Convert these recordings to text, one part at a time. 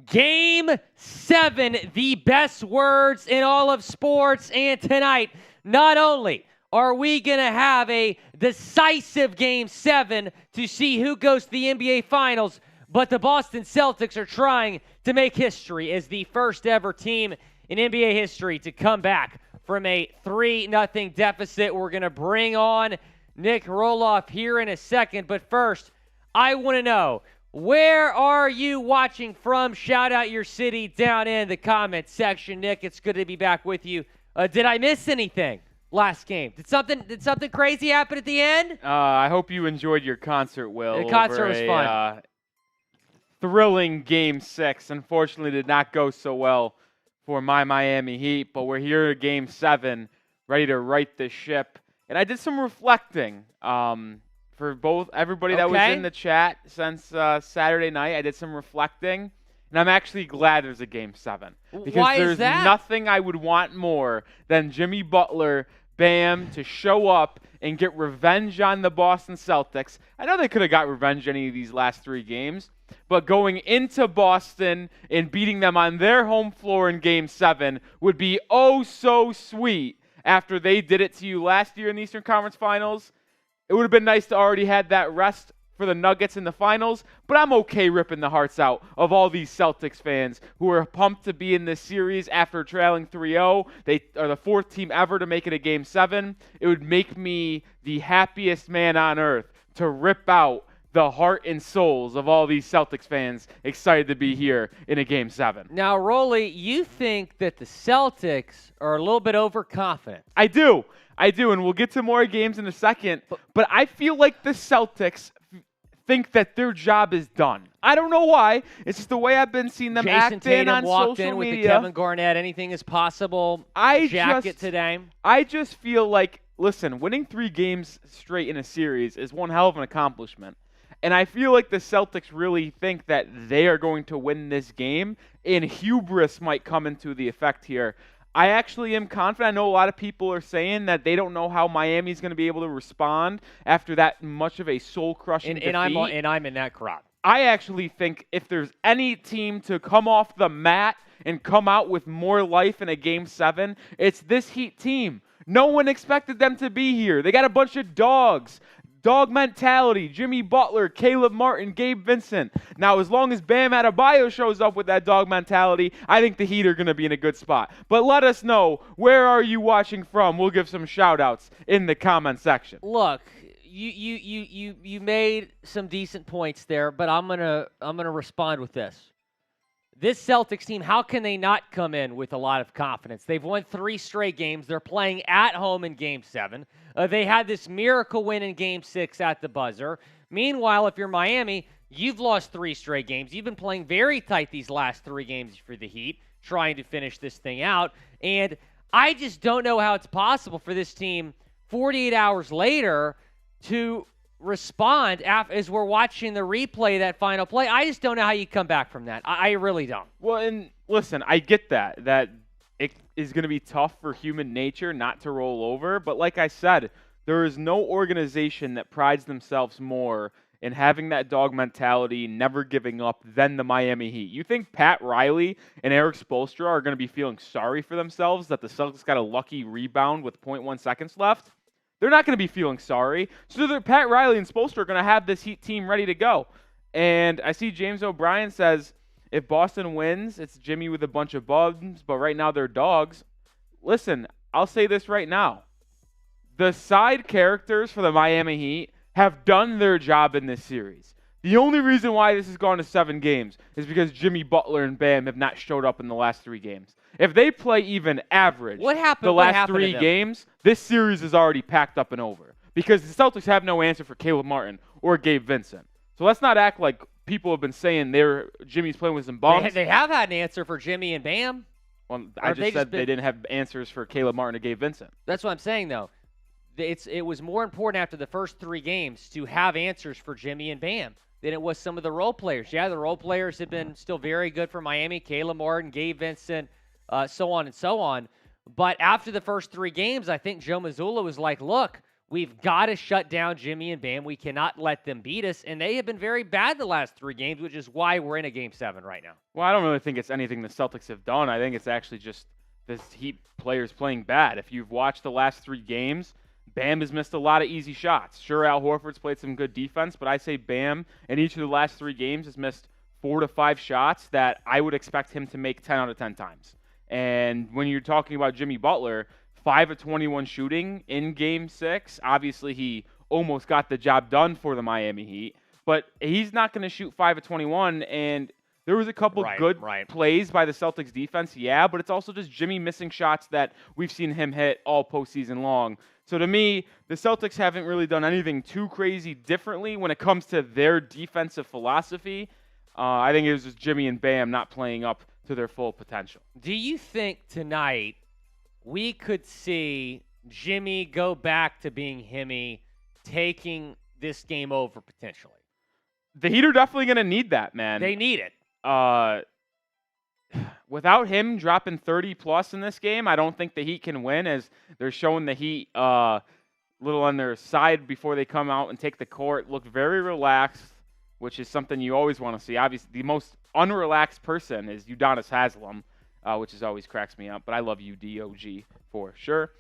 Game 7, the best words in all of sports. And tonight, not only are we going to have a decisive Game 7 to see who goes to the NBA Finals, but the Boston Celtics are trying to make history as the first ever team in NBA history to come back from a 3-0 deficit. We're going to bring on Nick Roloff here in a second. But first, I want to know, where are you watching from? Shout out your city down in the comment section. Nick, it's good to be back with you. Did I miss anything last game? Did something crazy happen at the end? I hope you enjoyed your concert, Will. The concert was fun. Thrilling Game 6. Unfortunately, did not go so well for my Miami Heat, but we're here at Game 7, ready to right the ship. And I did some reflecting for both everybody that was in the chat since Saturday night. I did some reflecting, and I'm actually glad there's a Game 7. Because Why there's is that? nothing I would want more than Jimmy Butler, Bam, to show up and get revenge on the Boston Celtics. I know they could have got revenge any of these last 3 games, but going into Boston and beating them on their home floor in Game 7 would be oh so sweet after they did it to you last year in the Eastern Conference Finals. It would have been nice to already had that rest for the Nuggets in the finals, but I'm okay ripping the hearts out of all these Celtics fans who are pumped to be in this series after trailing 3-0. They are the 4th team ever to make it a Game 7. It would make me the happiest man on earth to rip out the heart and souls of all these Celtics fans excited to be here in a Game 7. Now, Rolly, you think that the Celtics are a little bit overconfident. I do, and we'll get to more games in a second, but I feel like the Celtics think that their job is done. I don't know why. It's just the way I've been seeing them Jayson acting on Tatum walked social in with media. the Kevin Garnett, anything is possible jacket today. I just feel like, listen, winning 3 games straight in a series is one hell of an accomplishment. And I feel like the Celtics really think that they are going to win this game, and hubris might come into the effect here. I actually am confident. I know a lot of people are saying that they don't know how Miami's going to be able to respond after that much of a soul-crushing defeat. And I'm in that crowd. I actually think if there's any team to come off the mat and come out with more life in a Game 7, it's this Heat team. No one expected them to be here. They got a bunch of dogs. Dog mentality, Jimmy Butler, Caleb Martin, Gabe Vincent. Now, as long as Bam Adebayo shows up with that dog mentality, I think the Heat are going to be in a good spot. But let us know, where are you watching from? We'll give some shout-outs in the comment section. Look, you made some decent points there, but I'm gonna respond with this. This Celtics team, how can they not come in with a lot of confidence? They've won 3 straight games. They're playing at home in Game 7. They had this miracle win in Game 6 at the buzzer. Meanwhile, if you're Miami, you've lost 3 straight games. You've been playing very tight these last 3 games for the Heat, trying to finish this thing out. And I just don't know how it's possible for this team 48 hours later to respond as we're watching the replay of that final play. I just don't know how you come back from that. I really don't. Well, and listen, I get that it is going to be tough for human nature not to roll over, but like I said, there is no organization that prides themselves more in having that dog mentality, never giving up, than the Miami Heat. You think Pat Riley and Erik Spoelstra are going to be feeling sorry for themselves that the Celtics got a lucky rebound with 0.1 seconds left? They're not going to be feeling sorry. So Pat Riley and Spoelstra are going to have this Heat team ready to go. And I see James O'Brien says, if Boston wins, it's Jimmy with a bunch of bums, but right now they're dogs. Listen, I'll say this right now. The side characters for the Miami Heat have done their job in this series. The only reason why this has gone to 7 games is because Jimmy Butler and Bam have not showed up in the last 3 games. If they play even average the last 3 games, this series is already packed up and over. Because the Celtics have no answer for Caleb Martin or Gabe Vincent. So let's not act like people have been saying Jimmy's playing with some bums. They have had an answer for Jimmy and Bam. Well, I just said they didn't have answers for Caleb Martin or Gabe Vincent. That's what I'm saying, though. It was more important after the first 3 games to have answers for Jimmy and Bam than it was some of the role players. Yeah, the role players have been still very good for Miami. Caleb Martin, Gabe Vincent, so on and so on. But after the first 3 games, I think Joe Mazzulla was like, look, We've got to shut down Jimmy and Bam. We cannot let them beat us, and they have been very bad the last 3 games, which is why we're in a Game 7 right now. Well, I don't really think it's anything the Celtics have done. I think it's actually just this Heat players playing bad. If you've watched the last 3 games, Bam has missed a lot of easy shots. Sure, Al Horford's played some good defense, but I say Bam in each of the last 3 games has missed 4 to 5 shots that I would expect him to make 10 out of 10 times. And when you're talking about Jimmy Butler, 5 of 21 shooting in Game 6. Obviously, he almost got the job done for the Miami Heat, but he's not going to shoot 5 of 21. And there was a couple good plays by the Celtics defense, yeah, but it's also just Jimmy missing shots that we've seen him hit all postseason long. So to me, the Celtics haven't really done anything too crazy differently when it comes to their defensive philosophy. I think it was just Jimmy and Bam not playing up to their full potential. Do you think tonight we could see Jimmy go back to being Himmy, taking this game over potentially? The Heat are definitely going to need that, man. They need it. Without him dropping 30-plus in this game, I don't think the Heat can win, as they're showing the Heat little on their side before they come out and take the court. Look very relaxed, which is something you always want to see. Obviously, the most unrelaxed person is Udonis Haslem, which is always cracks me up, but I love UDOG for sure.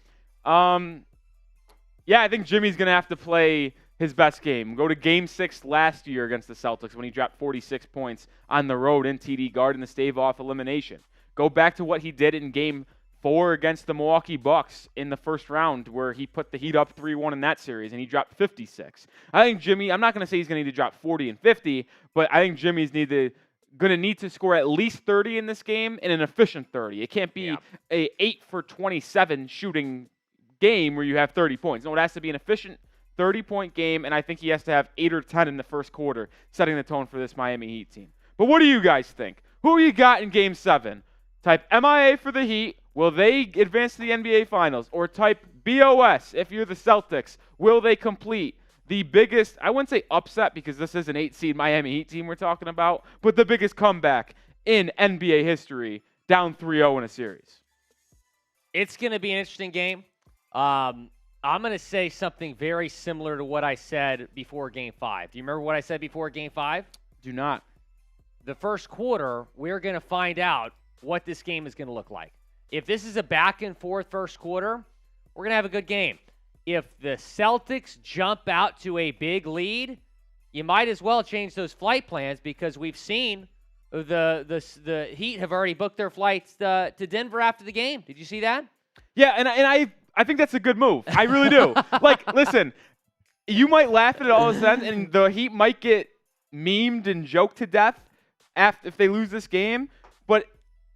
Yeah, I think Jimmy's going to have to play his best game. Go to Game 6 last year against the Celtics when he dropped 46 points on the road in TD Garden to stave off elimination. Go back to what he did in Game 4 against the Milwaukee Bucks in the first round where he put the Heat up 3-1 in that series and he dropped 56. I think Jimmy, I'm not going to say he's going to need to drop 40 and 50, but I think Jimmy's going to need to score at least 30 in this game and an efficient 30. It can't be a 8 for 27 shooting game where you have 30 points. No, it has to be an efficient 30-point game, and I think he has to have 8 or 10 in the first quarter, setting the tone for this Miami Heat team. But what do you guys think? Who you got in Game 7? Type MIA for the Heat. Will they advance to the NBA Finals? Or type BOS if you're the Celtics. Will they complete the biggest, I wouldn't say upset because this is an 8-seed Miami Heat team we're talking about, but the biggest comeback in NBA history, down 3-0 in a series? It's going to be an interesting game. I'm going to say something very similar to what I said before Game 5. Do you remember what I said before Game 5? Do not. The first quarter, we're going to find out what this game is going to look like. If this is a back-and-forth first quarter, we're going to have a good game. If the Celtics jump out to a big lead, you might as well change those flight plans because we've seen the Heat have already booked their flights to Denver after the game. Did you see that? Yeah, and I think that's a good move. I really do. Like, listen, you might laugh at it all of a sudden, and the Heat might get memed and joked to death if they lose this game, but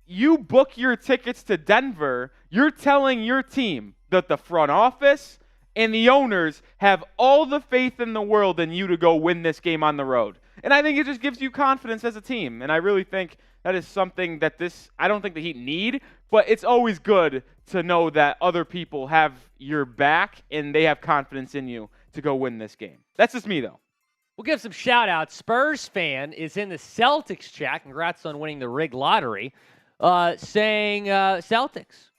you book your tickets to Denver, you're telling your team that the front office and the owners have all the faith in the world in you to go win this game on the road. And I think it just gives you confidence as a team. And I really think that is something that I don't think the Heat need, but it's always good to know that other people have your back and they have confidence in you to go win this game. That's just me, though. We'll give some shout-outs. Spurs fan is in the Celtics chat. Congrats on winning the Rig Lottery. Saying Celtics.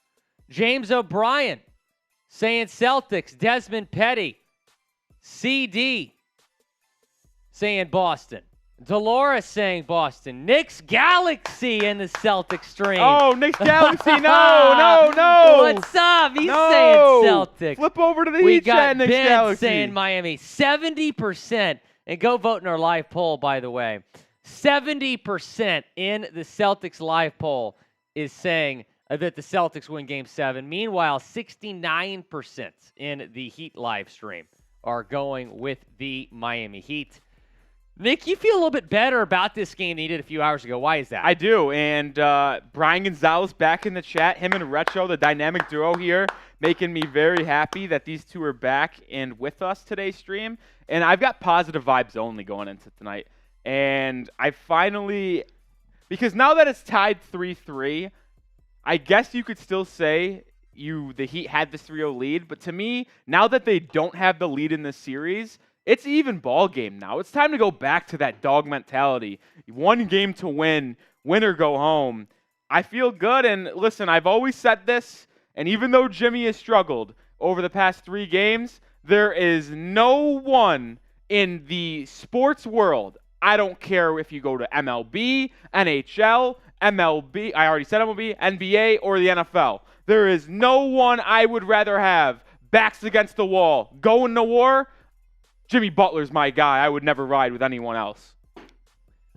James O'Brien saying Celtics. Desmond Petty. CD saying Boston. Dolores saying Boston. Knicks Galaxy in the Celtics stream. Oh, Knicks Galaxy. No. What's up? He's saying Celtics. Flip over to the we Heat chat, got Knicks Ben Galaxy. saying Miami. 70%. And go vote in our live poll, by the way. 70% in the Celtics live poll is saying that the Celtics win Game 7. Meanwhile, 69% in the Heat live stream are going with the Miami Heat. Nick, you feel a little bit better about this game than you did a few hours ago. Why is that? I do, and Brian Gonzalez back in the chat. Him and Retro, the dynamic duo here, making me very happy that these two are back and with us today's stream. And I've got positive vibes only going into tonight. And I finally, because now that it's tied 3-3, I guess you could still say the Heat had this 3-0 lead. But to me, now that they don't have the lead in this series, it's an even ball game now. It's time to go back to that dog mentality. One game to win or go home. I feel good, and listen, I've always said this, and even though Jimmy has struggled over the past 3 games, There is no one in the sports world. I don't care if you go to MLB, NHL, MLB, I already said MLB, NBA, or the NFL. There is no one I would rather have backs against the wall, going to war. Jimmy Butler's my guy. I would never ride with anyone else.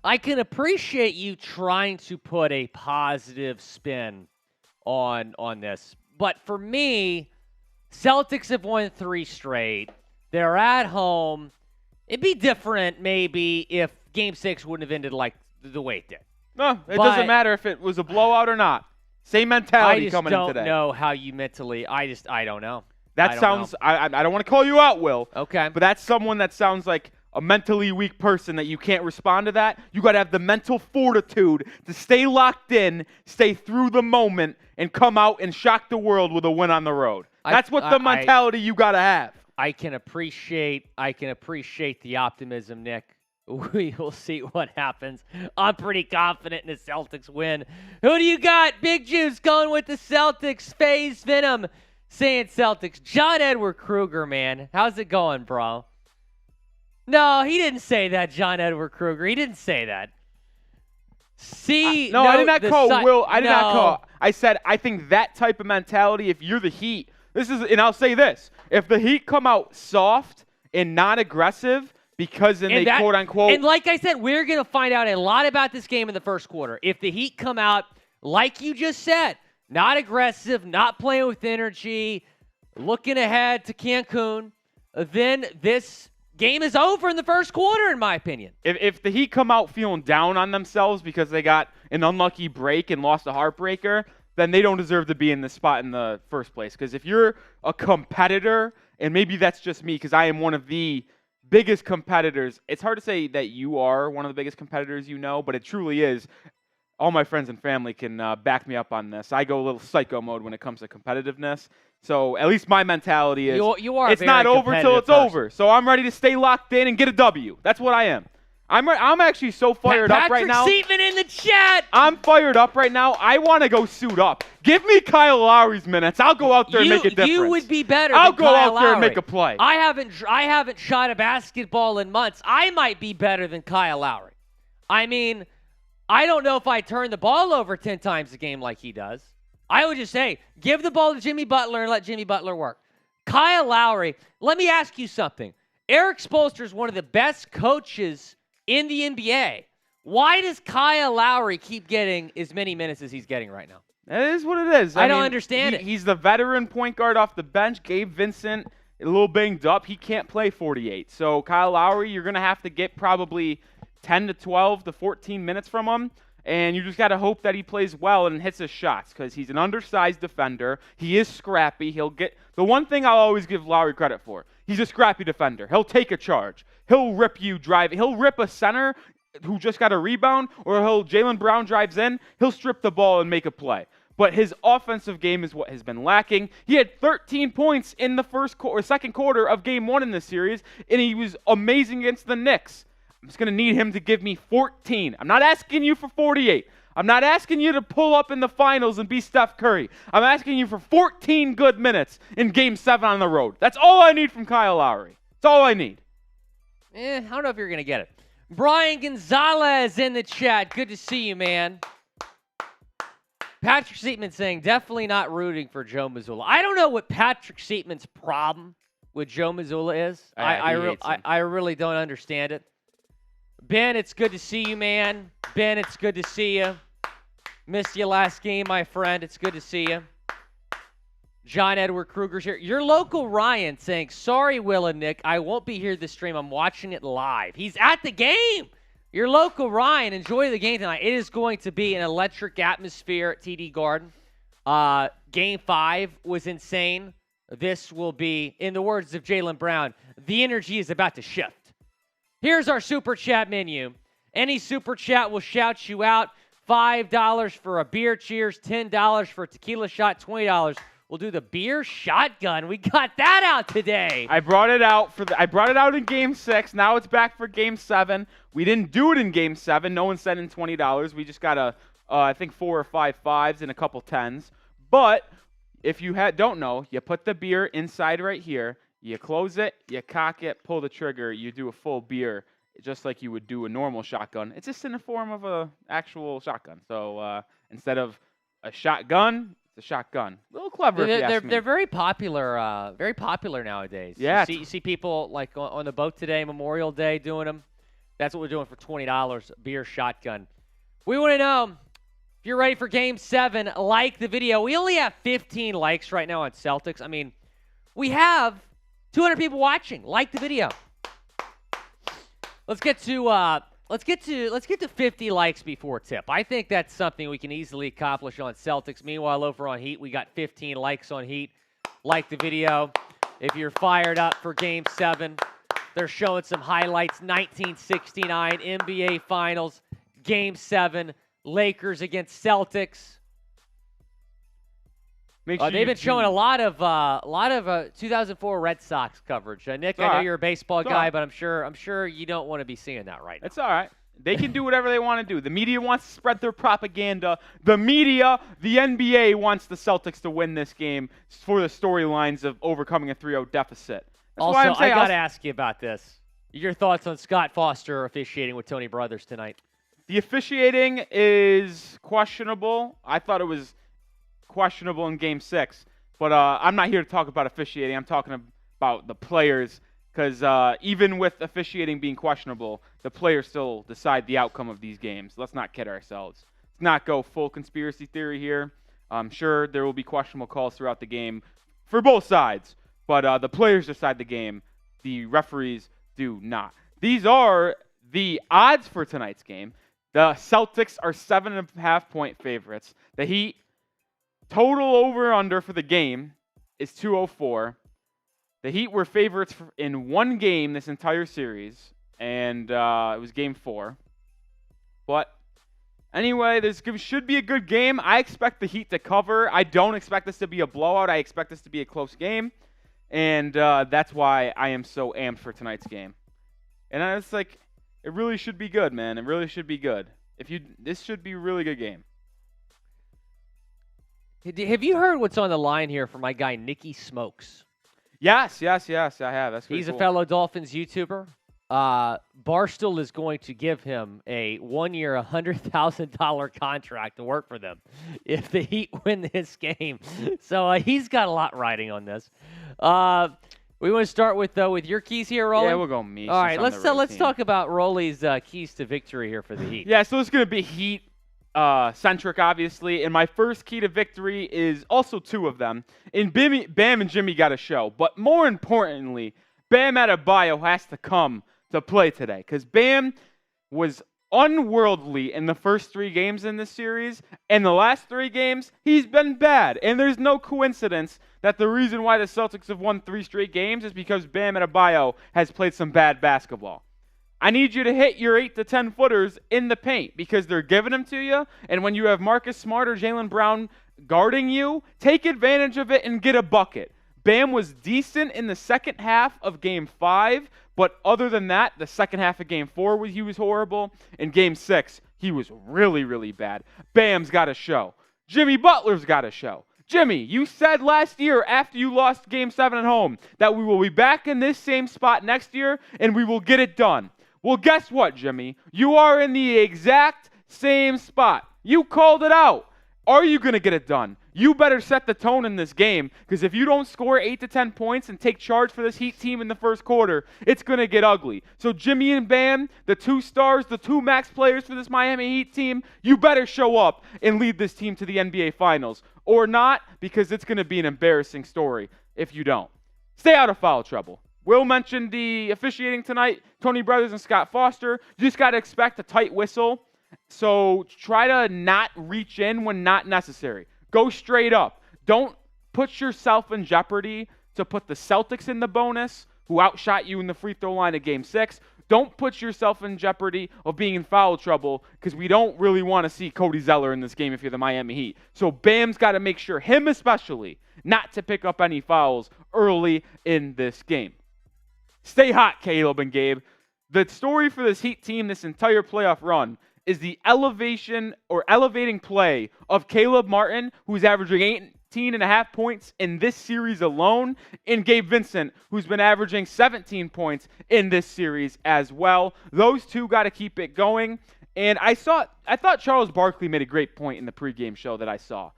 I can appreciate you trying to put a positive spin on this. But for me, Celtics have won 3 straight. They're at home. It'd be different maybe if Game 6 wouldn't have ended like the way it did. No, it doesn't matter if it was a blowout or not. Same mentality coming in today. I just don't know how you mentally – I don't know. That sounds – I don't want to call you out, Will. Okay. But that's someone that sounds like a mentally weak person that you can't respond to that. You got to have the mental fortitude to stay locked in, stay through the moment, and come out and shock the world with a win on the road. That's what the mentality you got to have. I can appreciate the optimism, Nick. We will see what happens. I'm pretty confident in the Celtics win. Who do you got? Big Juice going with the Celtics. FaZe Venom saying Celtics. John Edward Kruger, man. How's it going, bro? No, he didn't say that, John Edward Kruger. He didn't say that. No, I did not call Will. I did not call. I said I think that type of mentality, if you're the Heat, and I'll say this. If the Heat come out soft and not aggressive, because then they quote-unquote... And like I said, we're going to find out a lot about this game in the first quarter. If the Heat come out, like you just said, not aggressive, not playing with energy, looking ahead to Cancun, then this game is over in the first quarter, in my opinion. If the Heat come out feeling down on themselves because they got an unlucky break and lost a heartbreaker, then they don't deserve to be in this spot in the first place. Because if you're a competitor, and maybe that's just me because I am one of the biggest competitors. It's hard to say that you are one of the biggest competitors but it truly is. All my friends and family can back me up on this. I go a little psycho mode when it comes to competitiveness. So at least my mentality is you are it's not over till it's person. over. So I'm ready to stay locked in and get a W. That's what I am. I'm actually so fired up right now. Patrick Seaman in the chat. I'm fired up right now. I want to go suit up. Give me Kyle Lowry's minutes. I'll go out there and make a difference. You would be better I'll than go Kyle out there and Lowry. make a play. I haven't shot a basketball in months. I might be better than Kyle Lowry. I mean, I don't know if I turn the ball over 10 times a game like he does. I would just say, give the ball to Jimmy Butler and let Jimmy Butler work. Kyle Lowry, let me ask you something. Erik Spoelstra is one of the best coaches in the NBA. Why does Kyle Lowry keep getting as many minutes as he's getting right now? That is what it is. I don't understand it. He's the veteran point guard off the bench. Gabe Vincent, a little banged up. He can't play 48. So Kyle Lowry, you're going to have to get probably 10 to 12 to 14 minutes from him. And you just got to hope that he plays well and hits his shots because he's an undersized defender. He is scrappy. He'll get the one thing I'll always give Lowry credit for. He's a scrappy defender. He'll take a charge. He'll rip you drive. He'll rip a center who just got a rebound, or Jaylen Brown drives in. He'll strip the ball and make a play. But his offensive game is what has been lacking. He had 13 points in the second quarter of Game 1 in this series, and he was amazing against the Knicks. I'm just going to need him to give me 14. I'm not asking you for 48. I'm not asking you to pull up in the finals and be Steph Curry. I'm asking you for 14 good minutes in Game 7 on the road. That's all I need from Kyle Lowry. That's all I need. I don't know if you're going to get it. Brian Gonzalez in the chat. Good to see you, man. Patrick Seatman saying, definitely not rooting for Joe Mazzulla. I don't know what Patrick Seatman's problem with Joe Mazzulla is. I really don't understand it. Ben, it's good to see you, man. Ben, it's good to see you. Missed you last game, my friend. It's good to see you. John Edward Kruger's here. Your local Ryan saying, sorry, Will and Nick, I won't be here this stream. I'm watching it live. He's at the game. Your local Ryan, enjoy the game tonight. It is going to be an electric atmosphere at TD Garden. Game 5 was insane. This will be, in the words of Jaylen Brown, the energy is about to shift. Here's our Super Chat menu. Any Super Chat will shout you out. $5 for a beer cheers, $10 for a tequila shot, $20. We'll do the beer shotgun. We got that out today. I brought it out in Game 6. Now it's back for Game 7. We didn't do it in Game 7. No one sent in $20. We just got I think 4 or 5 5s and a couple 10s. But if you don't know, you put the beer inside right here. You close it, you cock it, pull the trigger, you do a full beer, just like you would do a normal shotgun. It's just in the form of a actual shotgun. So instead of a shotgun, it's a shotgun. A little clever, if you ask me. They're very popular nowadays. Yeah. You see people like on the boat today, Memorial Day, doing them. That's what we're doing for $20, beer shotgun. We want to know if you're ready for Game 7. Like the video. We only have 15 likes right now on Celtics. I mean, we have 200 people watching. Like the video. Let's get to 50 likes before tip. I think that's something we can easily accomplish on Celtics. Meanwhile, over on Heat, we got 15 likes on Heat. Like the video if you're fired up for Game 7. They're showing some highlights. 1969 NBA Finals, Game 7, Lakers against Celtics. They've been showing a lot of 2004 Red Sox coverage. Nick, I know you're a baseball guy, but I'm sure you don't want to be seeing that right now. It's all right. They can do whatever they want to do. The media wants to spread their propaganda. The NBA wants the Celtics to win this game for the storylines of overcoming a 3-0 deficit. Also, I got to ask you about this. Your thoughts on Scott Foster officiating with Tony Brothers tonight? The officiating is questionable. I thought it was questionable in Game 6. But I'm not here to talk about officiating. I'm talking about the players because even with officiating being questionable, the players still decide the outcome of these games. Let's not kid ourselves. Let's not go full conspiracy theory here. I'm sure there will be questionable calls throughout the game for both sides. But the players decide the game. The referees do not. These are the odds for tonight's game. The Celtics are 7.5-point favorites. The Heat total over-under for the game is 204. The Heat were favorites in one game this entire series, and it was Game 4. But anyway, this should be a good game. I expect the Heat to cover. I don't expect this to be a blowout. I expect this to be a close game. And that's why I am so amped for tonight's game. And it's like, it really should be good, man. It really should be good. This should be a really good game. Have you heard what's on the line here for my guy Nicky Smokes? Yes, I have. That's pretty He's cool. a fellow Dolphins YouTuber. Barstool is going to give him a 1-year, $100,000 contract to work for them if the Heat win this game. So he's got a lot riding on this. We want to start with your keys here, Rolly. Yeah, we'll go me. All right, let's talk about Rolly's keys to victory here for the Heat. Yeah, so it's going to be Heat centric, obviously, and my first key to victory is also two of them. And Bam and Jimmy got a show, but more importantly, Bam Adebayo has to come to play today because Bam was unworldly in the first 3 games in this series, and the last 3 games, he's been bad. And there's no coincidence that the reason why the Celtics have won 3 straight games is because Bam Adebayo has played some bad basketball. I need you to hit your 8 to 10 footers in the paint because they're giving them to you, and when you have Marcus Smart or Jaylen Brown guarding you, take advantage of it and get a bucket. Bam was decent in the second half of Game 5, but other than that, the second half of Game 4, he was horrible. In Game 6, he was really, really bad. Bam's got a show. Jimmy Butler's got a show. Jimmy, you said last year after you lost Game 7 at home that we will be back in this same spot next year and we will get it done. Well, guess what, Jimmy? You are in the exact same spot. You called it out. Are you going to get it done? You better set the tone in this game because if you don't score 8 to 10 points and take charge for this Heat team in the first quarter, it's going to get ugly. So Jimmy and Bam, the 2 stars, the 2 max players for this Miami Heat team, you better show up and lead this team to the NBA Finals. Or not, because it's going to be an embarrassing story if you don't. Stay out of foul trouble. Will mentioned the officiating tonight, Tony Brothers and Scott Foster. You just got to expect a tight whistle. So try to not reach in when not necessary. Go straight up. Don't put yourself in jeopardy to put the Celtics in the bonus, who outshot you in the free throw line of Game 6. Don't put yourself in jeopardy of being in foul trouble because we don't really want to see Cody Zeller in this game if you're the Miami Heat. So Bam's got to make sure, him especially, not to pick up any fouls early in this game. Stay hot, Caleb and Gabe. The story for this Heat team this entire playoff run is the elevating play of Caleb Martin, who's averaging 16.5 points in this series alone, and Gabe Vincent, who's been averaging 17 points in this series as well. Those two got to keep it going. And I thought Charles Barkley made a great point in the pregame show that I saw,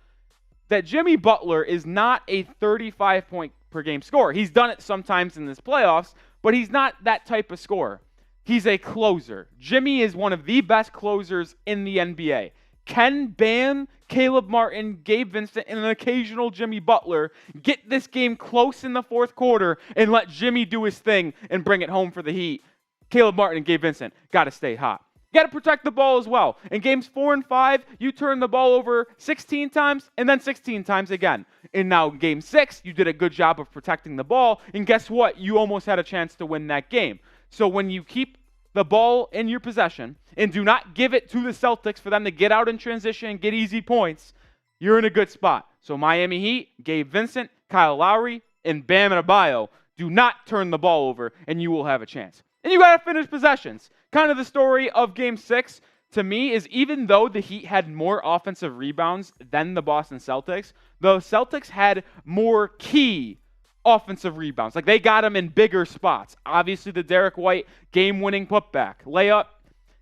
that Jimmy Butler is not a 35-point per game scorer. He's done it sometimes in this playoffs, but he's not that type of scorer. He's a closer. Jimmy is one of the best closers in the NBA. Can Bam, Caleb Martin, Gabe Vincent, and an occasional Jimmy Butler get this game close in the fourth quarter and let Jimmy do his thing and bring it home for the Heat? Caleb Martin and Gabe Vincent got to stay hot. You got to protect the ball as well. In games 4 and 5, you turn the ball over 16 times and then 16 times again. And now in game 6, you did a good job of protecting the ball. And guess what? You almost had a chance to win that game. So when you keep the ball in your possession and do not give it to the Celtics for them to get out in transition and get easy points, you're in a good spot. So Miami Heat, Gabe Vincent, Kyle Lowry, and Bam Adebayo, do not turn the ball over and you will have a chance. And you got to finish possessions. Kind of the story of Game 6 to me is, even though the Heat had more offensive rebounds than the Boston Celtics, the Celtics had more key offensive rebounds. Like, they got them in bigger spots. Obviously, the Derrick White game-winning putback. Layup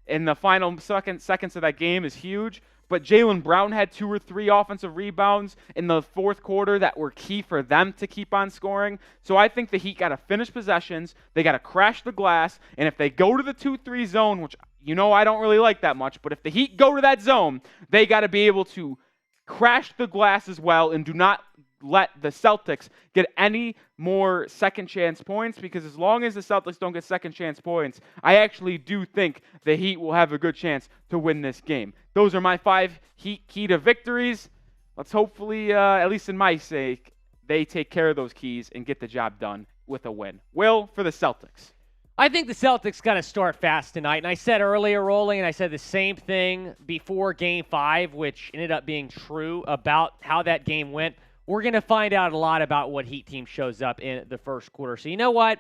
in the final seconds of that game is huge. But Jaylen Brown had 2 or 3 offensive rebounds in the fourth quarter that were key for them to keep on scoring. So I think the Heat got to finish possessions. They got to crash the glass. And if they go to the 2-3 zone, which I don't really like that much, but if the Heat go to that zone, they got to be able to crash the glass as well and do not let the Celtics get any more second chance points, because as long as the Celtics don't get second chance points, I actually do think the Heat will have a good chance to win this game. Those are my 5 Heat key to victories. Let's hopefully, at least in my sake, they take care of those keys and get the job done with a win. Will, for the Celtics. I think the Celtics got to start fast tonight. And I said earlier, Rolling, and I said the same thing before Game 5, which ended up being true about how that game went. We're going to find out a lot about what Heat team shows up in the first quarter. So you know what?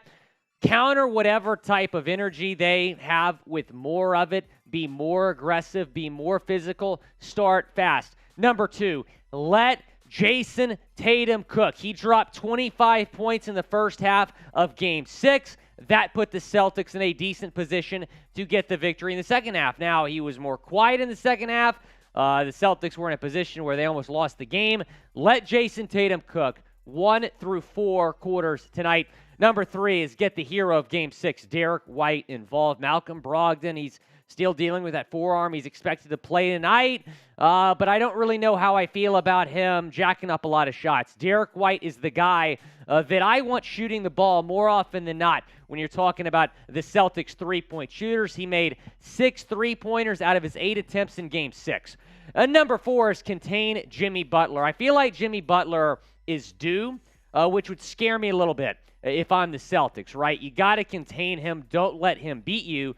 Counter whatever type of energy they have with more of it. Be more aggressive. Be more physical. Start fast. Number 2, let Jayson Tatum cook. He dropped 25 points in the first half of Game 6. That put the Celtics in a decent position to get the victory in the second half. Now, he was more quiet in the second half. The Celtics were in a position where they almost lost the game. Let Jayson Tatum cook 1 through 4 quarters tonight. Number 3 is get the hero of Game 6, Derrick White, involved. Malcolm Brogdon, he's still dealing with that forearm. He's expected to play tonight, but I don't really know how I feel about him jacking up a lot of shots. Derrick White is the guy that I want shooting the ball more often than not. When you're talking about the Celtics three-point shooters, he made 6 3-pointers out of his 8 attempts in Game 6. Number 4 is contain Jimmy Butler. I feel like Jimmy Butler is due, which would scare me a little bit if I'm the Celtics, right? You got to contain him. Don't let him beat you,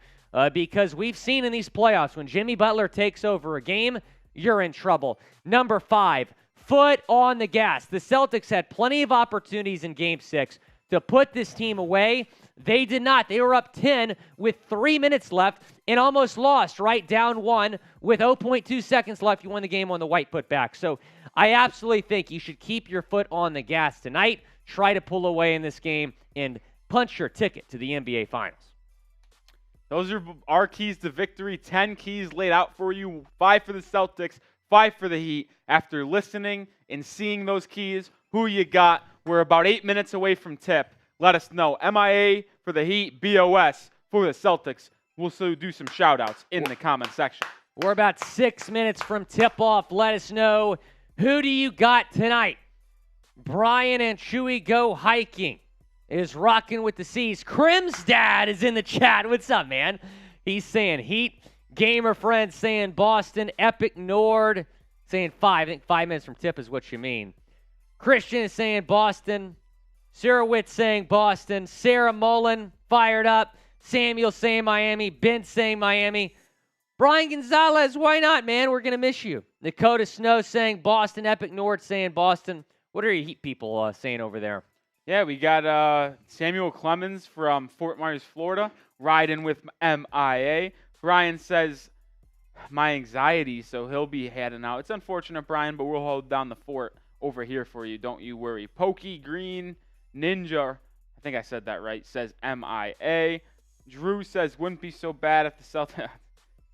because we've seen in these playoffs, when Jimmy Butler takes over a game, you're in trouble. Number 5, foot on the gas. The Celtics had plenty of opportunities in Game 6 to put this team away. They did not. They were up 10 with 3 minutes left and almost lost, right? Down 1 with 0.2 seconds left. You won the game on the White putback. So I absolutely think you should keep your foot on the gas tonight. Try to pull away in this game and punch your ticket to the NBA Finals. Those are our keys to victory. 10 keys laid out for you. 5 for the Celtics, 5 for the Heat. After listening and seeing those keys, who you got? We're about 8 minutes away from tip. Let us know. MIA for the Heat, BOS for the Celtics. We'll also do some shout-outs in the comment section. We're about 6 minutes from tip-off. Let us know, who do you got tonight? Brian and Chewy Go Hiking is rocking with the C's. Crim's dad is in the chat. What's up, man? He's saying Heat. Gamer friend saying Boston. Epic Nord saying 5. I think 5 minutes from tip is what you mean. Christian is saying Boston. Sarah Witt saying Boston. Sarah Mullen fired up. Samuel saying Miami. Ben saying Miami. Brian Gonzalez, why not, man? We're going to miss you. Dakota Snow saying Boston. Epic Nord saying Boston. What are your Heat people saying over there? Yeah, we got Samuel Clemens from Fort Myers, Florida, riding with MIA. Brian says, my anxiety, so he'll be heading out. It's unfortunate, Brian, but we'll hold down the fort over here for you. Don't you worry. Pokey Green Ninja, I think I said that right, says MIA. Drew says, wouldn't be so bad if the Celtics...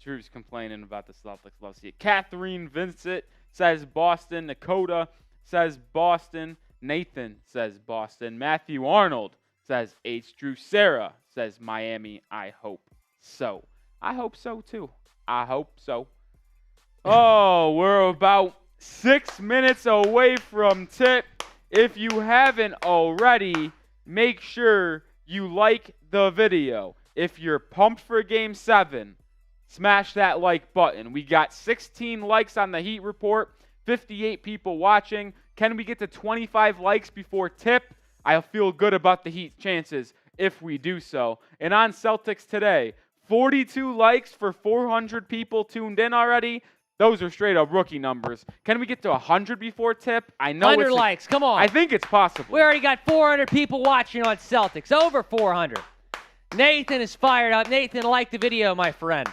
Drew's complaining about the Celtics. Love to see it. Catherine Vincent says Boston. Dakota says Boston. Nathan says Boston. Matthew Arnold says H. Drew. Sarah says Miami. I hope so. I hope so, too. I hope so. Oh, we're about 6 minutes away from tip. If you haven't already, make sure you like the video. If you're pumped for Game 7, smash that like button. We got 16 likes on the Heat report, 58 people watching. Can we get to 25 likes before tip? I'll feel good about the Heat's chances if we do so. And on Celtics today, 42 likes for 400 people tuned in already. Those are straight up rookie numbers. Can we get to 100 before tip? I know 100 likes, come on. I think it's possible. We already got 400 people watching on Celtics, over 400. Nathan is fired up. Nathan, like the video, my friend.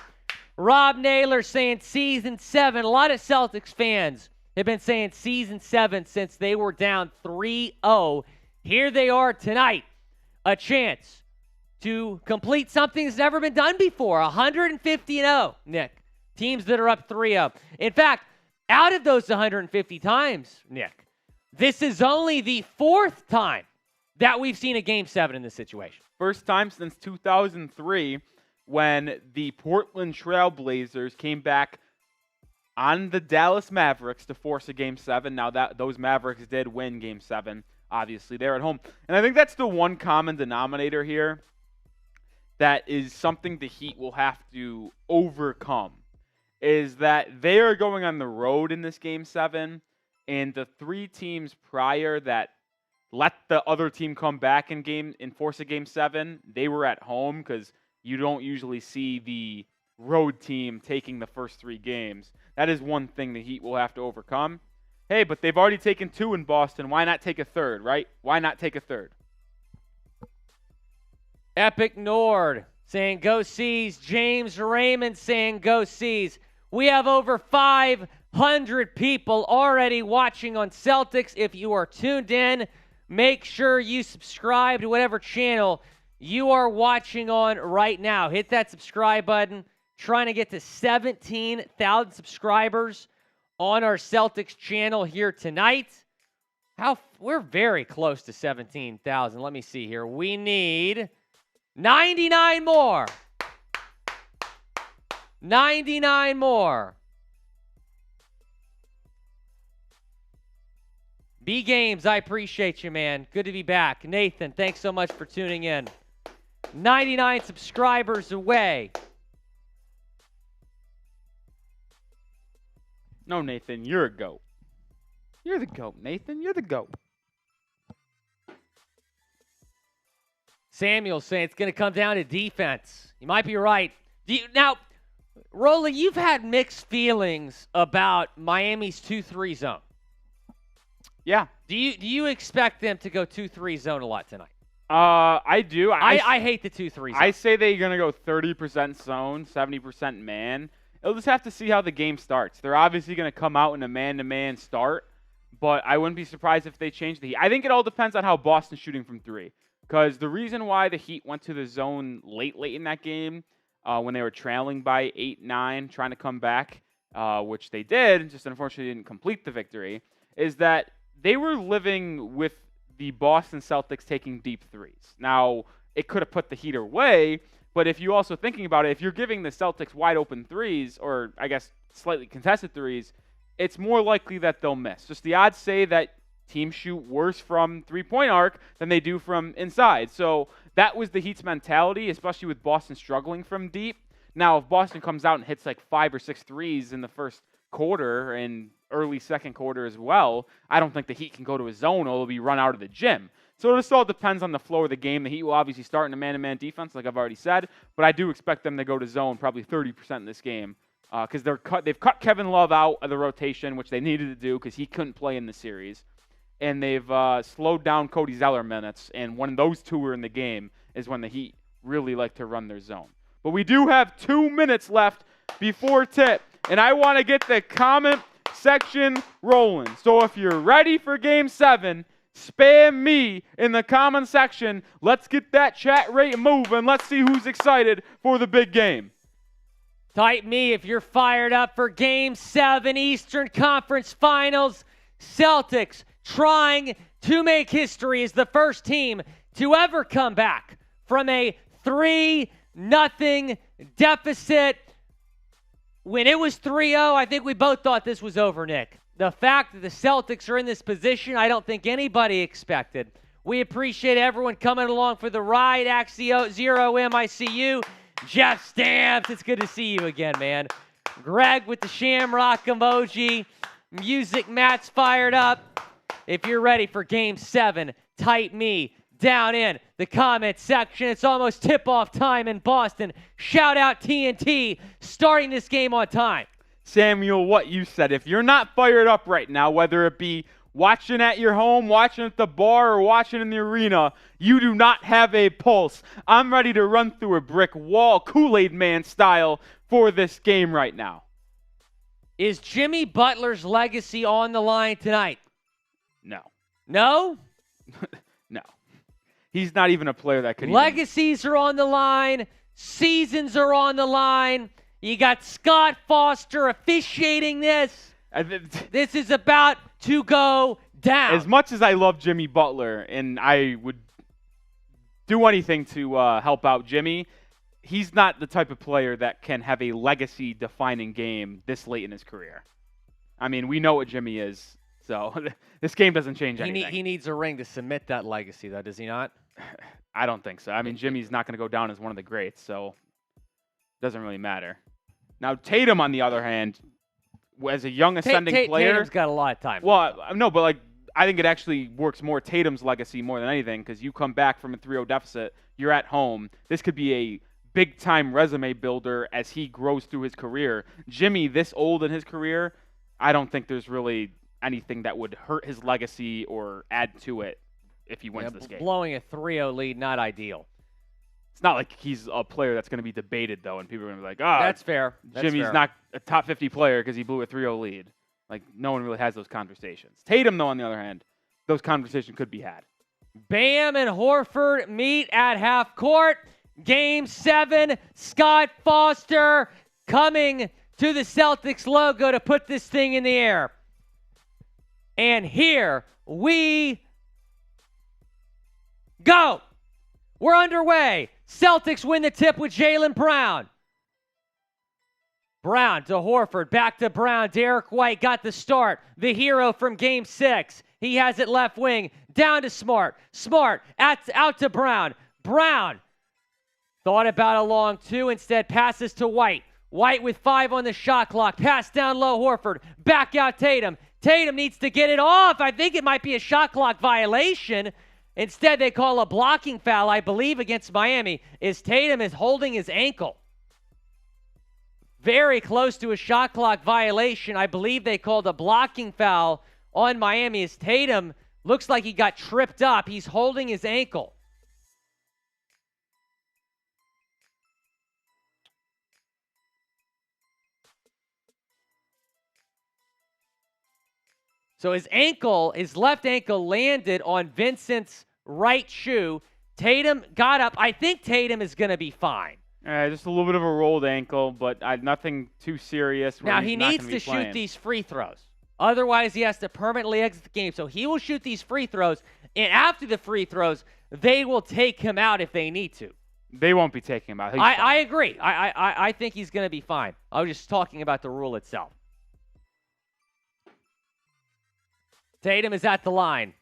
Rob Naylor saying Season 7. A lot of Celtics fans have been saying Season 7 since they were down 3-0. Here they are tonight. A chance to complete something that's never been done before. 150-0, Nick. Teams that are up 3-0. In fact, out of those 150 times, Nick, this is only the 4th time that we've seen a Game 7 in this situation. First time since 2003 when the Portland Trail Blazers came back on the Dallas Mavericks to force a Game 7. Now, those Mavericks did win Game 7. Obviously, they're at home. And I think that's the one common denominator here that is something the Heat will have to overcome, is that they are going on the road in this Game 7, and the 3 teams prior that let the other team come back and force a Game 7, they were at home because you don't usually see the road team taking the first 3 games. That is one thing the Heat will have to overcome. Hey, but they've already taken 2 in Boston. Why not take a 3rd, right? Why not take a 3rd? Epic Nord saying go C's. James Raymond saying go C's. We have over 500 people already watching on Celtics. If you are tuned in, make sure you subscribe to whatever channel you are watching on right now. Hit that subscribe button. Trying to get to 17,000 subscribers on our Celtics channel here tonight. We're very close to 17,000. Let me see here. We need 99 more. 99 more. B Games, I appreciate you, man. Good to be back. Nathan, thanks so much for tuning in. 99 subscribers away. No, Nathan, you're a GOAT. You're the GOAT, Nathan. You're the GOAT. Samuel saying it's going to come down to defense. You might be right. Now, Rolly, you've had mixed feelings about Miami's 2-3 zone. Yeah. Do you expect them to go 2-3 zone a lot tonight? I do. I hate the 2-3 zone. I say they're going to go 30% zone, 70% man. They'll just have to see how the game starts. They're obviously going to come out in a man-to-man start, but I wouldn't be surprised if they change the Heat. I think it all depends on how Boston's shooting from 3. Because the reason why the Heat went to the zone late in that game, when they were trailing by 8-9, trying to come back, which they did, just unfortunately didn't complete the victory, is that they were living with the Boston Celtics taking deep threes. Now, it could have put the Heat away, but if you also thinking about it, if you're giving the Celtics wide open threes, or I guess slightly contested threes, it's more likely that they'll miss. Just the odds say that teams shoot worse from three-point arc than they do from inside. So that was the Heat's mentality, especially with Boston struggling from deep. Now, if Boston comes out and hits like 5 or 6 threes in the first quarter and early second quarter as well, I don't think the Heat can go to a zone or they'll be run out of the gym. So this all depends on the flow of the game. The Heat will obviously start in a man-to-man defense, like I've already said, but I do expect them to go to zone probably 30% in this game because they've cut Kevin Love out of the rotation, which they needed to do because he couldn't play in the series. And they've slowed down Cody Zeller minutes, and when those two are in the game is when the Heat really like to run their zone. But we do have 2 minutes left before tip, and I want to get the comment section rolling. So if you're ready for Game 7, spam me in the comment section. Let's get that chat rate moving. Let's see who's excited for the big game. Type me if you're fired up for Game 7 Eastern Conference Finals. Celtics trying to make history as the first team to ever come back from a 3-0 deficit. When it was 3-0, I think we both thought this was over, Nick. The fact that the Celtics are in this position, I don't think anybody expected. We appreciate everyone coming along for the ride. Axio0MICU, Jeff Stamps, it's good to see you again, man. Greg with the shamrock emoji. Music Matt's fired up. If you're ready for Game 7, type me down in the comment section. It's almost tip-off time in Boston. Shout out TNT starting this game on time. Samuel, what you said, if you're not fired up right now, whether it be watching at your home, watching at the bar, or watching in the arena, you do not have a pulse. I'm ready to run through a brick wall, Kool-Aid Man style, for this game right now. Is Jimmy Butler's legacy on the line tonight? No. No? No. He's not even a player that could Legacies are on the line. Seasons are on the line. You got Scott Foster officiating this. This is about to go down. As much as I love Jimmy Butler, and I would do anything to help out Jimmy, he's not the type of player that can have a legacy-defining game this late in his career. I mean, we know what Jimmy is, so this game doesn't change anything. He needs a ring to cement that legacy, though, does he not? I don't think so. I mean, Jimmy's not going to go down as one of the greats, so it doesn't really matter. Now, Tatum, on the other hand, as a young ascending player, Tatum's got a lot of time. Well, no, but I think it actually works more Tatum's legacy more than anything, because you come back from a 3-0 deficit, you're at home. This could be a big-time resume builder as he grows through his career. Jimmy, this old in his career, I don't think there's really anything that would hurt his legacy or add to it if he wins this game. Blowing a 3-0 lead, not ideal. It's not like he's a player that's going to be debated, though, and people are going to be like, oh, that's fair. Jimmy's not a top 50 player because he blew a 3-0 lead. Like, no one really has those conversations. Tatum, though, on the other hand, those conversations could be had. Bam and Horford meet at half court. Game 7, Scott Foster coming to the Celtics logo to put this thing in the air. And here we go. We're underway. Celtics win the tip with Jaylen Brown. Brown to Horford, back to Brown. Derrick White got the start. The hero from Game 6. He has it left wing. Down to Smart. Smart out to Brown. Brown thought about a long two. Instead passes to White. White with 5 on the shot clock. Pass down low, Horford. Back out Tatum. Tatum needs to get it off. I think it might be a shot clock violation. Instead, they call a blocking foul, I believe, against Miami, as Tatum is holding his ankle. Very close to a shot clock violation. I believe they called a blocking foul on Miami as Tatum looks like he got tripped up. He's holding his ankle. So his left ankle landed on Vincent's right shoe. Tatum got up. I think Tatum is going to be fine. Just a little bit of a rolled ankle, but nothing too serious. Now, he needs to shoot these free throws. Otherwise, he has to permanently exit the game. So he will shoot these free throws, and after the free throws, they will take him out if they need to. They won't be taking him out. I agree. I think he's going to be fine. I was just talking about the rule itself. Tatum is at the line.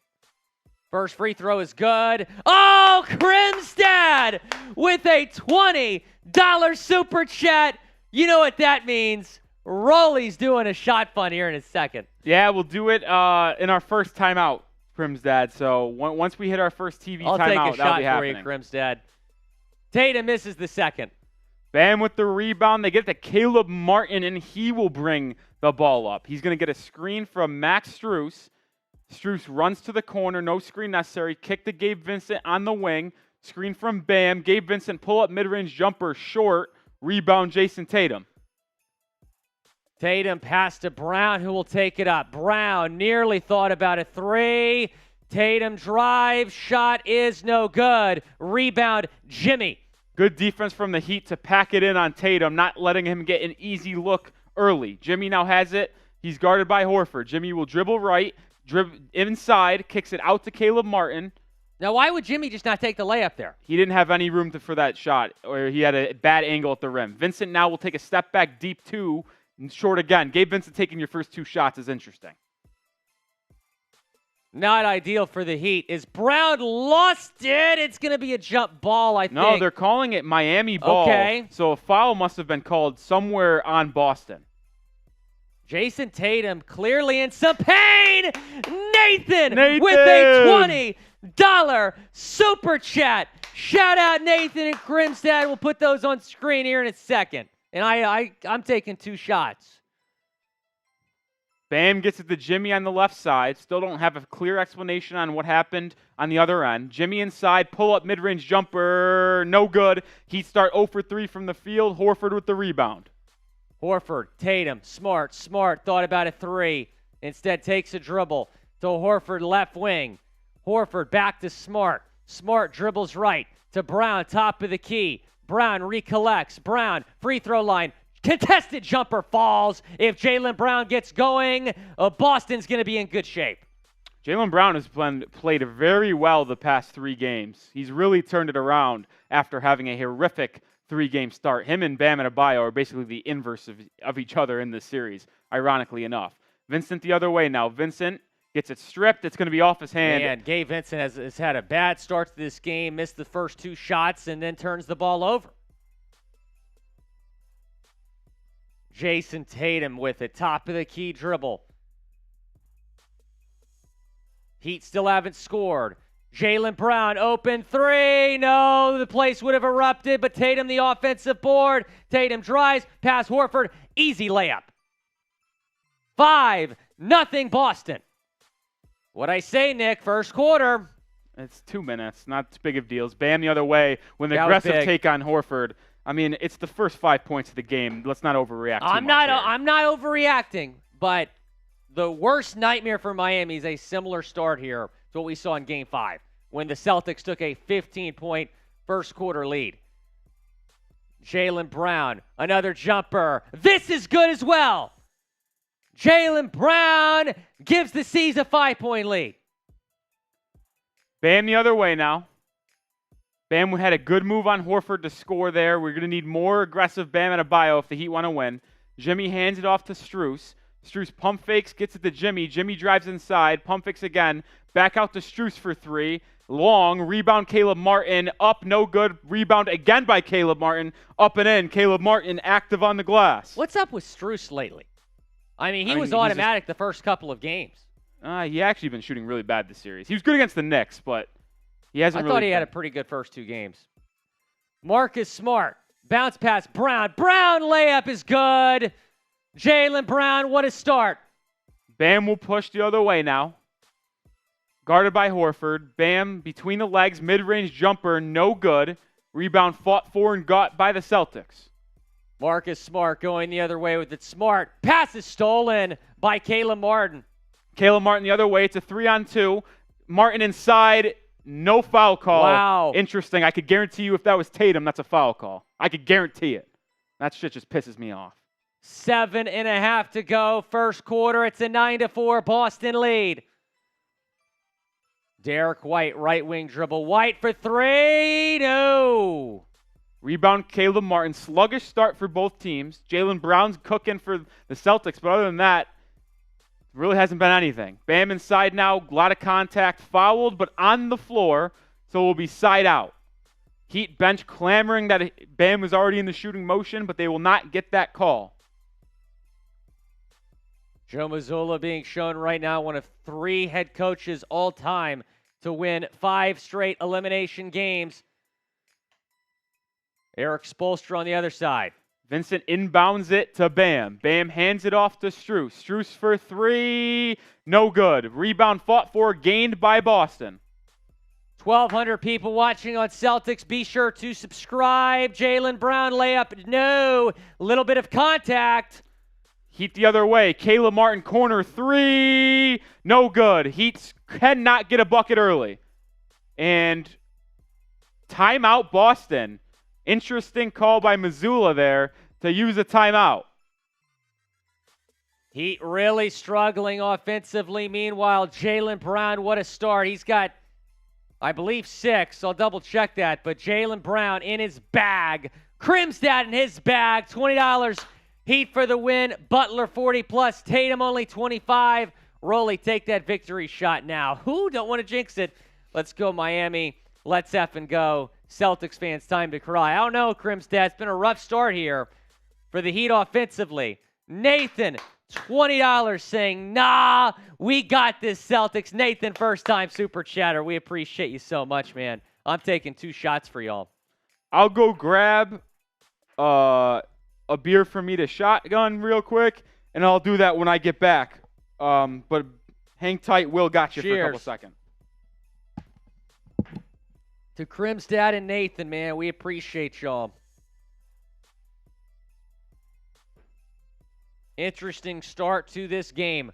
First free throw is good. Oh, Krimstad with a $20 super chat. You know what that means. Rolly's doing a shot fun here in a second. Yeah, we'll do it in our first timeout, Krimstad. So once we hit our first TV I'll timeout, take a that'll shot be for happening. you, Krimstad. Tatum misses the second. Bam with the rebound. They get to Caleb Martin, and he will bring the ball up. He's going to get a screen from Max Strus. Strus runs to the corner, no screen necessary. Kick to Gabe Vincent on the wing. Screen from Bam. Gabe Vincent pull up mid-range jumper short. Rebound Jayson Tatum. Tatum pass to Brown, who will take it up. Brown nearly thought about a three. Tatum drive, shot is no good. Rebound, Jimmy. Good defense from the Heat to pack it in on Tatum, not letting him get an easy look early. Jimmy now has it. He's guarded by Horford. Jimmy will dribble right, dribble inside, kicks it out to Caleb Martin. Now, why would Jimmy just not take the layup there? He didn't have any room for that shot, or he had a bad angle at the rim. Vincent now will take a step back deep two, and short again. Gabe Vincent taking your first two shots is interesting. Not ideal for the Heat. Is Brown lost it? It's going to be a jump ball, I think. No, they're calling it Miami ball. Okay. So a foul must have been called somewhere on Boston. Jayson Tatum clearly in some pain. Nathan with a $20 super chat. Shout out Nathan and Grimstad. We'll put those on screen here in a second. And I'm taking two shots. Bam gets it to Jimmy on the left side. Still don't have a clear explanation on what happened on the other end. Jimmy inside, pull-up mid-range jumper, no good. Heat start 0 for 3 from the field. Horford with the rebound. Horford, Tatum, Smart, thought about a three. Instead takes a dribble to Horford left wing. Horford back to Smart. Smart dribbles right to Brown, top of the key. Brown recollects. Brown, free throw line. Contested jumper falls. If Jaylen Brown gets going, Boston's going to be in good shape. Jaylen Brown has played very well the past 3 games. He's really turned it around after having a horrific 3-game start. Him and Bam Adebayo are basically the inverse of each other in this series, ironically enough. Vincent the other way now. Vincent gets it stripped. It's going to be off his hand. Man, Gabe Vincent has had a bad start to this game, missed the first 2 shots, and then turns the ball over. Jayson Tatum with it, top of the key dribble. Heat still haven't scored. Jaylen Brown, open three. No, the place would have erupted, but Tatum the offensive board. Tatum drives, pass Horford, easy layup. 5-0 Boston. What'd I say, Nick? First quarter. It's 2 minutes, not big of deals. Bam the other way when the That was aggressive big. take on Horford. I mean, it's the first 5 points of the game. Let's not overreact. I'm not overreacting, but the worst nightmare for Miami is a similar start here to what we saw in Game 5 when the Celtics took a 15-point first quarter lead. Jaylen Brown, another jumper. This is good as well. Jaylen Brown gives the C's a 5-point lead. Bam the other way now. Bam had a good move on Horford to score there. We're going to need more aggressive Bam Adebayo if the Heat want to win. Jimmy hands it off to Strus. Strus pump fakes, gets it to Jimmy. Jimmy drives inside, pump fakes again. Back out to Strus for 3. Long, rebound Caleb Martin. Up, no good. Rebound again by Caleb Martin. Up and in. Caleb Martin active on the glass. What's up with Strus lately? I mean, he was automatic the first couple of games. He actually been shooting really bad this series. He was good against the Knicks, but he hasn't really. I thought he had a pretty good first 2 games. Marcus Smart. Bounce pass Brown. Brown layup is good. Jaylen Brown, what a start. Bam will push the other way now. Guarded by Horford. Bam between the legs. Mid-range jumper, no good. Rebound fought for and got by the Celtics. Marcus Smart going the other way with it. Smart. Pass is stolen by Caleb Martin. Caleb Martin the other way. It's a 3-on-2. Martin inside. No foul call. Wow. Interesting. I could guarantee you if that was Tatum, that's a foul call. I could guarantee it. That shit just pisses me off. 7.5 to go. First quarter. It's a 9-4 Boston lead. Derrick White, right wing dribble. White for 3. No. Rebound Caleb Martin. Sluggish start for both teams. Jaylen Brown's cooking for the Celtics, but other than that, really hasn't been anything. Bam inside now. A lot of contact. Fouled, but on the floor, so will be side out. Heat bench clamoring that Bam was already in the shooting motion, but they will not get that call. Joe Mazzulla being shown right now, one of 3 head coaches all time to win 5 straight elimination games. Erik Spoelstra on the other side. Vincent inbounds it to Bam. Bam hands it off to Strus. Strus for 3. No good. Rebound fought for, gained by Boston. 1,200 people watching on Celtics. Be sure to subscribe. Jaylen Brown layup. No. A little bit of contact. Heat the other way. Caleb Martin, corner three. No good. Heat cannot get a bucket early. And timeout Boston. Interesting call by Mazzulla there to use a timeout. Heat really struggling offensively. Meanwhile, Jaylen Brown, what a start. He's got, I believe, 6. I'll double check that. But Jaylen Brown in his bag. Crimstad in his bag. $20. Heat for the win. Butler 40+. Tatum only 25. Rolly, take that victory shot now. Who don't want to jinx it? Let's go, Miami. Let's effing go. Celtics fans, time to cry. I don't know, Crimstad. It's been a rough start here for the Heat offensively. Nathan, $20 saying, nah, we got this, Celtics. Nathan, first time super chatter. We appreciate you so much, man. I'm taking 2 shots for y'all. I'll go grab a beer for me to shotgun real quick, and I'll do that when I get back. But hang tight. Will got you. Cheers. For a couple seconds. To Crimstad and Nathan, man, we appreciate y'all. Interesting start to this game.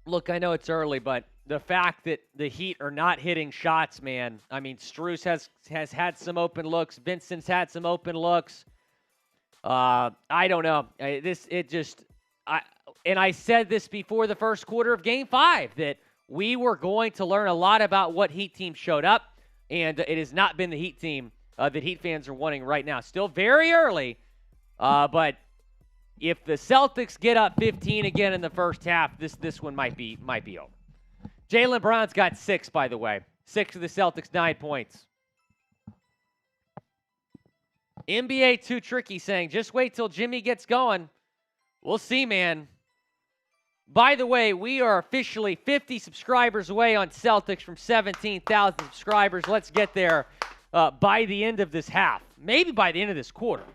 Look, I know it's early, but the fact that the Heat are not hitting shots, man. I mean, Strus has had some open looks. Vincent's had some open looks. I don't know. I said this before the first quarter of Game 5, that we were going to learn a lot about what Heat team showed up, and it has not been the Heat team that Heat fans are wanting right now. Still very early, but if the Celtics get up 15 again in the first half, this one might be over. Jaylen Brown's got 6, by the way. 6 for the Celtics, 9 points. NBA Too Tricky saying, just wait till Jimmy gets going. We'll see, man. By the way, we are officially 50 subscribers away on Celtics from 17,000 subscribers. Let's get there by the end of this half. Maybe by the end of this quarter.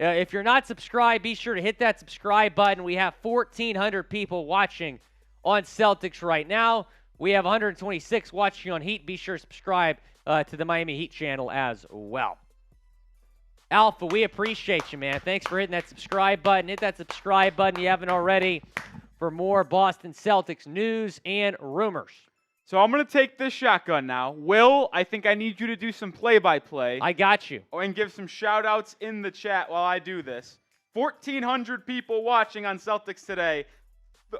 If you're not subscribed, be sure to hit that subscribe button. We have 1,400 people watching on Celtics right now. We have 126 watching on Heat. Be sure to subscribe to the Miami Heat channel as well. Alpha, we appreciate you, man. Thanks for hitting that subscribe button. Hit that subscribe button if you haven't already for more Boston Celtics news and rumors. So I'm going to take this shotgun now. Will, I think I need you to do some play-by-play. I got you. And give some shout-outs in the chat while I do this. 1,400 people watching on Celtics today.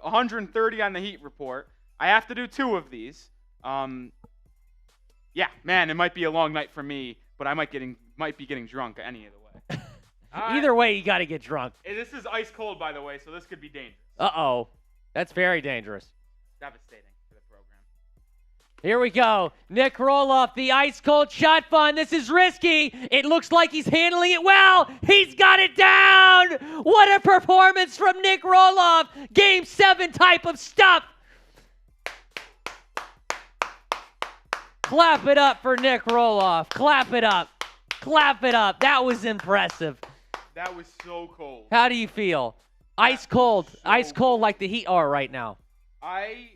130 on the Heat report. I have to do 2 of these. Yeah, man, it might be a long night for me, but I might be getting drunk any of the way. Either way, you got to get drunk. This is ice cold, by the way, so this could be dangerous. Uh-oh. That's very dangerous. Devastating for the program. Here we go. Nick Roloff, the ice-cold shot fun. This is risky. It looks like he's handling it well. He's got it down. What a performance from Nick Roloff. Game 7 type of stuff. Clap it up for Nick Roloff. Clap it up. Clap it up. That was impressive. That was so cold. How do you feel? Ice cold. So ice cold like the Heat are right now. I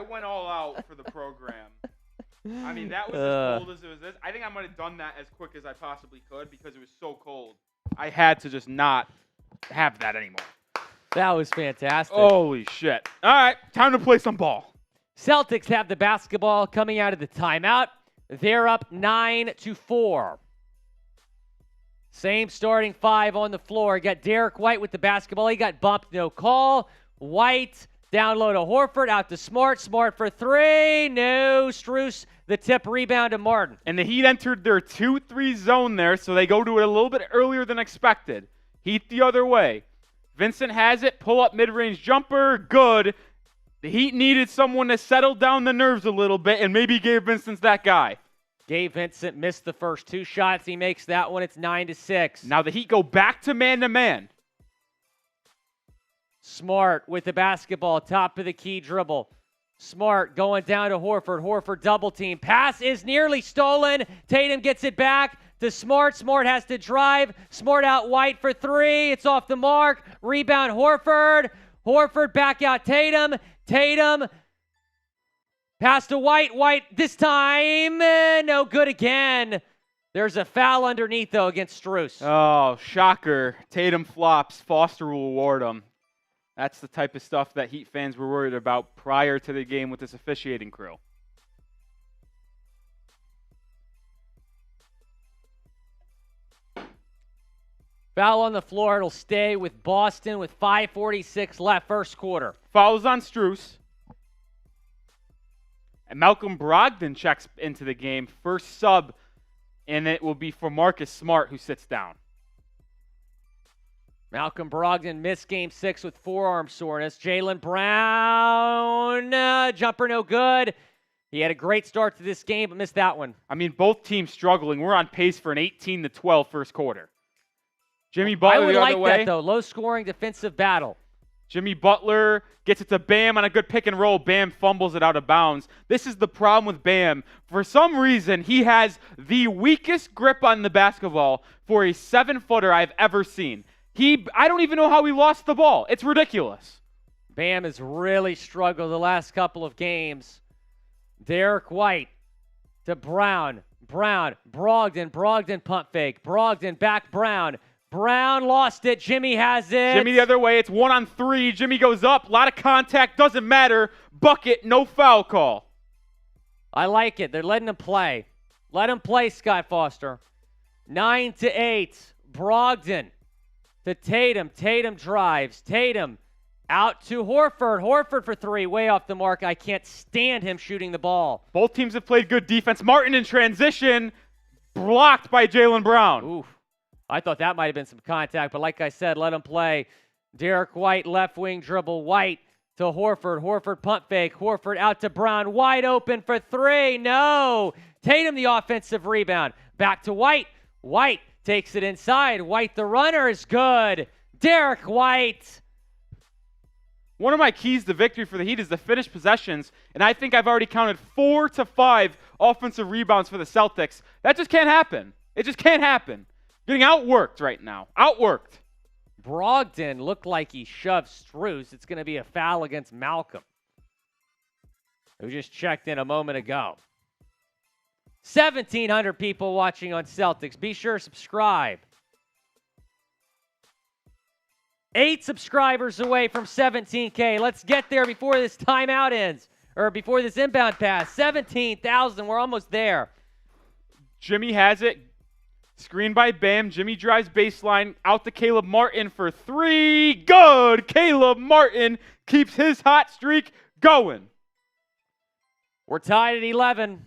went all out for the program. I mean, that was as cold as it was this. I think I might have done that as quick as I possibly could because it was so cold. I had to just not have that anymore. That was fantastic. Holy shit. All right, time to play some ball. Celtics have the basketball coming out of the timeout. They're up 9-4. Same starting 5 on the floor. Got Derrick White with the basketball. He got bumped, no call. White down low to Horford, out to Smart. Smart for 3. No. Strus, the tip, rebound to Martin. And the Heat entered their 2-3 zone there, so they go to it a little bit earlier than expected. Heat the other way. Vincent has it. Pull up mid-range jumper. Good. The Heat needed someone to settle down the nerves a little bit, and maybe Gabe Vincent's that guy. Gabe Vincent missed the first 2 shots. He makes that one. It's 9-6. Now the Heat go back to man-to-man. Smart with the basketball, top of the key dribble. Smart going down to Horford. Horford double team. Pass is nearly stolen. Tatum gets it back to Smart. Smart has to drive. Smart out White for 3. It's off the mark. Rebound Horford. Horford back out Tatum. Tatum. Pass to White. White this time. No good again. There's a foul underneath, though, against Strus. Oh, shocker. Tatum flops. Foster will award him. That's the type of stuff that Heat fans were worried about prior to the game with this officiating crew. Foul on the floor. It'll stay with Boston with 5:46 left, first quarter. Fouls on Strus. And Malcolm Brogdon checks into the game. First sub, and it will be for Marcus Smart, who sits down. Malcolm Brogdon missed game 6 with forearm soreness. Jaylen Brown, jumper no good. He had a great start to this game, but missed that one. I mean, both teams struggling. We're on pace for an 18-12 first quarter. Jimmy Butler I would the other like way. that, though. Low-scoring defensive battle. Jimmy Butler gets it to Bam on a good pick and roll. Bam fumbles it out of bounds. This is the problem with Bam. For some reason, he has the weakest grip on the basketball for a 7-footer I've ever seen. I don't even know how he lost the ball. It's ridiculous. Bam has really struggled the last couple of games. Derrick White to Brown. Brogdon pump fake. Brogdon back Brown. Brown lost it. Jimmy has it. Jimmy the other way. It's 1-on-3. Jimmy goes up. A lot of contact. Doesn't matter. Bucket. No foul call. I like it. They're letting him play. Let him play, Scott Foster. 9-8. Brogdon to Tatum. Tatum drives. Tatum out to Horford. Horford for 3. Way off the mark. I can't stand him shooting the ball. Both teams have played good defense. Martin in transition. Blocked by Jaylen Brown. Oof. I thought that might have been some contact, but like I said, let him play. Derrick White, left wing dribble. White to Horford. Horford pump fake. Horford out to Brown. Wide open for 3. No. Tatum the offensive rebound. Back to White. White takes it inside. White the runner is good. Derrick White. One of my keys to victory for the Heat is the finished possessions, and I think I've already counted 4 to 5 offensive rebounds for the Celtics. That just can't happen. It just can't happen. Getting outworked right now. Outworked. Brogdon looked like he shoved Strus. It's going to be a foul against Malcolm, who just checked in a moment ago. 1,700 people watching on Celtics. Be sure to subscribe. 8 subscribers away from 17K. Let's get there before this timeout ends, or before this inbound pass. 17,000. We're almost there. Jimmy has it. Screen by Bam. Jimmy drives baseline. Out to Caleb Martin for 3. Good. Caleb Martin keeps his hot streak going. We're tied at 11.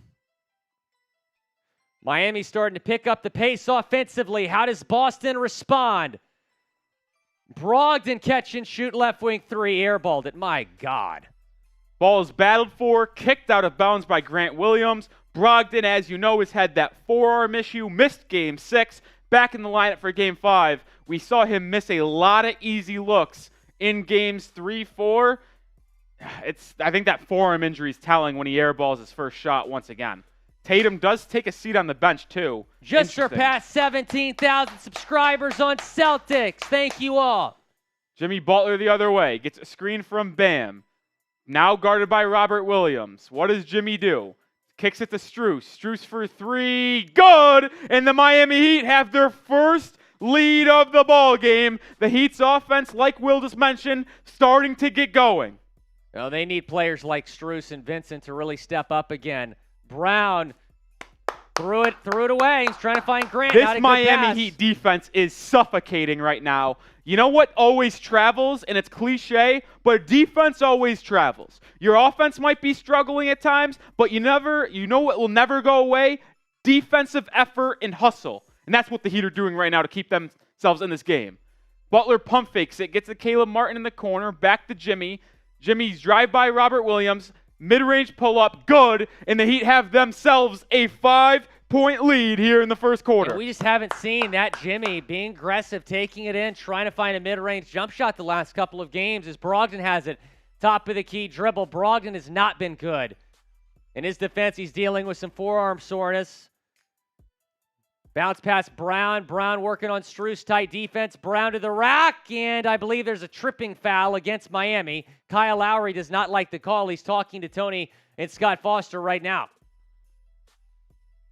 Miami's starting to pick up the pace offensively. How does Boston respond? Brogdon catch and shoot left wing 3. Airballed it. My God. Ball is battled for. Kicked out of bounds by Grant Williams. Brogdon, as you know, has had that forearm issue. Missed game 6. Back in the lineup for game 5. We saw him miss a lot of easy looks in games 3, 4. I think that forearm injury is telling when he airballs his first shot once again. Tatum does take a seat on the bench, too. Just surpassed 17,000 subscribers on Celtics. Thank you all. Jimmy Butler the other way. Gets a screen from Bam. Now guarded by Robert Williams. What does Jimmy do? Kicks it to Strus. Strus for 3. Good! And the Miami Heat have their first lead of the ball game. The Heat's offense, like Will just mentioned, starting to get going. Well, they need players like Strus and Vincent to really step up again. Brown threw it away. He's trying to find Grant. This Miami Heat defense is suffocating right now. You know what always travels, and it's cliche, but defense always travels. Your offense might be struggling at times, but you know what will never go away? Defensive effort and hustle. And that's what the Heat are doing right now to keep themselves in this game. Butler pump fakes it, gets to Caleb Martin in the corner, back to Jimmy. Jimmy's drive by Robert Williams, mid-range pull-up, good, and the Heat have themselves a 5-point lead here in the first quarter. And we just haven't seen that Jimmy being aggressive, taking it in, trying to find a mid-range jump shot the last couple of games as Brogdon has it. Top of the key dribble. Brogdon has not been good. In his defense, he's dealing with some forearm soreness. Bounce pass Brown. Brown working on Strus, tight defense. Brown to the rack, and I believe there's a tripping foul against Miami. Kyle Lowry does not like the call. He's talking to Tony and Scott Foster right now.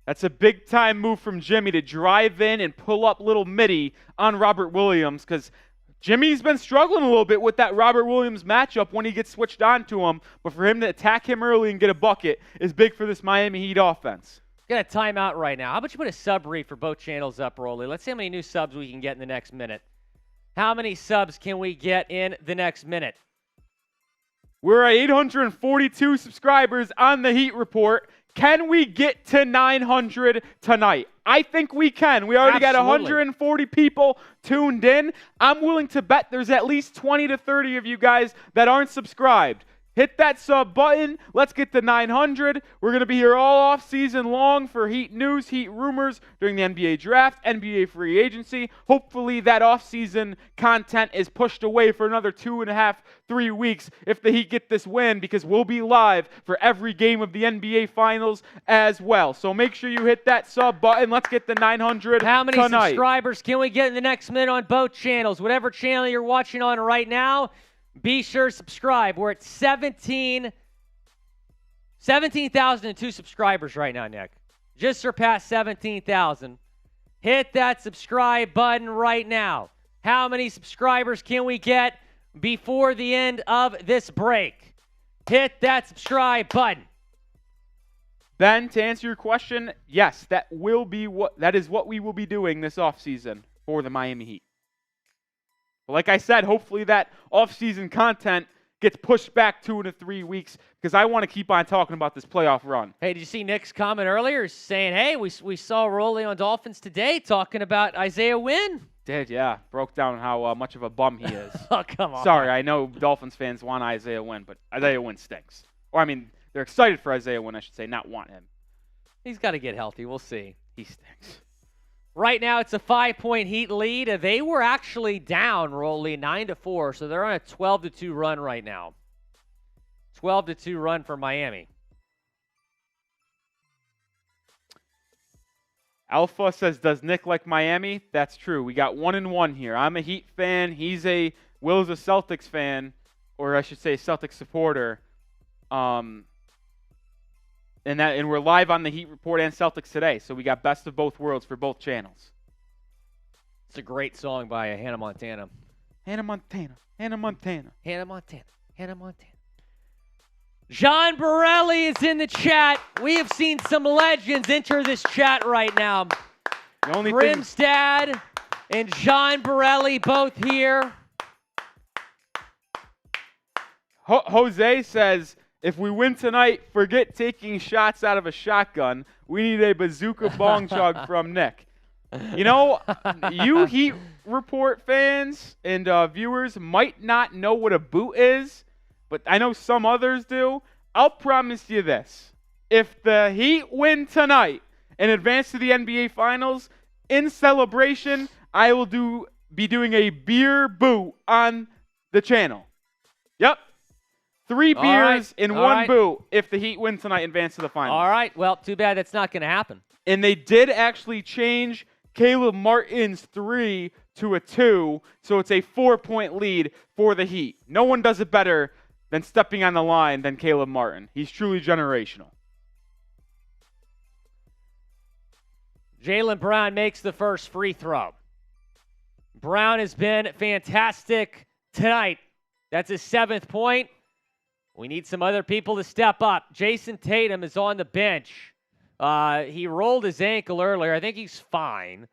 That's a big-time move from Jimmy to drive in and pull up little Mitty on Robert Williams, because Jimmy's been struggling a little bit with that Robert Williams matchup when he gets switched on to him. But for him to attack him early and get a bucket is big for this Miami Heat offense. Got a timeout right now. How about you put a sub read for both channels up, Rolly? Let's see how many new subs we can get in the next minute. How many subs can we get in the next minute? We're at 842 subscribers on the Heat Report. Can we get to 900 tonight? I think we can. We already got 140 people tuned in. I'm willing to bet there's at least 20 to 30 of you guys that aren't subscribed. Hit that sub button. Let's get to 900. We're going to be here all off season long for Heat news, Heat rumors during the NBA draft, NBA free agency. Hopefully that off-season content is pushed away for another 2.5, 3 weeks if the Heat get this win, because we'll be live for every game of the NBA Finals as well. So make sure you hit that sub button. Let's get the 900 How many tonight. subscribers can we get in the next minute on both channels? Whatever channel you're watching on right now, be sure to subscribe. We're at 17,002 subscribers right now, Nick. Just surpassed 17,000. Hit that subscribe button right now. How many subscribers can we get before the end of this break? Hit that subscribe button. Ben, to answer your question, yes, that is what we will be doing this offseason for the Miami Heat. Like I said, hopefully that off-season content gets pushed back 2 to 3 weeks, because I want to keep on talking about this playoff run. Hey, did you see Nick's comment earlier saying, hey, we saw Rolly on Dolphins today talking about Isaiah Wynn? Did, yeah. Broke down how much of a bum he is. Oh, come on. Sorry, I know Dolphins fans want Isaiah Wynn, but Isaiah Wynn stinks. Or, I mean, they're excited for Isaiah Wynn, I should say, not want him. He's got to get healthy. We'll see. He stinks. Right now, it's a 5-point Heat lead. They were actually down, Rolly, 9-4, so they're on a 12-2 run right now. 12-2 run for Miami. Alpha says, does Nick like Miami? That's true. We got 1-1 here. I'm a Heat fan. Will's a Celtics fan, or I should say Celtics supporter. And we're live on the Heat Report and Celtics today, so we got best of both worlds for both channels. It's a great song by Hannah Montana. Hannah Montana, Hannah Montana. Hannah Montana, Hannah Montana. John Borelli is in the chat. We have seen some legends enter this chat right now. Grimstad and John Borelli both here. Jose says, if we win tonight, forget taking shots out of a shotgun. We need a bazooka bong chug from Nick. You know, you Heat Report fans and viewers might not know what a boot is, but I know some others do. I'll promise you this. If the Heat win tonight and advance to the NBA Finals, in celebration, I will be doing a beer boot on the channel. Yep. 3 beers in one boot if the Heat win tonight and advance to the Finals. All right. Well, too bad that's not going to happen. And they did actually change Caleb Martin's 3 to a 2, so it's a 4-point lead for the Heat. No one does it better than stepping on the line than Caleb Martin. He's truly generational. Jaylen Brown makes the first free throw. Brown has been fantastic tonight. That's his 7th point. We need some other people to step up. Jayson Tatum is on the bench. He rolled his ankle earlier. I think he's fine.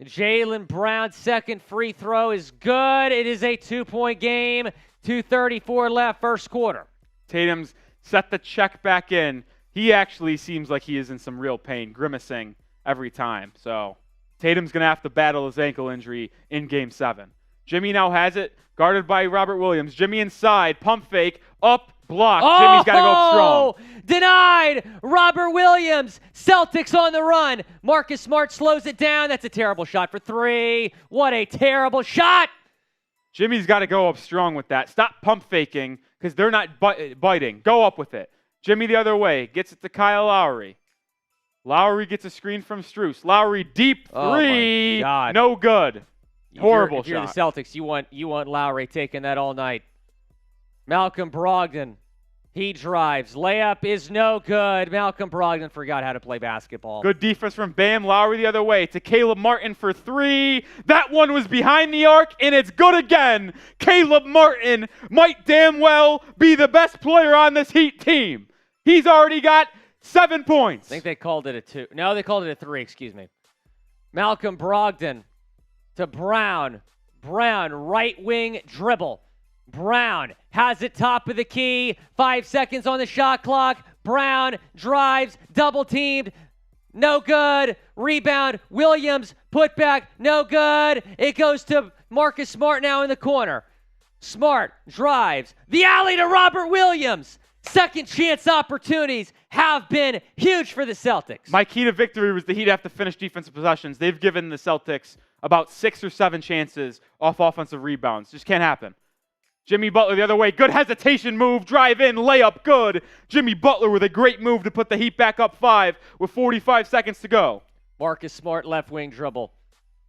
Jaylen Brown's second free throw is good. It is a 2-point game. 2:34 left, first quarter. Tatum's set the check back in. He actually seems like he is in some real pain, grimacing every time. So Tatum's going to have to battle his ankle injury in Game 7. Jimmy now has it, guarded by Robert Williams. Jimmy inside, pump fake, up, blocked. Jimmy's got to go up strong. Denied. Robert Williams. Celtics on the run. Marcus Smart slows it down. That's a terrible shot for 3. What a terrible shot. Jimmy's got to go up strong with that. Stop pump faking because they're not biting. Go up with it. Jimmy the other way. Gets it to Kyle Lowry. Lowry gets a screen from Strus. Lowry deep 3. Oh my God. No good. Horrible if you're shot. the Celtics, you want Lowry taking that all night. Malcolm Brogdon. He drives. Layup is no good. Malcolm Brogdon forgot how to play basketball. Good defense from Bam. Lowry the other way to Caleb Martin for 3. That one was behind the arc, and it's good again. Caleb Martin might damn well be the best player on this Heat team. He's already got 7 points. I think they called it a 2. No, they called it a 3, excuse me. Malcolm Brogdon to Brown. Brown, right wing dribble. Brown has it top of the key. 5 seconds on the shot clock. Brown drives, double teamed. No good. Rebound. Williams, put back. No good. It goes to Marcus Smart now in the corner. Smart drives. The alley to Robert Williams. Second chance opportunities have been huge for the Celtics. My key to victory was the Heat have to finish defensive possessions. They've given the Celtics about 6 or 7 chances off offensive rebounds. Just can't happen. Jimmy Butler the other way. Good hesitation move. Drive in. Layup. Good. Jimmy Butler with a great move to put the Heat back up 5 with 45 seconds to go. Marcus Smart left wing dribble.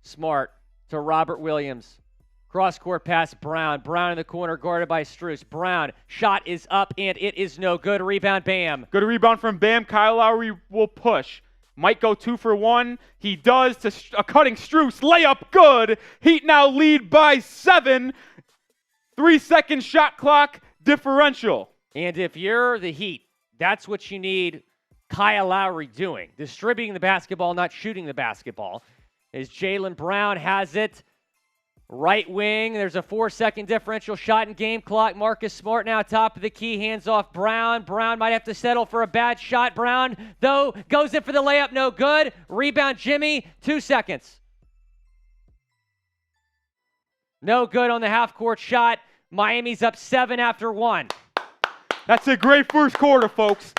Smart to Robert Williams. Cross-court pass, Brown. Brown in the corner, guarded by Strus. Brown, shot is up, and it is no good. Rebound, Bam. Good rebound from Bam. Kyle Lowry will push. Might go 2 for 1. He does to a cutting Strus. Layup, good. Heat now lead by 7. 3-second shot clock differential. And if you're the Heat, that's what you need Kyle Lowry doing. Distributing the basketball, not shooting the basketball. As Jaylen Brown has it. Right wing, there's a 4-second differential shot in game clock. Marcus Smart now top of the key, hands off Brown. Brown might have to settle for a bad shot. Brown, though, goes in for the layup, no good. Rebound, Jimmy, 2 seconds. No good on the half-court shot. Miami's up 7 after 1. That's a great first quarter, folks.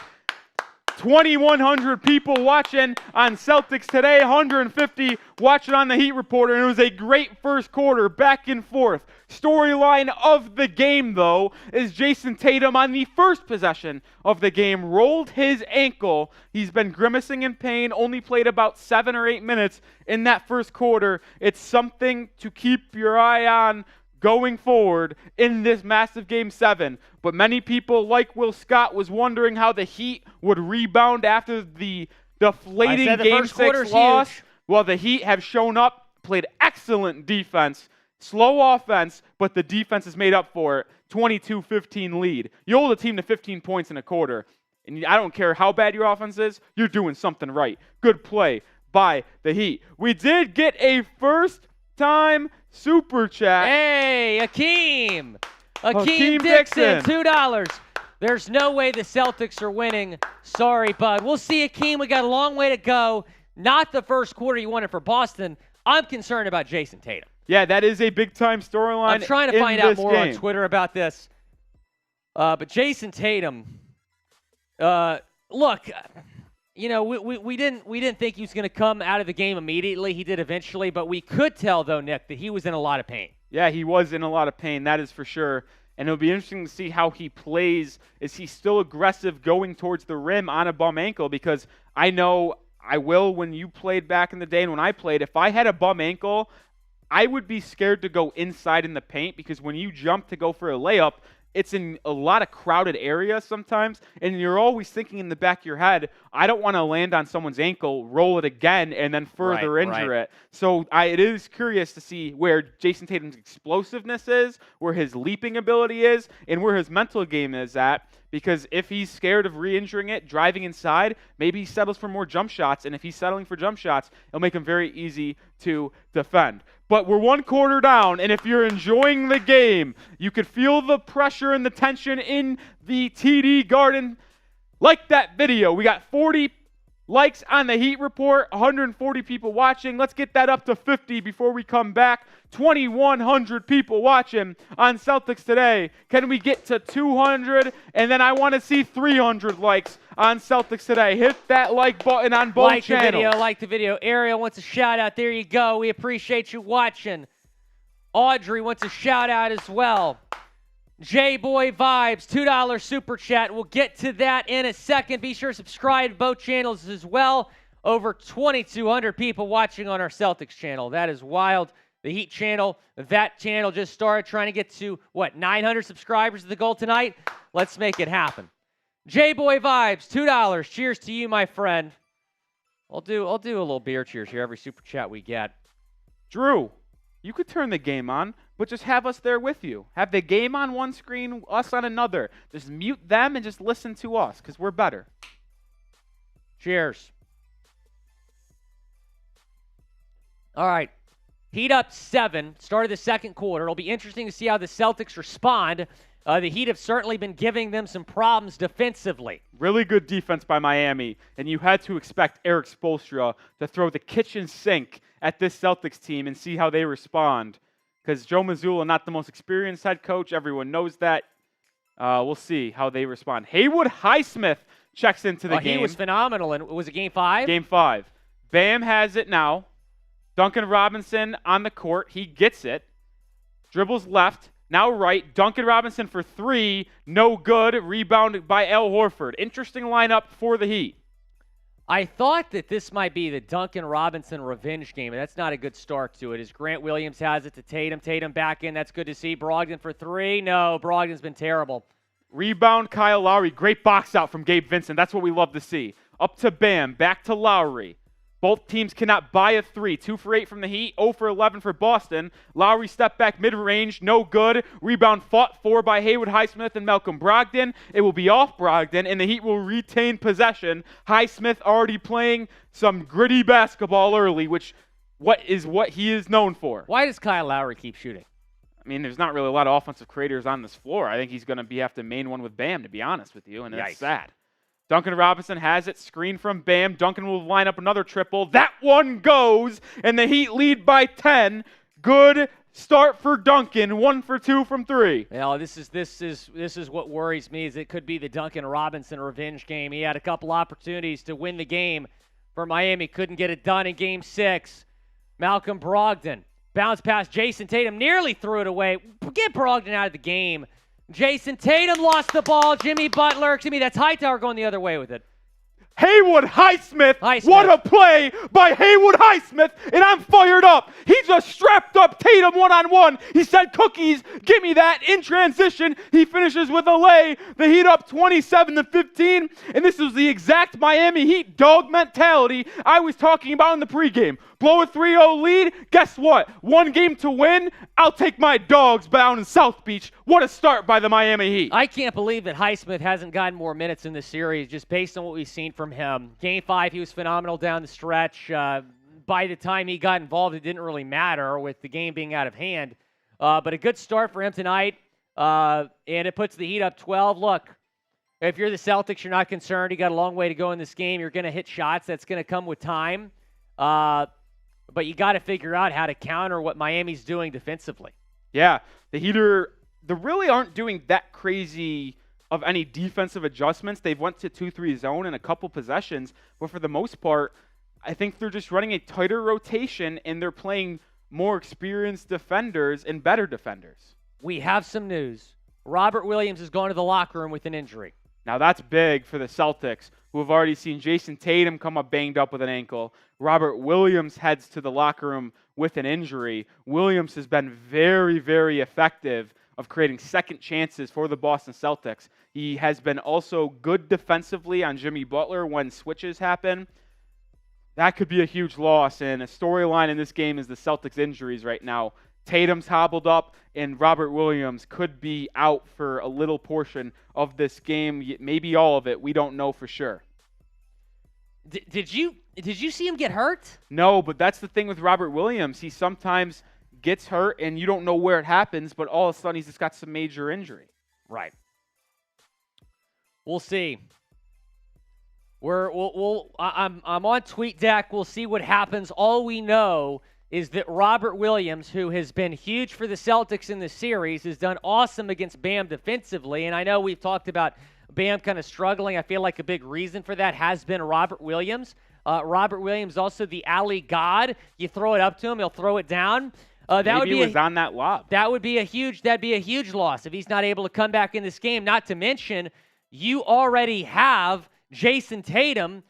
2,100 people watching on Celtics today, 150 watching on the Heat Reporter, and it was a great first quarter, back and forth. Storyline of the game, though, is Jayson Tatum on the first possession of the game rolled his ankle. He's been grimacing in pain, only played about 7 or 8 minutes in that first quarter. It's something to keep your eye on going forward in this massive Game 7. But many people, like Will Scott, was wondering how the Heat would rebound after the deflating Game 6 loss. Huge. Well, the Heat have shown up, played excellent defense, slow offense, but the defense has made up for it. 22-15 lead. You hold a team to 15 points in a quarter, and I don't care how bad your offense is, you're doing something right. Good play by the Heat. We did get a first-time super chat. Hey, Akeem Dixon, $2. There's no way the Celtics are winning. Sorry, bud. We'll see, Akeem. We got a long way to go. Not the first quarter you wanted for Boston. I'm concerned about Jayson Tatum. Yeah, that is a big-time storyline. I'm trying to find out more game on Twitter about this. But Jayson Tatum, look, you know, we didn't think he was going to come out of the game immediately. He did eventually, but we could tell, though, Nick, that he was in a lot of pain. Yeah, he was in a lot of pain, that is for sure. And it'll be interesting to see how he plays. Is he still aggressive going towards the rim on a bum ankle? Because I know I will when you played back in the day and when I played, if I had a bum ankle, I would be scared to go inside in the paint because when you jump to go for a layup, it's in a lot of crowded areas sometimes, and you're always thinking in the back of your head, I don't want to land on someone's ankle, roll it again, and then further injure it. So it is curious to see where Jayson Tatum's explosiveness is, where his leaping ability is, and where his mental game is at. Because if he's scared of re-injuring it, driving inside, maybe he settles for more jump shots. And if he's settling for jump shots, it'll make him very easy to defend. But we're 1 quarter down, and if you're enjoying the game, you could feel the pressure and the tension in the TD Garden. Like that video. We got 40 likes on the Heat Report, 140 people watching. Let's get that up to 50 before we come back. 2,100 people watching on Celtics Today. Can we get to 200? And then I want to see 300 likes on Celtics Today. Hit that like button on both channels. Like the video. Ariel wants a shout out. There you go. We appreciate you watching. Audrey wants a shout out as well. J-Boy Vibes, $2 super chat. We'll get to that in a second. Be sure to subscribe to both channels as well. Over 2,200 people watching on our Celtics channel. That is wild. The Heat channel, that channel just started trying to get to, 900 subscribers is the goal tonight? Let's make it happen. J-Boy Vibes, $2. Cheers to you, my friend. I'll do a little beer cheers here every super chat we get. Drew, you could turn the game on, but just have us there with you. Have the game on one screen, us on another. Just mute them and just listen to us, because we're better. Cheers. All right. Heat up 7. Start of the second quarter. It'll be interesting to see how the Celtics respond. The Heat have certainly been giving them some problems defensively. Really good defense by Miami, and you had to expect Erik Spoelstra to throw the kitchen sink at this Celtics team and see how they respond. Because Joe Mazzulla, not the most experienced head coach. Everyone knows that. We'll see how they respond. Haywood Highsmith checks into the game. He was phenomenal. And was it Game 5? Game 5. Bam has it now. Duncan Robinson on the court. He gets it. Dribbles left. Now right. Duncan Robinson for 3. No good. Rebounded by Al Horford. Interesting lineup for the Heat. I thought that this might be the Duncan Robinson revenge game, and that's not a good start to it. As Grant Williams has it to Tatum. Tatum back in. That's good to see. Brogdon for 3. No, Brogdon's been terrible. Rebound, Kyle Lowry. Great box out from Gabe Vincent. That's what we love to see. Up to Bam. Back to Lowry. Both teams cannot buy a 3. 2 for 8 from the Heat, 0 for 11 for Boston. Lowry step back mid-range, no good. Rebound fought for by Haywood Highsmith and Malcolm Brogdon. It will be off Brogdon, and the Heat will retain possession. Highsmith already playing some gritty basketball early, which is what he is known for. Why does Kyle Lowry keep shooting? I mean, there's not really a lot of offensive creators on this floor. I think he's going to have to main one with Bam, to be honest with you, and that's sad. Duncan Robinson has it, screen from Bam. Duncan will line up another triple. That one goes, and the Heat lead by 10. Good start for Duncan, 1 for 2 from 3. Well, this is what worries me, is it could be the Duncan Robinson revenge game. He had a couple opportunities to win the game for Miami, couldn't get it done in Game 6. Malcolm Brogdon bounced past Jayson Tatum, nearly threw it away. Get Brogdon out of the game. Jayson Tatum lost the ball. Jimmy Butler, that's Hightower going the other way with it. Haywood Highsmith. What a play by Haywood Highsmith, and I'm fired up. He just strapped up Tatum one-on-one. He said, "Cookies, give me that." In transition, he finishes with a lay. The Heat up 27-15, and this is the exact Miami Heat dog mentality I was talking about in the pregame. Blow a 3-0 lead. Guess what? 1 game to win. I'll take my dogs down in South Beach. What a start by the Miami Heat. I can't believe that Highsmith hasn't gotten more minutes in this series just based on what we've seen from him. Game 5, he was phenomenal down the stretch. By the time he got involved, it didn't really matter with the game being out of hand. But a good start for him tonight, and it puts the Heat up 12. Look, if you're the Celtics, you're not concerned. You got a long way to go in this game. You're going to hit shots. That's going to come with time. But you got to figure out how to counter what Miami's doing defensively. Yeah, the Heat they really aren't doing that crazy of any defensive adjustments. They've went to 2-3 zone in a couple possessions, but for the most part, I think they're just running a tighter rotation, and they're playing more experienced defenders and better defenders. We have some news. Robert Williams has gone to the locker room with an injury. Now that's big for the Celtics, who have already seen Jayson Tatum come up banged up with an ankle. Robert Williams heads to the locker room with an injury. Williams has been very, very effective of creating second chances for the Boston Celtics. He has been also good defensively on Jimmy Butler when switches happen. That could be a huge loss, and a storyline in this game is the Celtics' injuries right now. Tatum's hobbled up, and Robert Williams could be out for a little portion of this game, maybe all of it. We don't know for sure. Did you see him get hurt? No, but that's the thing with Robert Williams. He sometimes gets hurt, and you don't know where it happens, but all of a sudden he's just got some major injury. Right. We'll see. I'm on TweetDeck. We'll see what happens. All we know is that Robert Williams, who has been huge for the Celtics in the series, has done awesome against Bam defensively. And I know we've talked about Bam kind of struggling. I feel like a big reason for that has been Robert Williams. Robert Williams, also the alley god. You throw it up to him, he'll throw it down. Maybe he was on that lob. That'd be a huge loss if he's not able to come back in this game. Not to mention, you already have Jayson Tatum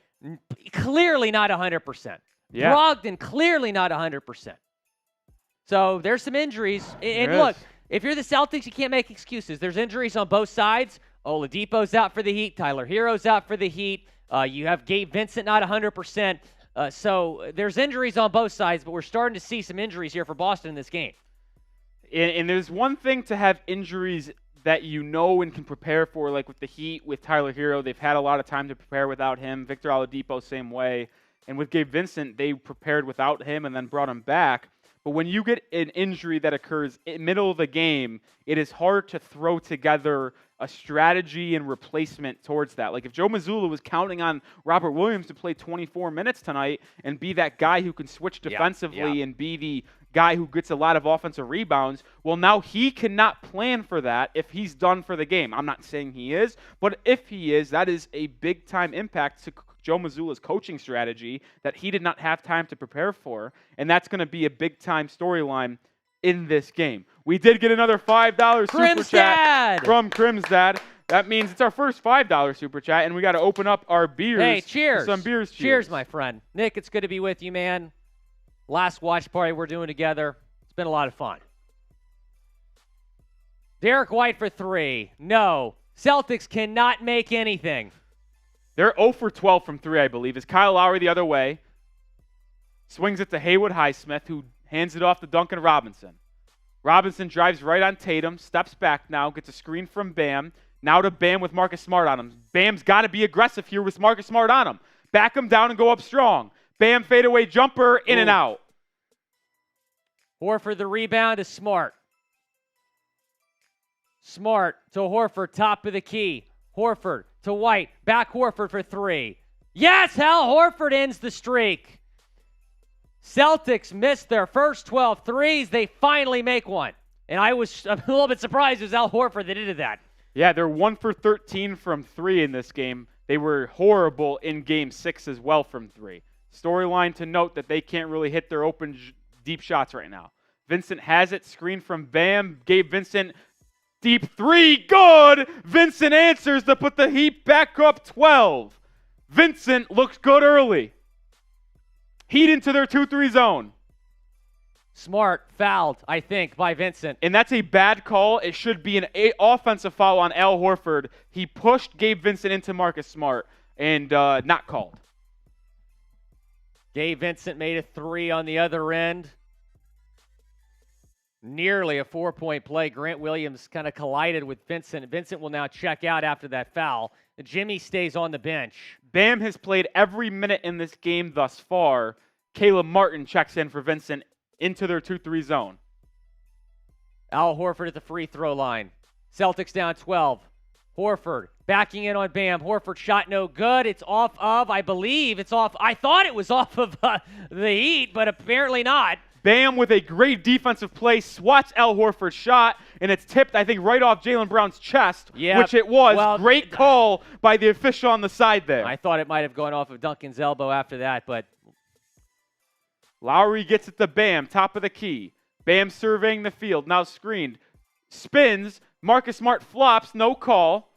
clearly not 100%. Yeah. Brogdon clearly not 100%. So there's some injuries. And look, if you're the Celtics, you can't make excuses. There's injuries on both sides. Oladipo's out for the Heat. Tyler Hero's out for the Heat. You have Gabe Vincent not 100%. So there's injuries on both sides, but we're starting to see some injuries here for Boston in this game. And there's one thing to have injuries that you know and can prepare for, like with the Heat, with Tyler Hero. They've had a lot of time to prepare without him. Victor Oladipo, same way. And with Gabe Vincent, they prepared without him and then brought him back. But when you get an injury that occurs in the middle of the game, it is hard to throw together a strategy and replacement towards that. Like if Joe Mazzulla was counting on Robert Williams to play 24 minutes tonight and be that guy who can switch defensively and be the guy who gets a lot of offensive rebounds, well, now he cannot plan for that if he's done for the game. I'm not saying he is, but if he is, that is a big-time impact to Joe Mazzulla's coaching strategy that he did not have time to prepare for, and that's going to be a big-time storyline in this game. We did get another $5 super chat from Crimsdad. That means it's our first $5 super chat, and we got to open up our beers. Hey, cheers. Some beers. Cheers, my friend. Nick, it's good to be with you, man. Last watch party we're doing together. It's been a lot of fun. Derrick White for 3. No. Celtics cannot make anything. They're 0 for 12 from 3, I believe. Is Kyle Lowry the other way? Swings it to Haywood Highsmith, who hands it off to Duncan Robinson. Robinson drives right on Tatum, steps back now, gets a screen from Bam. Now to Bam with Marcus Smart on him. Bam's got to be aggressive here with Marcus Smart on him. Back him down and go up strong. Bam fadeaway jumper, in and out. Horford the rebound to Smart. Smart to Horford, top of the key. Horford to White, back Horford for 3. Yes, Hal Horford ends the streak. Celtics missed their first 12 threes. They finally make one. And I'm a little bit surprised it was Al Horford that did that. Yeah, they're 1 for 13 from 3 in this game. They were horrible in Game 6 as well from 3. Storyline to note that they can't really hit their open deep shots right now. Vincent has it, screen from Bam. Gabe Vincent, deep 3, good! Vincent answers to put the Heat back up 12. Vincent looks good early. Heat into their 2-3 zone. Smart fouled, I think, by Vincent. And that's a bad call. It should be an offensive foul on Al Horford. He pushed Gabe Vincent into Marcus Smart and not called. Gabe Vincent made a 3 on the other end. Nearly a 4-point play. Grant Williams kind of collided with Vincent. Vincent will now check out after that foul. Jimmy stays on the bench. Bam has played every minute in this game thus far. Caleb Martin checks in for Vincent into their 2-3 zone. Al Horford at the free throw line. Celtics down 12. Horford backing in on Bam. Horford shot no good. It's off of, I believe it's off. I thought it was off of the Heat, but apparently not. Bam with a great defensive play swats Al Horford's shot, and it's tipped, I think, right off Jaylen Brown's chest, which it was. Well, great call by the official on the side there. I thought it might have gone off of Duncan's elbow after that, but Lowry gets it to Bam, top of the key. Bam surveying the field, now screened. Spins, Marcus Smart flops, no call.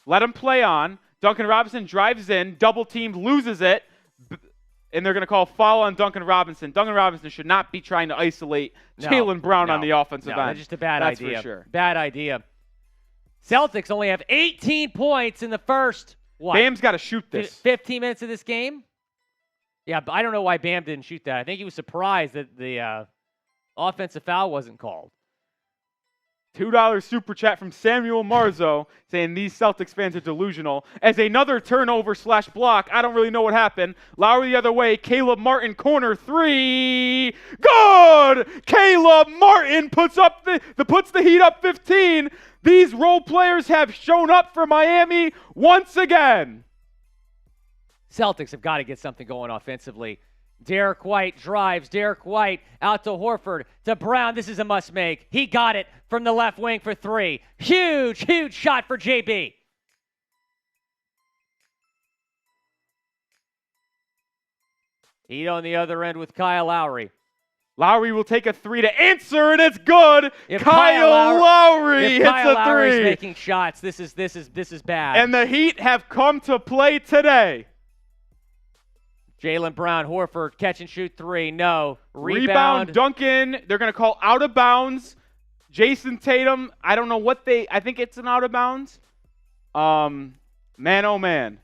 Let him play on. Duncan Robinson drives in, double teamed, loses it. And they're going to call foul on Duncan Robinson. Duncan Robinson should not be trying to isolate Jaylen Brown on the offensive end. That's just a bad idea. That's for sure. Bad idea. Celtics only have 18 points in the first, Bam's got to shoot this. 15 minutes of this game? Yeah, but I don't know why Bam didn't shoot that. I think he was surprised that the offensive foul wasn't called. $2 super chat from Samuel Marzo saying these Celtics fans are delusional. As another turnover/block, I don't really know what happened. Lowry the other way, Caleb Martin corner 3. Good! Caleb Martin puts the Heat up 15. These role players have shown up for Miami once again. Celtics have got to get something going offensively. Derrick White drives. Derrick White out to Horford, to Brown. This is a must-make. He got it from the left wing for 3. Huge, huge shot for JB. Heat on the other end with Kyle Lowry. Lowry will take a 3 to answer, and it's good. Kyle Lowry hits a 3. Making shots. This is bad. And the Heat have come to play today. Jaylen Brown, Horford, catch and shoot 3. No. Rebound, Duncan. They're going to call out of bounds. Jayson Tatum, I don't know what I think it's an out of bounds. Man, oh man.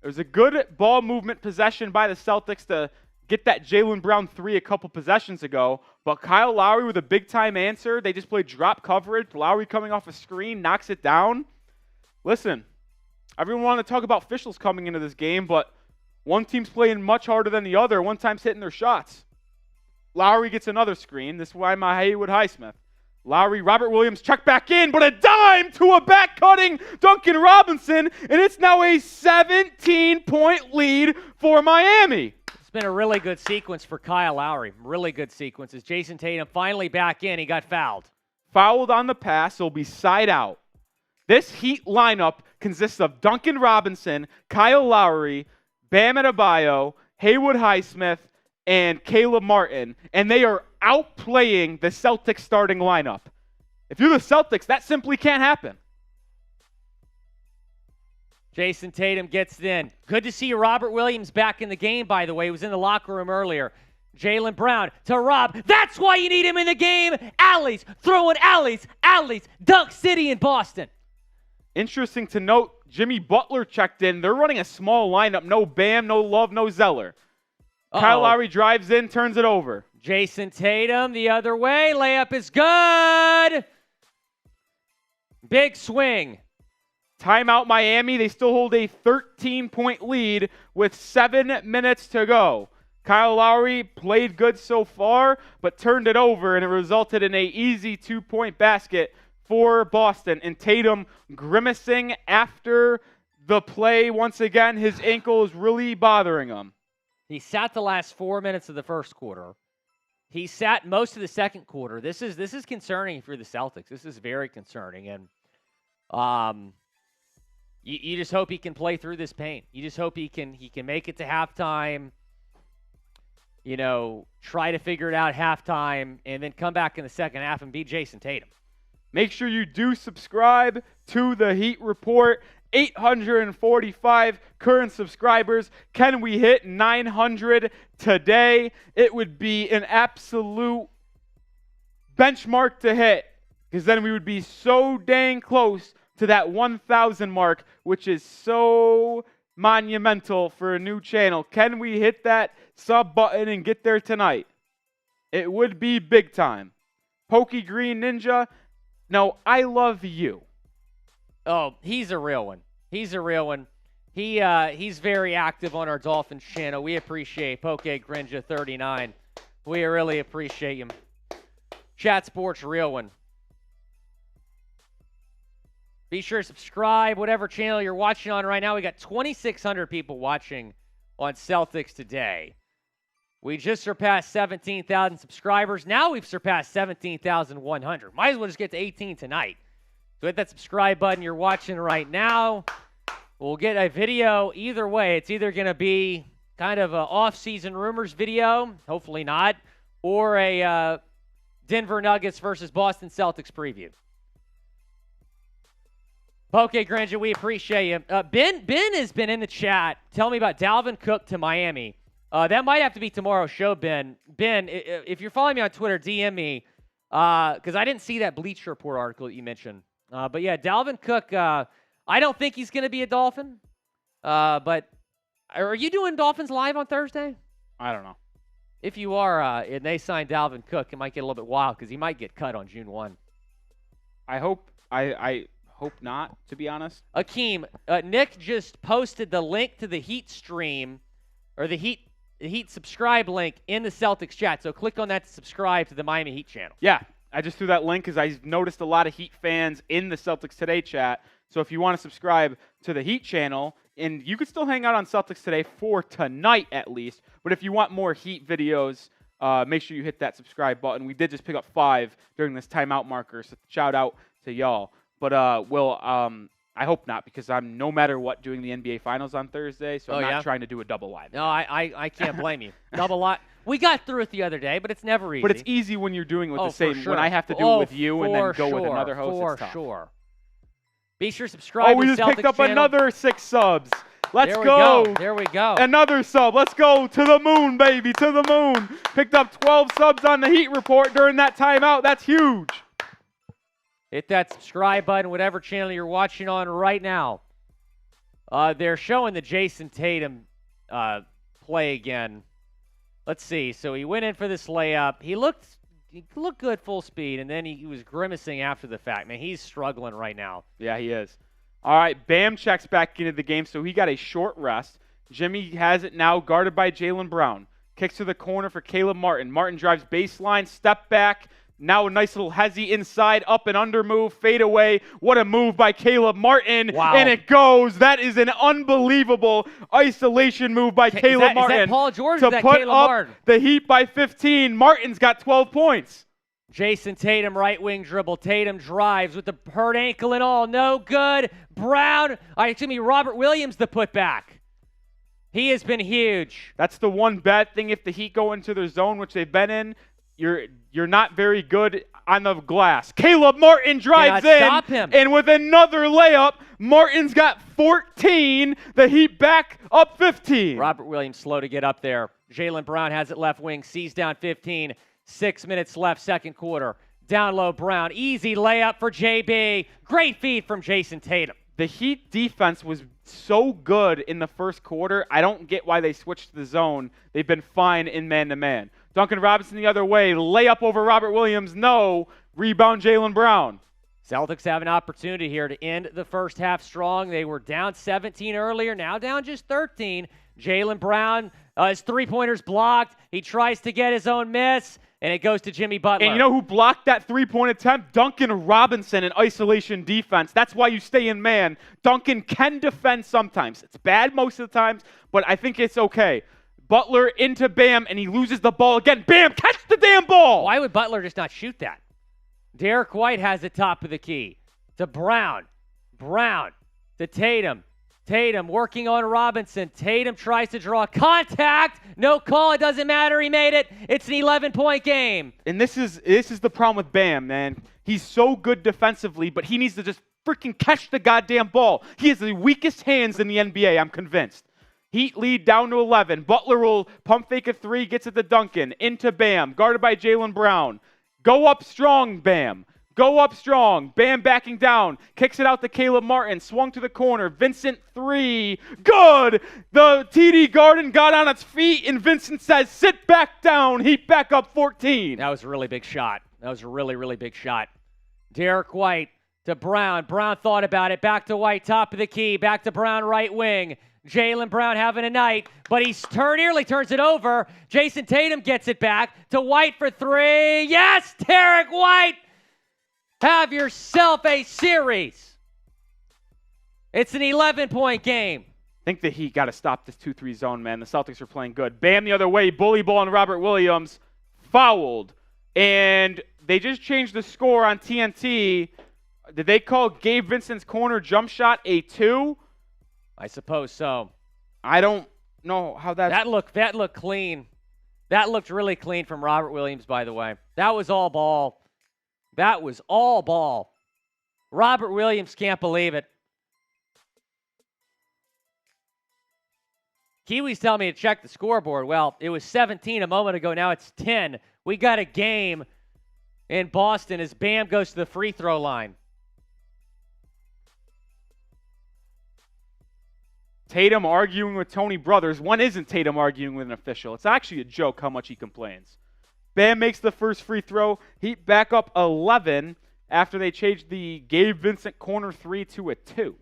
It was a good ball movement possession by the Celtics to get that Jaylen Brown 3 a couple possessions ago. But Kyle Lowry with a big-time answer. They just played drop coverage. Lowry coming off a screen, knocks it down. Listen, everyone wanted to talk about officials coming into this game, but one team's playing much harder than the other. One time's hitting their shots. Lowry gets another screen. This is why my Haywood Highsmith. Lowry, Robert Williams, check back in, but a dime to a back-cutting Duncan Robinson, and it's now a 17-point lead for Miami. It's been a really good sequence for Kyle Lowry. Really good sequence. As Jayson Tatum finally back in, he got fouled. Fouled on the pass, so will be side out. This Heat lineup consists of Duncan Robinson, Kyle Lowry, Bam Adebayo, Haywood Highsmith, and Caleb Martin, and they are outplaying the Celtics starting lineup. If you're the Celtics, that simply can't happen. Jayson Tatum gets it in. Good to see Robert Williams back in the game, by the way. He was in the locker room earlier. Jaylen Brown to Rob. That's why you need him in the game. Alleys, throwing alleys, Dunk City in Boston. Interesting to note, Jimmy Butler checked in. They're running a small lineup. No Bam, no Love, no Zeller. Kyle Lowry drives in, turns it over. Jayson Tatum the other way. Layup is good. Big swing. Timeout Miami. They still hold a 13-point lead with 7 minutes to go. Kyle Lowry played good so far, but turned it over, and it resulted in an easy 2-point basket for Boston. And Tatum grimacing after the play once again. His ankle is really bothering him. He sat the last 4 minutes of the first quarter. He sat most of the second quarter. This is concerning for the Celtics. This is very concerning, and you just hope he can play through this pain. You just hope he can make it to halftime. You know, try to figure it out at halftime, and then come back in the second half and beat Jayson Tatum. Make sure you do subscribe to the Heat Report. 845 current subscribers. Can we hit 900 today? It would be an absolute benchmark to hit, because then we would be so dang close to that 1,000 mark, which is so monumental for a new channel. Can we hit that sub button and get there tonight? It would be big time. Pokey Green Ninja, no, I love you. Oh, he's a real one. He's a real one. He's very active on our Dolphins channel. We appreciate Poke Grinja 39. We really appreciate him. Chat Sports, real one. Be sure to subscribe, whatever channel you're watching on right now. We got 2,600 people watching on Celtics Today. We just surpassed 17,000 subscribers. Now we've surpassed 17,100. Might as well just get to 18 tonight. So hit that subscribe button you're watching right now. We'll get a video either way. It's either going to be kind of an off-season rumors video, hopefully not, or a Denver Nuggets versus Boston Celtics preview. Okay, Granger, we appreciate you. Ben has been in the chat. Tell me about Dalvin Cook to Miami. That might have to be tomorrow's show, Ben. Ben, if you're following me on Twitter, DM me, because I didn't see that Bleacher Report article that you mentioned. But yeah, Dalvin Cook, I don't think he's going to be a Dolphin. But are you doing Dolphins Live on Thursday? I don't know. If you are, and they sign Dalvin Cook, it might get a little bit wild because he might get cut on June 1. I hope not, to be honest. Akeem, Nick just posted the link to the Heat stream, or the Heat subscribe link in the Celtics chat. So click on that to subscribe to the Miami Heat channel. Yeah, I just threw that link because I noticed a lot of Heat fans in the Celtics Today chat. So if you want to subscribe to the Heat channel, and you could still hang out on Celtics Today for tonight at least, but if you want more Heat videos, make sure you hit that subscribe button. We did just pick up 5 during this timeout marker, so shout out to y'all. But I hope not, because I'm no matter what doing the NBA Finals on Thursday, so I'm not trying to do a double live. No, I can't blame you. Double live. We got through it the other day, but it's never easy. But it's easy when you're doing it with the same. Sure. When I have to do it with you and then go with another host, it's tough. Sure. Be sure to subscribe. We to just picked up channel. another 6 subs. Let's go. There we go. Another sub. Let's go to the moon, baby, to the moon. Picked up 12 subs on the Heat Report during that timeout. That's huge. Hit that subscribe button, whatever channel you're watching on right now. They're showing the Jayson Tatum play again. Let's see. So he went in for this layup. He looked good full speed, and then he was grimacing after the fact. Man, he's struggling right now. Yeah, he is. All right, Bam checks back into the game, so he got a short rest. Jimmy has it now, guarded by Jaylen Brown. Kicks to the corner for Caleb Martin. Martin drives baseline, step back. Now a nice little hezzy inside, up and under move, fade away. What a move by Caleb Martin. Wow. And it goes. That is an unbelievable isolation move by Caleb Martin. Is that Paul George to or that put Caleb up Martin? The Heat by 15. Martin's got 12 points. Jayson Tatum, right wing dribble. Tatum drives with the hurt ankle and all. No good. Brown, Robert Williams, the putback. He has been huge. That's the one bad thing if the Heat go into their zone, which they've been in. You're not very good on the glass. Caleb Martin drives in, stop him. And with another layup, Martin's got 14. The Heat back up 15. Robert Williams slow to get up there. Jaylen Brown has it left wing, sees down 15. 6 minutes left, second quarter. Down low, Brown. Easy layup for JB. Great feed from Jayson Tatum. The Heat defense was so good in the first quarter. I don't get why they switched to the zone. They've been fine in man-to-man. Duncan Robinson the other way. Layup over Robert Williams. No. Rebound Jaylen Brown. Celtics have an opportunity here to end the first half strong. They were down 17 earlier, now down just 13. Jaylen Brown, his three-pointer's blocked. He tries to get his own miss, and it goes to Jimmy Butler. And you know who blocked that three-point attempt? Duncan Robinson in isolation defense. That's why you stay in man. Duncan can defend sometimes. It's bad most of the times, but I think it's okay. Butler into Bam, and he loses the ball again. Bam, catch the damn ball! Why would Butler just not shoot that? Derrick White has the top of the key. To Brown. Brown to Tatum. Tatum working on Robinson. Tatum tries to draw contact. No call. It doesn't matter. He made it. It's an 11-point game. And this is the problem with Bam, man. He's so good defensively, but he needs to just freaking catch the goddamn ball. He has the weakest hands in the NBA, I'm convinced. Heat lead down to 11. Butler will pump fake a three, gets it to Duncan. Into Bam, guarded by Jaylen Brown. Go up strong, Bam. Go up strong. Bam backing down. Kicks it out to Caleb Martin. Swung to the corner. Vincent three. Good. The TD Garden got on its feet, and Vincent says, sit back down. Heat back up 14. That was a really big shot. That was a really, really big shot. Derrick White to Brown. Brown thought about it. Back to White, top of the key. Back to Brown, right wing. Jaylen Brown having a night, but he nearly turns it over. Jayson Tatum gets it back to White for three. Yes, Derrick White! Have yourself a series. It's an 11-point game. I think the Heat got to stop this 2-3 zone, man. The Celtics are playing good. Bam the other way, bully ball on Robert Williams. Fouled. And they just changed the score on TNT. Did they call Gabe Vincent's corner jump shot a 2? I suppose so. I don't know how that looked clean. That looked really clean from Robert Williams, by the way. That was all ball. That was all ball. Robert Williams can't believe it. Kiwi's telling me to check the scoreboard. Well, it was 17 a moment ago. Now it's 10. We got a game in Boston as Bam goes to the free throw line. Tatum arguing with Tony Brothers. One isn't Tatum arguing with an official. It's actually a joke how much he complains. Bam makes the first free throw. Heat back up 11 after they changed the Gabe Vincent corner 3 to a 2.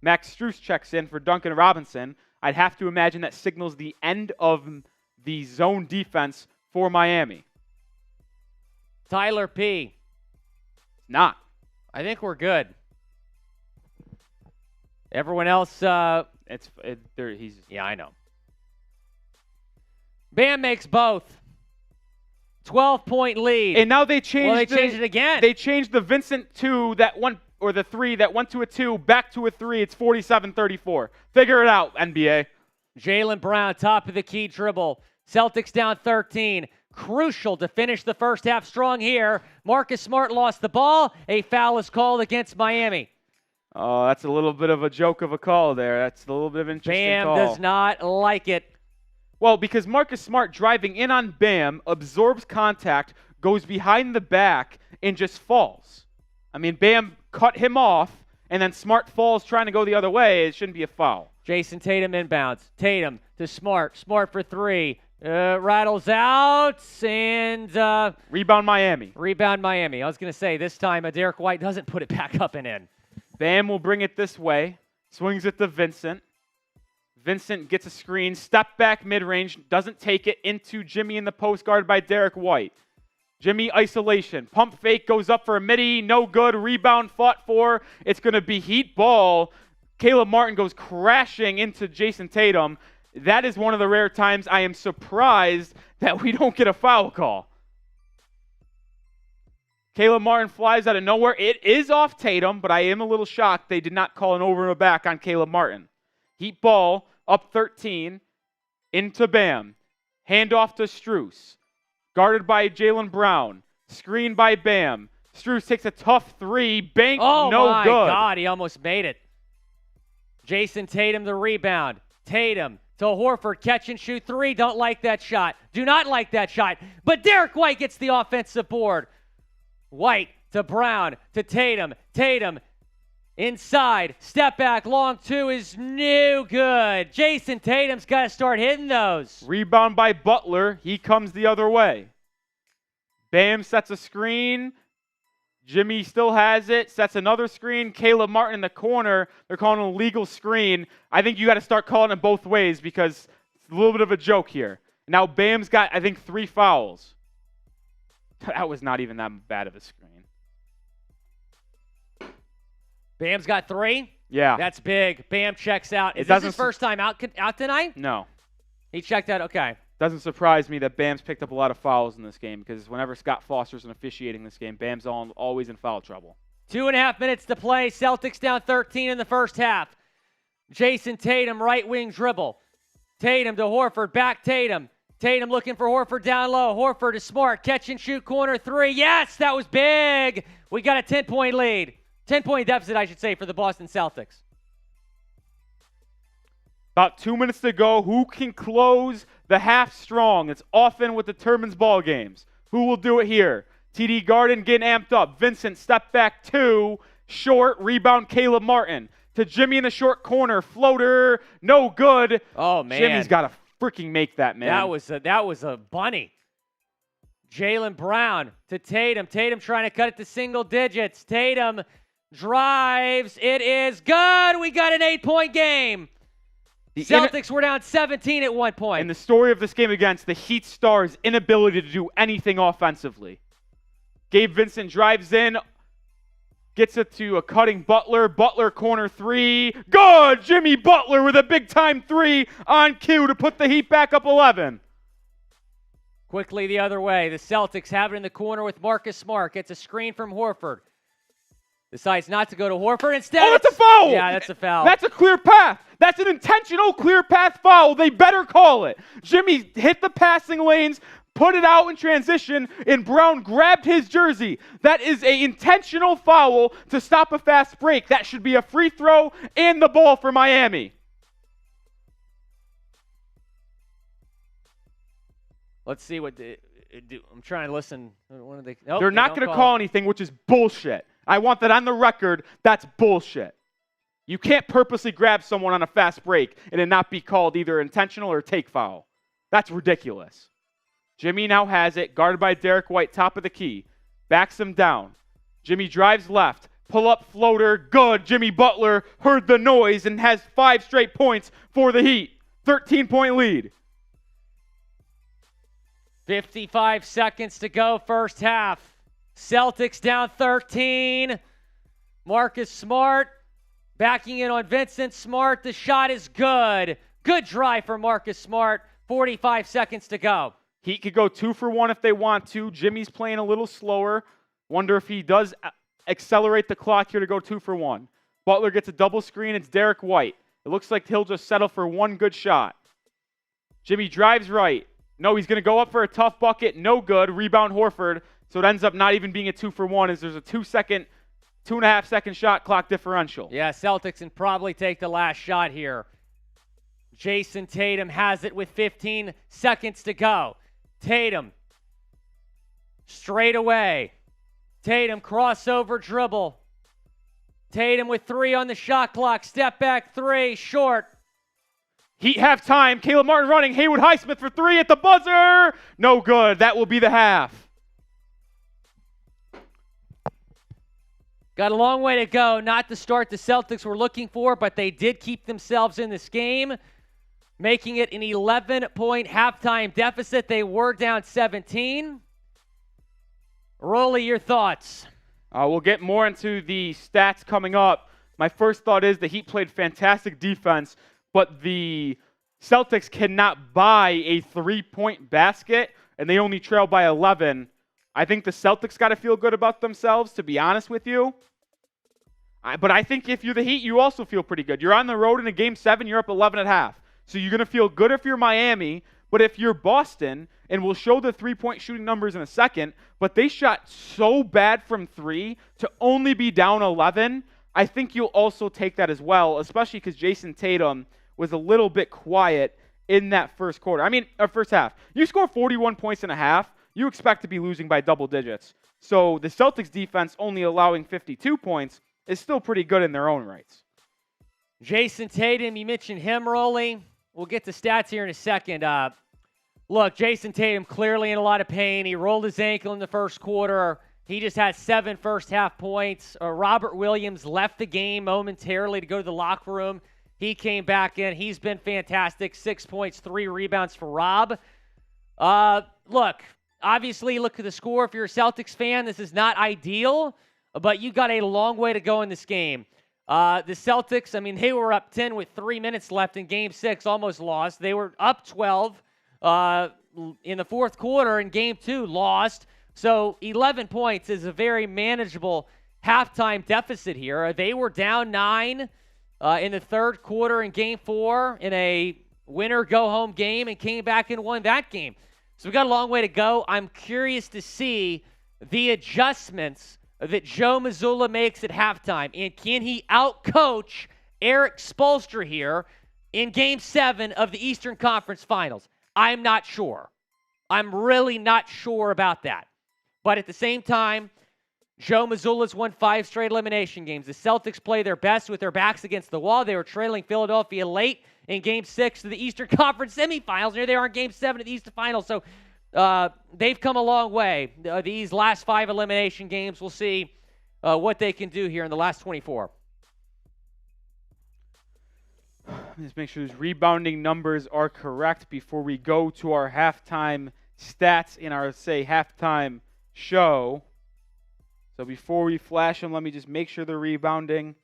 Max Strus checks in for Duncan Robinson. I'd have to imagine that signals the end of the zone defense for Miami. Tyler P. Not. I think we're good. Everyone else, yeah, I know. Bam makes both. 12-point lead. And now they changed. Well, they changed it again. They changed the Vincent 2 that went, or the 3 that went to a 2 back to a 3. It's 47-34. Figure it out, NBA. Jaylen Brown, top of the key dribble. Celtics down 13. Crucial to finish the first half strong here. Marcus Smart lost the ball. A foul is called against Miami. Oh, that's a little bit of a joke of a call there. That's a little bit of an interesting call. Bam does not like it. Well, because Marcus Smart driving in on Bam, absorbs contact, goes behind the back, and just falls. I mean, Bam cut him off, and then Smart falls trying to go the other way. It shouldn't be a foul. Jayson Tatum inbounds. Tatum to Smart. Smart for three. Rattles out, and Rebound Miami. Rebound Miami. I was going to say, this time Derrick White doesn't put it back up and in. Bam will bring it this way. Swings it to Vincent. Vincent gets a screen. Step back mid-range. Doesn't take it into Jimmy in the post guard by Derrick White. Jimmy isolation. Pump fake goes up for a midi. No good. Rebound fought for. It's going to be heat ball. Caleb Martin goes crashing into Jayson Tatum. That is one of the rare times I am surprised that we don't get a foul call. Caleb Martin flies out of nowhere. It is off Tatum, but I am a little shocked they did not call an over and a back on Caleb Martin. Heat ball, up 13, into Bam. Handoff to Strus. Guarded by Jaylen Brown. Screened by Bam. Strus takes a tough three. Bank, no good. Oh my God, he almost made it. Jayson Tatum the rebound. Tatum to Horford, catch and shoot three. Don't like that shot. Do not like that shot. But Derrick White gets the offensive board. White to Brown to Tatum. Tatum inside. Step back. Long two is no good. Jayson Tatum's got to start hitting those. Rebound by Butler. He comes the other way. Bam sets a screen. Jimmy still has it. Sets another screen. Caleb Martin in the corner. They're calling an illegal screen. I think you got to start calling it both ways because it's a little bit of a joke here. Now Bam's got, I think, 3 fouls. That was not even that bad of a screen. Bam's got 3? Yeah. That's big. Bam checks out. Is this his first time out tonight? No. He checked out. Okay. Doesn't surprise me that Bam's picked up a lot of fouls in this game because whenever Scott Foster's officiating this game, Bam's always in foul trouble. 2.5 minutes to play. Celtics down 13 in the first half. Jayson Tatum, right wing dribble. Tatum to Horford, back Tatum. Tatum looking for Horford down low. Horford is Smart. Catch and shoot corner 3. Yes, that was big. We got a 10-point lead. 10-point deficit, I should say, for the Boston Celtics. About 2 minutes to go. Who can close the half strong? It's often what determines ball games. Who will do it here? TD Garden getting amped up. Vincent step back 2. Short. Rebound Caleb Martin. To Jimmy in the short corner. Floater. No good. Oh, man. Jimmy's got to freaking make that, man. That was a bunny. Jaylen Brown to Tatum. Tatum trying to cut it to single digits. Tatum drives. It is good. We got an 8-point game. The Celtics were down 17 at one point. And the story of this game against the Heat Stars' inability to do anything offensively. Gabe Vincent drives in, gets it to a cutting Butler. Butler corner 3. Good! Jimmy Butler with a big-time 3 on cue to put the Heat back up 11. Quickly the other way. The Celtics have it in the corner with Marcus Smart. Gets a screen from Horford. Decides not to go to Horford. Instead, that's a foul! Yeah, that's a foul. That's a clear path. That's an intentional clear path foul. They better call it. Jimmy hit the passing lanes, put it out in transition, and Brown grabbed his jersey. That is an intentional foul to stop a fast break. That should be a free throw and the ball for Miami. Let's see what I'm trying to listen. They're not going to call anything, which is bullshit. I want that on the record. That's bullshit. You can't purposely grab someone on a fast break and it not be called either intentional or take foul. That's ridiculous. Jimmy now has it, guarded by Derrick White, top of the key. Backs him down. Jimmy drives left. Pull-up floater, good. Jimmy Butler heard the noise and has 5 straight points for the Heat. 13-point lead. 55 seconds to go, first half. Celtics down 13. Marcus Smart backing in on Vincent. Smart, the shot is good. Good drive for Marcus Smart. 45 seconds to go. Heat could go 2 for 1 if they want to. Jimmy's playing a little slower. Wonder if he does accelerate the clock here to go 2 for 1. Butler gets a double screen. It's Derrick White. It looks like he'll just settle for one good shot. Jimmy drives right. No, he's going to go up for a tough bucket. No good. Rebound Horford. So it ends up not even being a 2 for 1 as there's a 2.5 second shot clock differential. Yeah, Celtics can probably take the last shot here. Jayson Tatum has it with 15 seconds to go. Tatum straight away. Tatum, crossover dribble. Tatum with 3 on the shot clock. Step back 3, short. Heat halftime. Caleb Martin running. Haywood Highsmith for 3 at the buzzer. No good. That will be the half. Got a long way to go. Not the start the Celtics were looking for, but they did keep themselves in this game, making it an 11-point halftime deficit. They were down 17. Rolly, your thoughts? We'll get more into the stats coming up. My first thought is the Heat played fantastic defense, but the Celtics cannot buy a 3-point basket, and they only trail by 11. I think the Celtics got to feel good about themselves, to be honest with you. But I think if you're the Heat, you also feel pretty good. You're on the road in a Game 7, you're up 11 at half. So you're going to feel good if you're Miami, but if you're Boston, and we'll show the 3-point shooting numbers in a second, but they shot so bad from 3 to only be down 11, I think you'll also take that as well, especially because Jayson Tatum was a little bit quiet in that first quarter. First half. You score 41 points in a half, you expect to be losing by double digits. So the Celtics defense only allowing 52 points is still pretty good in their own rights. Jayson Tatum, you mentioned him, Rolly. We'll get to stats here in a second. Look, Jayson Tatum clearly in a lot of pain. He rolled his ankle in the first quarter. He just had 7 first-half points. Robert Williams left the game momentarily to go to the locker room. He came back in. He's been fantastic. 6 points, 3 rebounds for Rob. Look, obviously, look at the score. If you're a Celtics fan, this is not ideal, but you got a long way to go in this game. The Celtics, they were up 10 with 3 minutes left in Game 6, almost lost. They were up 12 in the fourth quarter in Game 2, lost. So 11 points is a very manageable halftime deficit here. They were down 9 in the third quarter in Game 4 in a winner-go-home game and came back and won that game. So we got a long way to go. I'm curious to see the adjustments that Joe Mazzulla makes at halftime. And can he outcoach Erik Spoelstra here in Game 7 of the Eastern Conference Finals? I'm not sure. I'm really not sure about that. But at the same time, Joe Mazzulla's won 5 straight elimination games. The Celtics play their best with their backs against the wall. They were trailing Philadelphia late in Game 6 of the Eastern Conference semifinals. Here they are in Game 7 of the Eastern Finals. So they've come a long way. These last 5 elimination games, we'll see what they can do here in the last 24. Just make sure these rebounding numbers are correct before we go to our halftime stats in our, halftime show. So before we flash them, let me just make sure they're rebounding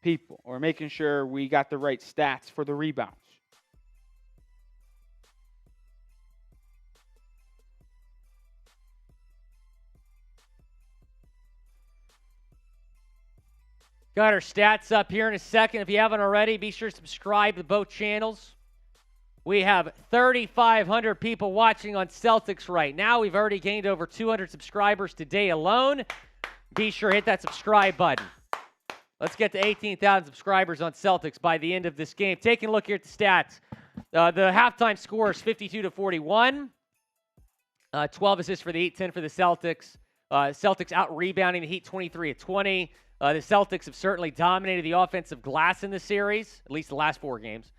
people, or making sure we got the right stats for the rebounds. Got our stats up here in a second. If you haven't already, be sure to subscribe to both channels. We have 3,500 people watching on Celtics right now. We've already gained over 200 subscribers today alone. Be sure to hit that subscribe button. Let's get to 18,000 subscribers on Celtics by the end of this game. Taking a look here at the stats. The halftime score is 52-41. 12 assists for the Heat, 10 for the Celtics. Celtics out-rebounding the Heat 23-20. The Celtics have certainly dominated the offensive glass in this series, at least the last 4 games.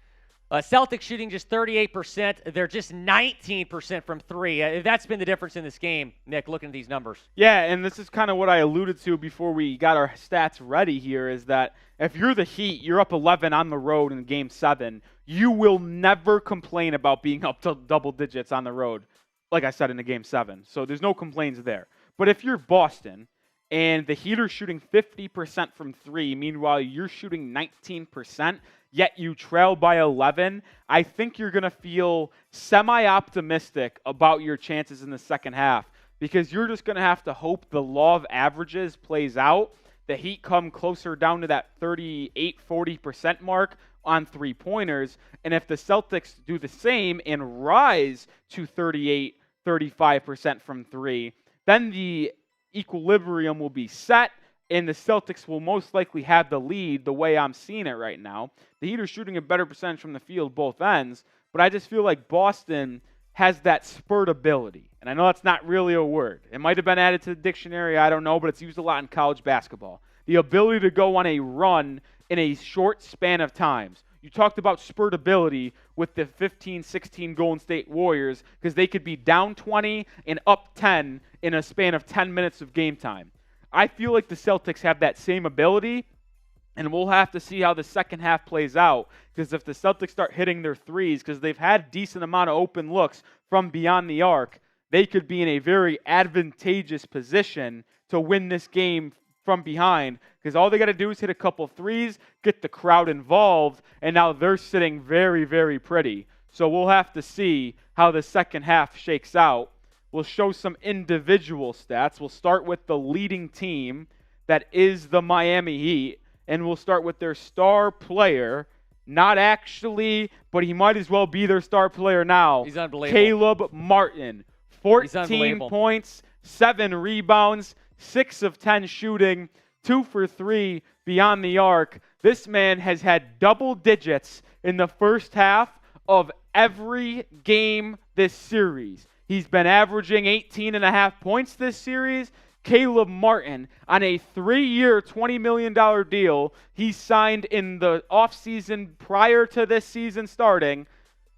Celtics shooting just 38%. They're just 19% from 3. That's been the difference in this game, Nick, looking at these numbers. Yeah, and this is kind of what I alluded to before we got our stats ready here, is that if you're the Heat, you're up 11 on the road in Game 7, you will never complain about being up to double digits on the road, like I said, in the Game 7. So there's no complaints there. But if you're Boston and the Heat are shooting 50% from 3, meanwhile you're shooting 19%, yet you trail by 11, I think you're going to feel semi-optimistic about your chances in the second half, because you're just going to have to hope the law of averages plays out. The Heat come closer down to that 38-40% mark on three-pointers, and if the Celtics do the same and rise to 38-35% from 3, then the equilibrium will be set, and the Celtics will most likely have the lead the way I'm seeing it right now. The Heat are shooting a better percentage from the field, both ends, but I just feel like Boston has that spurt ability. And I know that's not really a word. It might have been added to the dictionary, I don't know, but it's used a lot in college basketball. The ability to go on a run in a short span of times. You talked about spurt ability with the 15-16 Golden State Warriors because they could be down 20 and up 10 in a span of 10 minutes of game time. I feel like the Celtics have that same ability, and we'll have to see how the second half plays out because if the Celtics start hitting their threes, because they've had a decent amount of open looks from beyond the arc, they could be in a very advantageous position to win this game from behind because all they got to do is hit a couple threes, get the crowd involved, and now they're sitting very, very pretty. So we'll have to see how the second half shakes out. We'll show some individual stats. We'll start with the leading team that is the Miami Heat, and we'll start with their star player, not actually, but he might as well be their star player now. He's unbelievable. Caleb Martin, 14 points, 7 rebounds, 6 of 10 shooting, 2 for 3 beyond the arc. This man has had double digits in the first half of every game this series. He's been averaging 18.5 points this series. Caleb Martin on a 3-year, $20 million deal he signed in the offseason prior to this season starting,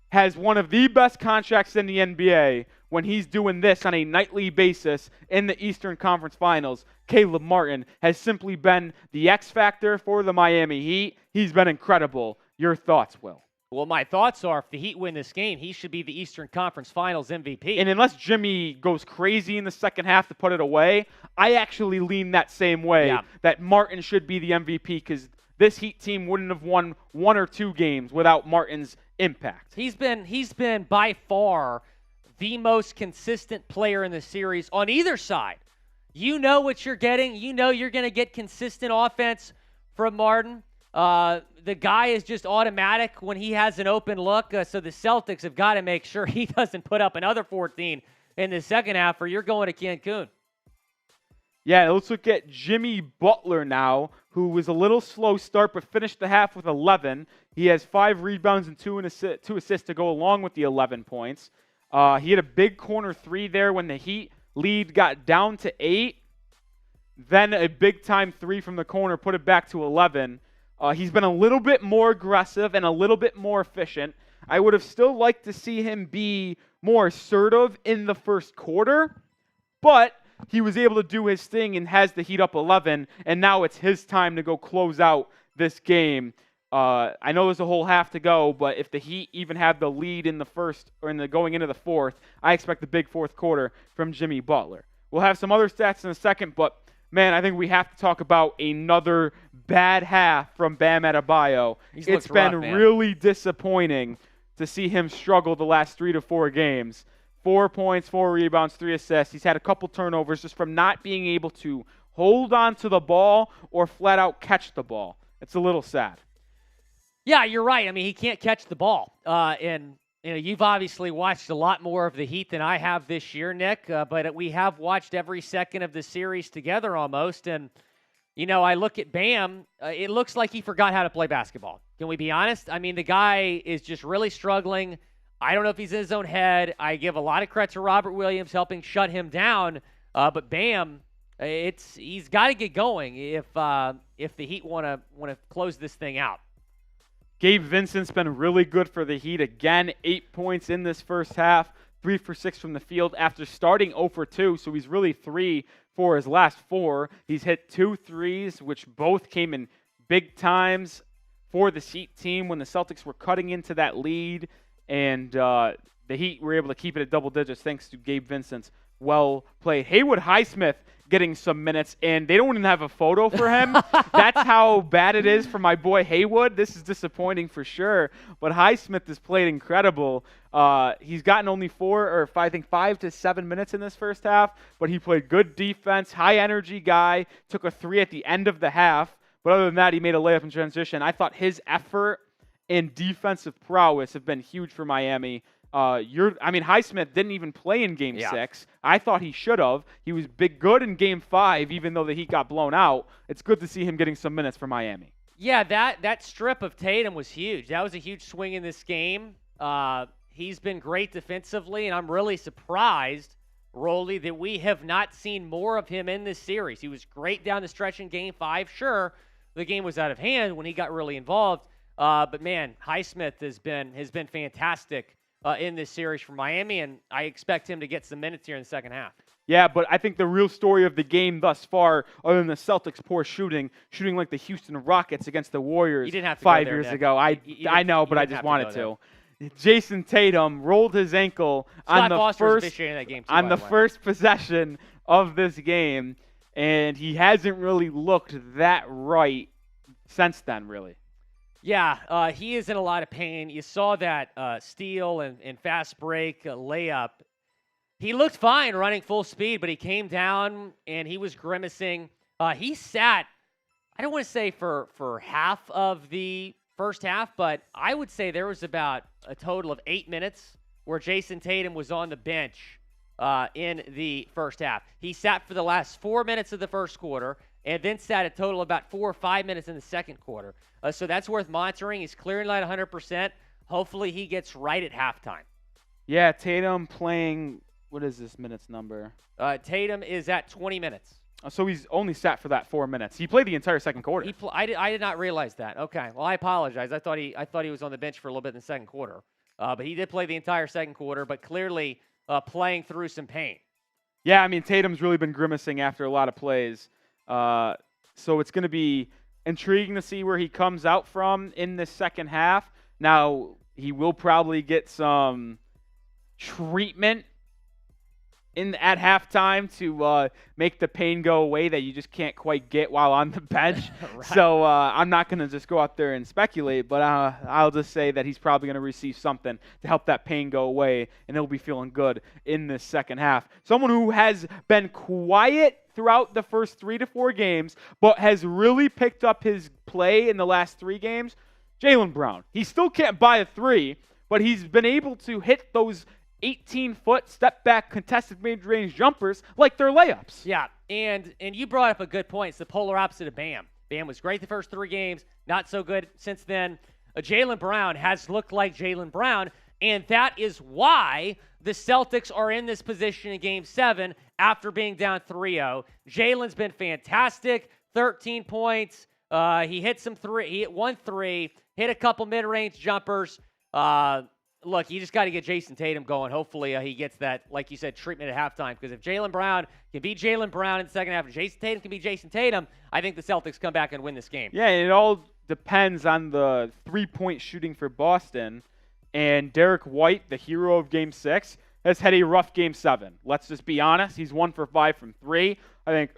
has one of the best contracts in the NBA when he's doing this on a nightly basis in the Eastern Conference Finals. Caleb Martin has simply been the X factor for the Miami Heat. He's been incredible. Your thoughts, Will? Well, my thoughts are if the Heat win this game, he should be the Eastern Conference Finals MVP. And unless Jimmy goes crazy in the second half to put it away, I actually lean that same way, that Martin should be the MVP because this Heat team wouldn't have won 1 or 2 games without Martin's impact. He's been by far the most consistent player in the series on either side. You know what you're getting. You know you're going to get consistent offense from Martin. The guy is just automatic when he has an open look, so the Celtics have got to make sure he doesn't put up another 14 in the second half or you're going to Cancun. Yeah, let's look at Jimmy Butler now, who was a little slow start but finished the half with 11. He has 5 rebounds and 2 assists to go along with the 11 points. He had a big corner 3 there when the Heat lead got down to 8. Then a big-time 3 from the corner put it back to 11. He's been a little bit more aggressive and a little bit more efficient. I would have still liked to see him be more assertive in the first quarter, but he was able to do his thing and has the Heat up 11, and now it's his time to go close out this game. I know there's a whole half to go, but if the Heat even have the lead in the first or in the going into the fourth, I expect the big fourth quarter from Jimmy Butler. We'll have some other stats in a second, but man, I think we have to talk about another bad half from Bam Adebayo. It's been really disappointing to see him struggle the last 3 to 4 games. 4 points, 4 rebounds, 3 assists. He's had a couple turnovers just from not being able to hold on to the ball or flat out catch the ball. It's a little sad. Yeah, you're right. I mean, he can't catch the ball. And you know, you've obviously watched a lot more of the Heat than I have this year, Nick. But we have watched every second of the series together almost. And, you know, I look at Bam. It looks like he forgot how to play basketball. Can we be honest? I mean, the guy is just really struggling. I don't know if he's in his own head. I give a lot of credit to Robert Williams helping shut him down. But Bam, he's got to get going if the Heat want to close this thing out. Gabe Vincent's been really good for the Heat. Again, 8 points in this first half, 3 for 6 from the field after starting 0 for 2, so he's really 3 for his last 4. He's hit 2 threes, which both came in big times for the Heat team when the Celtics were cutting into that lead, and the Heat were able to keep it at double digits thanks to Gabe Vincent's well played. Haywood Highsmith getting some minutes, and they don't even have a photo for him. That's how bad it is for my boy Haywood. This is disappointing for sure, but Highsmith has played incredible. He's gotten only 5 to 7 minutes in this first half, but he played good defense, high-energy guy, took a 3 at the end of the half, but other than that, he made a layup in transition. I thought his effort and defensive prowess have been huge for Miami. Highsmith didn't even play in Game 6. I thought he should have. He was good in Game 5, even though the Heat got blown out. It's good to see him getting some minutes for Miami. Yeah, that strip of Tatum was huge. That was a huge swing in this game. he's been great defensively, and I'm really surprised, Rolly, that we have not seen more of him in this series. He was great down the stretch in Game 5. Sure, the game was out of hand when he got really involved, but man, Highsmith has been fantastic in this series for Miami, and I expect him to get some minutes here in the second half. Yeah, but I think the real story of the game thus far, other than the Celtics' poor shooting like the Houston Rockets against the Warriors You didn't have to 5 go there, years Nick. ago. I know, but I just wanted to. Jayson Tatum rolled his ankle Scott Foster's officiating that game too, on by the way. first possession of this game, and he hasn't really looked that right since then, really. Yeah, he is in a lot of pain. You saw that steal and fast break layup. He looked fine running full speed, but he came down and he was grimacing. He sat, I don't want to say for half of the first half, but I would say there was about a total of 8 minutes where Jayson Tatum was on the bench in the first half. He sat for the last 4 minutes of the first quarter and then sat a total of about 4 or 5 minutes in the second quarter. So that's worth monitoring. He's clearing at 100%. Hopefully he gets right at halftime. Yeah, Tatum playing, what is this minutes number? Tatum is at 20 minutes. So he's only sat for that 4 minutes. He played the entire second quarter. I did not realize that. Okay, well I apologize. I thought he was on the bench for a little bit in the second quarter, but he did play the entire second quarter. But clearly playing through some pain. Yeah, I mean Tatum's really been grimacing after a lot of plays, so it's going to be intriguing to see where he comes out from in the second half. Now he will probably get some treatment at halftime to make the pain go away that you just can't quite get while on the bench. Right. So I'm not going to just go out there and speculate, but I'll just say that he's probably going to receive something to help that pain go away, and he'll be feeling good in the second half. Someone who has been quiet throughout the first 3 to 4 games, but has really picked up his play in the last 3 games, Jaylen Brown. He still can't buy a 3, but he's been able to hit those 18-foot step-back contested mid-range jumpers like they're layups. Yeah, and you brought up a good point. It's the polar opposite of Bam. Bam was great the first 3 games, not so good since then. Jaylen Brown has looked like Jaylen Brown, and that is why the Celtics are in this position in Game 7 after being down 3-0. Jaylen's been fantastic, 13 points. He hit he hit 1 3, hit a couple mid-range jumpers. Look, you just got to get Jayson Tatum going. Hopefully he gets that, like you said, treatment at halftime. Because if Jaylen Brown can be Jaylen Brown in the second half and Jayson Tatum can be Jayson Tatum, I think the Celtics come back and win this game. Yeah, it all depends on the three-point shooting for Boston. And Derrick White, the hero of Game 6, has had a rough Game 7. Let's just be honest. He's 1 for 5 from 3. I think,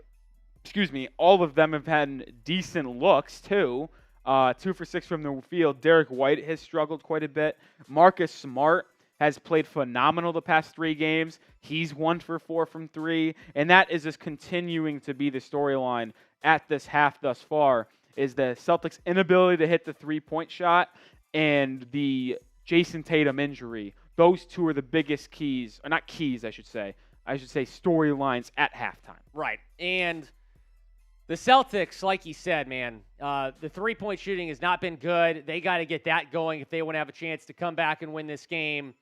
all of them have had decent looks, too. 2 for 6 from the field. Derrick White has struggled quite a bit. Marcus Smart has played phenomenal the past 3 games. He's 1 for 4 from 3. And that is just continuing to be the storyline at this half thus far, is the Celtics' inability to hit the three-point shot and the Jayson Tatum injury. Those 2 are the biggest keys, or not keys, I should say storylines at halftime. Right. And the Celtics, like you said, man, the three-point shooting has not been good. They got to get that going if they want to have a chance to come back and win this game.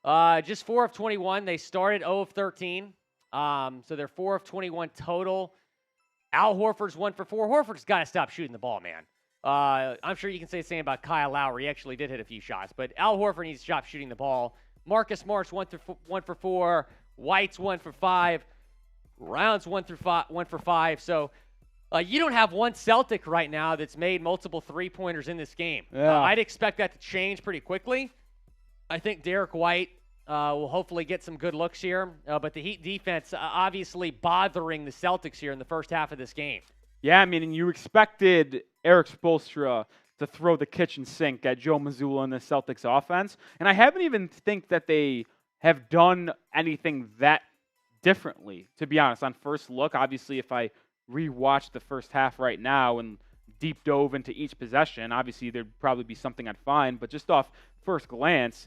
Just 4 of 21. They started 0 of 13. So they're 4 of 21 total. Al Horford's 1 for 4. Horford's got to stop shooting the ball, man. I'm sure you can say the same about Kyle Lowry. He actually did hit a few shots. But Al Horford needs to stop shooting the ball. Marcus Smart's 1 for 4. White's 1 for 5. Brown's 1 for 5. So you don't have one Celtic right now that's made multiple three-pointers in this game. Yeah. I'd expect that to change pretty quickly. I think Derrick White will hopefully get some good looks here. But the Heat defense obviously bothering the Celtics here in the first half of this game. Yeah, I mean, and you expected Erik Spoelstra to throw the kitchen sink at Joe Mazzulla in the Celtics offense. And I haven't even think that they have done anything that differently, to be honest. On first look, obviously, if I rewatch the first half right now and deep dove into each possession, obviously there'd probably be something I'd find. But just off first glance,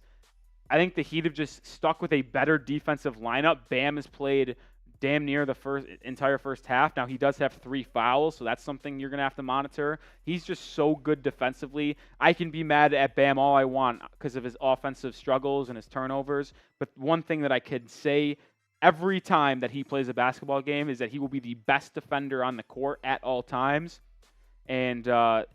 I think the Heat have just stuck with a better defensive lineup. Bam has played damn near the entire first half. Now, he does have 3 fouls, so that's something you're going to have to monitor. He's just so good defensively. I can be mad at Bam all I want because of his offensive struggles and his turnovers, but one thing that I could say every time that he plays a basketball game is that he will be the best defender on the court at all times. And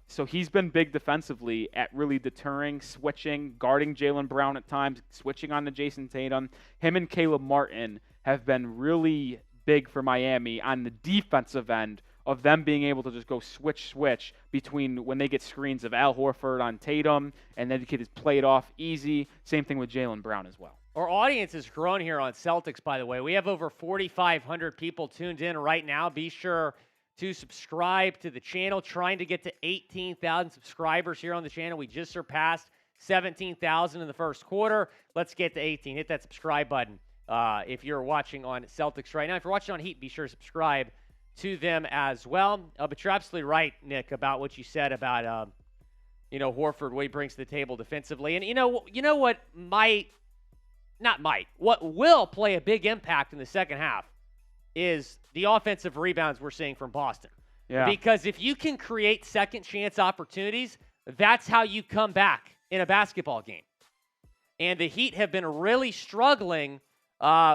so he's been big defensively at really deterring, switching, guarding Jaylen Brown at times, switching on to Jayson Tatum. Him and Caleb Martin have been really big for Miami on the defensive end of them being able to just go switch between when they get screens of Al Horford on Tatum, and then he can just play it off easy. Same thing with Jaylen Brown as well. Our audience has grown here on Celtics, by the way. We have over 4,500 people tuned in right now. Be sure to subscribe to the channel, trying to get to 18,000 subscribers here on the channel. We just surpassed 17,000 in the first quarter. Let's get to 18. Hit that subscribe button if you're watching on Celtics right now. If you're watching on Heat, be sure to subscribe to them as well. But you're absolutely right, Nick, about what you said about Horford, what he brings to the table defensively. And you know what what will play a big impact in the second half is the offensive rebounds we're seeing from Boston. Yeah. Because if you can create second chance opportunities, that's how you come back in a basketball game. And the Heat have been really struggling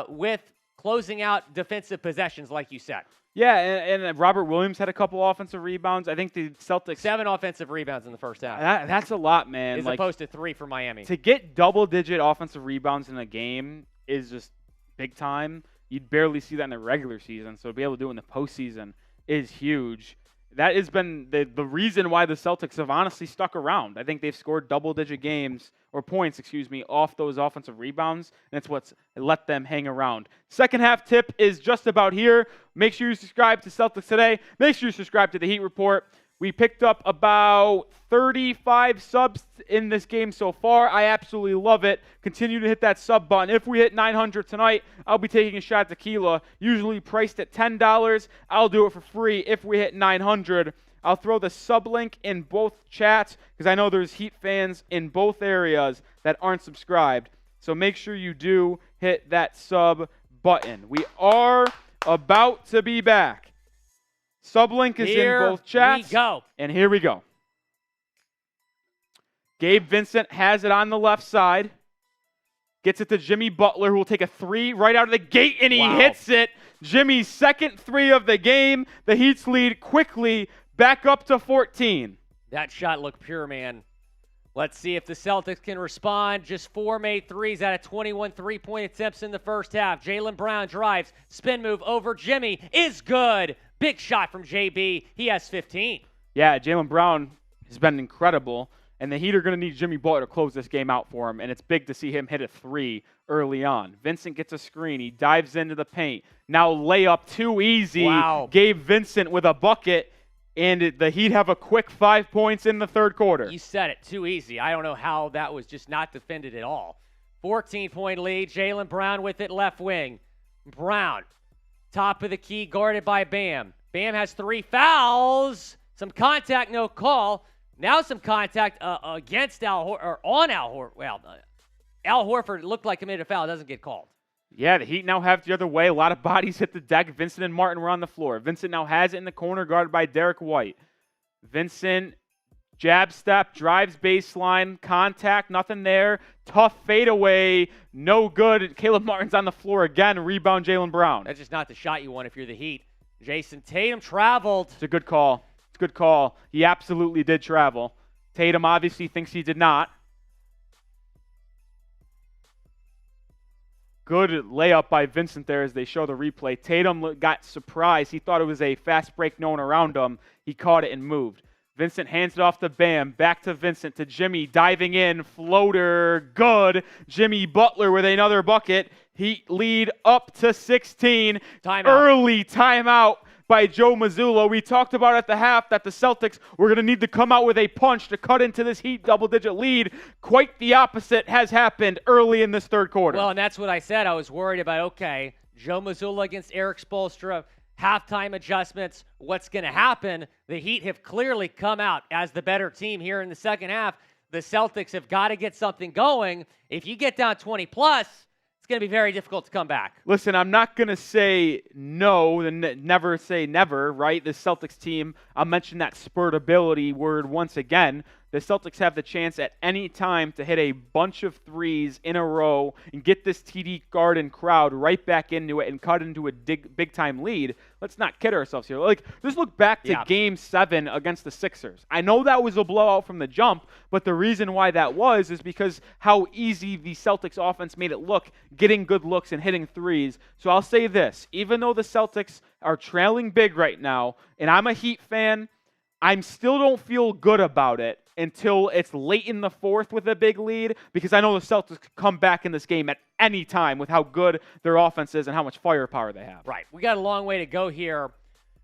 with closing out defensive possessions, like you said. Yeah, and Robert Williams had a couple offensive rebounds. I think the Celtics 7 offensive rebounds in the first half. That's a lot, man. As opposed to 3 for Miami. To get double-digit offensive rebounds in a game is just big time. You'd barely see that in the regular season, so to be able to do it in the postseason is huge. That has been the reason why the Celtics have honestly stuck around. I think they've scored double-digit points, off those offensive rebounds, and it's what's let them hang around. Second half tip is just about here. Make sure you subscribe to Celtics Today. Make sure you subscribe to the Heat Report. We picked up about 35 subs in this game so far. I absolutely love it. Continue to hit that sub button. If we hit 900 tonight, I'll be taking a shot at tequila, usually priced at $10. I'll do it for free if we hit 900. I'll throw the sub link in both chats because I know there's Heat fans in both areas that aren't subscribed. So make sure you do hit that sub button. We are about to be back. Sublink is in both chats. Here we go. And here we go. Gabe Vincent has it on the left side. Gets it to Jimmy Butler, who will take a 3 right out of the gate, and he hits it. Jimmy's second 3 of the game. The Heat's lead quickly back up to 14. That shot looked pure, man. Let's see if the Celtics can respond. Just 4 made threes out of 21 three-point attempts in the first half. Jaylen Brown drives, spin move over Jimmy is good. Big shot from JB. He has 15. Yeah, Jaylen Brown has been incredible, and the Heat are going to need Jimmy Butler to close this game out for him, and it's big to see him hit a 3 early on. Vincent gets a screen. He dives into the paint. Now layup too easy. Wow. Gabe Vincent with a bucket, and the Heat have a quick 5 points in the third quarter. You said it, too easy. I don't know how that was just not defended at all. 14-point lead. Jaylen Brown with it left wing. Brown, top of the key, guarded by Bam. Bam has 3 fouls. Some contact, no call. Now some contact against Al Horford. Well, Al Horford looked like he made a foul. It doesn't get called. Yeah, the Heat now have the other way. A lot of bodies hit the deck. Vincent and Martin were on the floor. Vincent now has it in the corner, guarded by Derrick White. Vincent, jab step, drives baseline, contact, nothing there. Tough fadeaway, no good. Caleb Martin's on the floor again. Rebound, Jaylen Brown. That's just not the shot you want if you're the Heat. Jayson Tatum traveled. It's a good call. It's a good call. He absolutely did travel. Tatum obviously thinks he did not. Good layup by Vincent there as they show the replay. Tatum got surprised. He thought it was a fast break no one around him. He caught it and moved. Vincent hands it off to Bam. Back to Vincent, to Jimmy. Diving in. Floater. Good. Jimmy Butler with another bucket. Heat lead up to 16. Timeout. Early timeout by Joe Mazzulla. We talked about at the half that the Celtics were going to need to come out with a punch to cut into this Heat double-digit lead. Quite the opposite has happened early in this third quarter. Well, and that's what I said. I was worried about, okay, Joe Mazzulla against Erik Spoelstra, halftime adjustments, what's going to happen? The Heat have clearly come out as the better team here in the second half. The Celtics have got to get something going. If you get down 20+, it's going to be very difficult to come back. Listen, I'm not going to say no and never say never, right? The Celtics team, I'll mention that spurtability word once again. The Celtics have the chance at any time to hit a bunch of threes in a row and get this TD Garden crowd right back into it and cut into a big-time lead. Let's not kid ourselves here. Like, just look back to Game 7 against the Sixers. I know that was a blowout from the jump, but the reason why that was is because how easy the Celtics offense made it look, getting good looks and hitting threes. So I'll say this, even though the Celtics are trailing big right now, and I'm a Heat fan, I still don't feel good about it until it's late in the fourth with a big lead, because I know the Celtics come back in this game at any time with how good their offense is and how much firepower they have. Right. We got a long way to go here.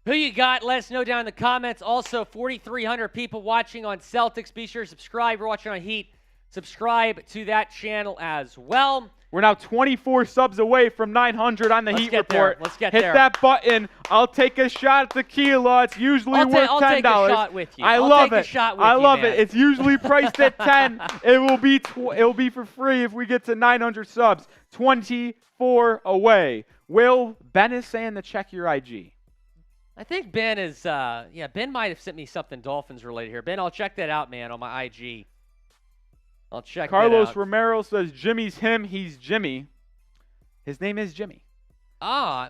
Who you got? Let us know down in the comments. Also, 4,300 people watching on Celtics. Be sure to subscribe. If you're watching on Heat, subscribe to that channel as well. We're now 24 subs away from 900 on the Heat Report. Let's get Hit there. that button. I'll take a shot at tequila. It's usually worth $10. I'll take a shot with you. I love it. I love it. It's usually priced at 10. It will be for free if we get to 900 subs. 24 away. Ben is saying to check your IG. I think Ben is, Ben might have sent me something Dolphins related here. Ben, I'll check that out, man, on my IG. I'll check Carlos that out. Romero says Jimmy's him, he's Jimmy. His name is Jimmy.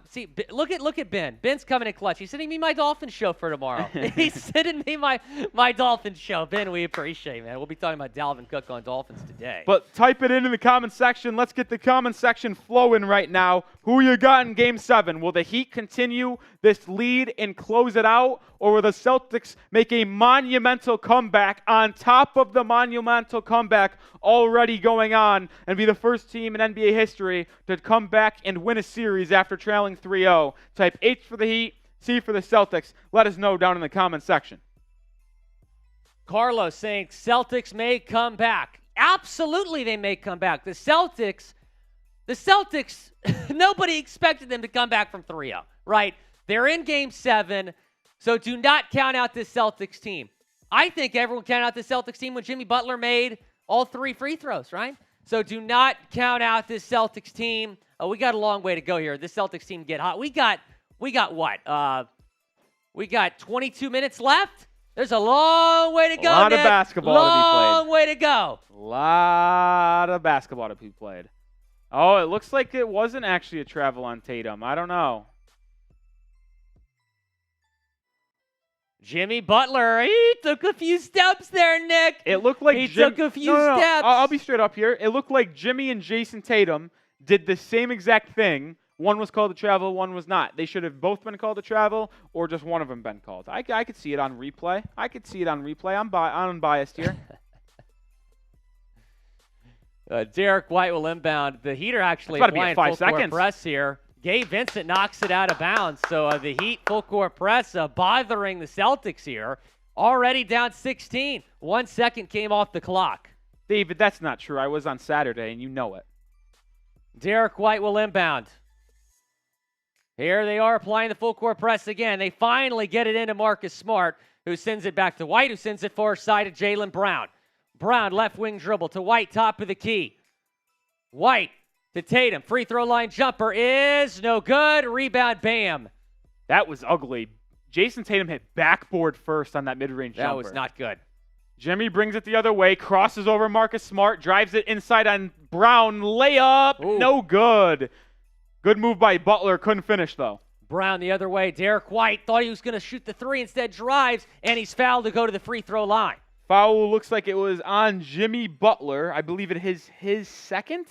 See, look at Ben. Ben's coming in clutch. He's sending me my Dolphins show for tomorrow. He's sending me my Dolphins show. Ben, we appreciate it, man. We'll be talking about Dalvin Cook on Dolphins today. But type it in the comment section. Let's get the comment section flowing right now. Who you got in Game 7? Will the Heat continue this lead and close it out? Or will the Celtics make a monumental comeback on top of the monumental comeback already going on and be the first team in NBA history to come back and win a series after trailing 3-0? Type H for the Heat, C for the Celtics. Let us know down in the comment section. Carlos saying Celtics may come back. Absolutely they may come back. The Celtics, nobody expected them to come back from 3-0, right? They're in Game 7. So do not count out this Celtics team. I think everyone counted out the Celtics team when Jimmy Butler made all 3 free throws, right? So do not count out this Celtics team. We got a long way to go here. This Celtics team get hot. We got what? We got 22 minutes left. There's a long way to go. A lot Nick. of basketball to be played. Long way to go. A lot of basketball to be played. Oh, it looks like it wasn't actually a travel on Tatum. I don't know. Jimmy Butler, he took a few steps there, Nick. It looked like he took a few steps. I'll be straight up here. It looked like Jimmy and Jayson Tatum did the same exact thing. One was called a travel, one was not. They should have both been called a travel, or just one of them been called. I could see it on replay. I'm unbiased here. Derrick White will inbound. The Heat are actually applying full court press here. Gabe Vincent knocks it out of bounds. So the Heat full court press bothering the Celtics here. Already down 16. 1 second came off the clock. David, that's not true. I was on Saturday, and you know it. Derrick White will inbound. Here they are applying the full court press again. They finally get it into Marcus Smart, who sends it back to White, who sends it far side to Jaylen Brown. Brown left wing dribble to White, top of the key. White to Tatum. Free throw line jumper is no good. Rebound, bam. That was ugly. Jayson Tatum hit backboard first on that mid-range jumper. That was not good. Jimmy brings it the other way, crosses over Marcus Smart, drives it inside on Brown. Layup, Ooh. No good. Good move by Butler. Couldn't finish, though. Brown the other way. Derrick White thought he was going to shoot the 3, instead drives, and he's fouled to go to the free throw line. Foul looks like it was on Jimmy Butler. I believe it is his second.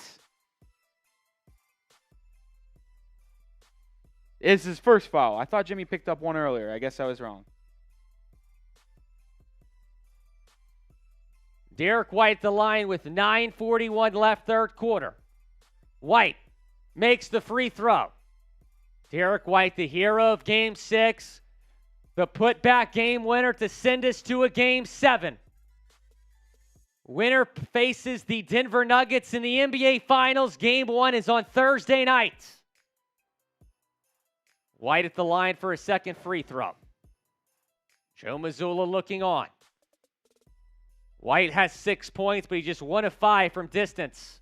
It's his first foul. I thought Jimmy picked up one earlier. I guess I was wrong. Derrick White at the line with 9:41 left, third quarter. White makes the free throw. Derrick White, the hero of Game 6. The putback game winner to send us to a Game 7. Winner faces the Denver Nuggets in the NBA Finals. Game 1 is on Thursday night. White at the line for a second free throw. Joe Mazzulla looking on. White has 6 points, but he just 1 of 5 from distance.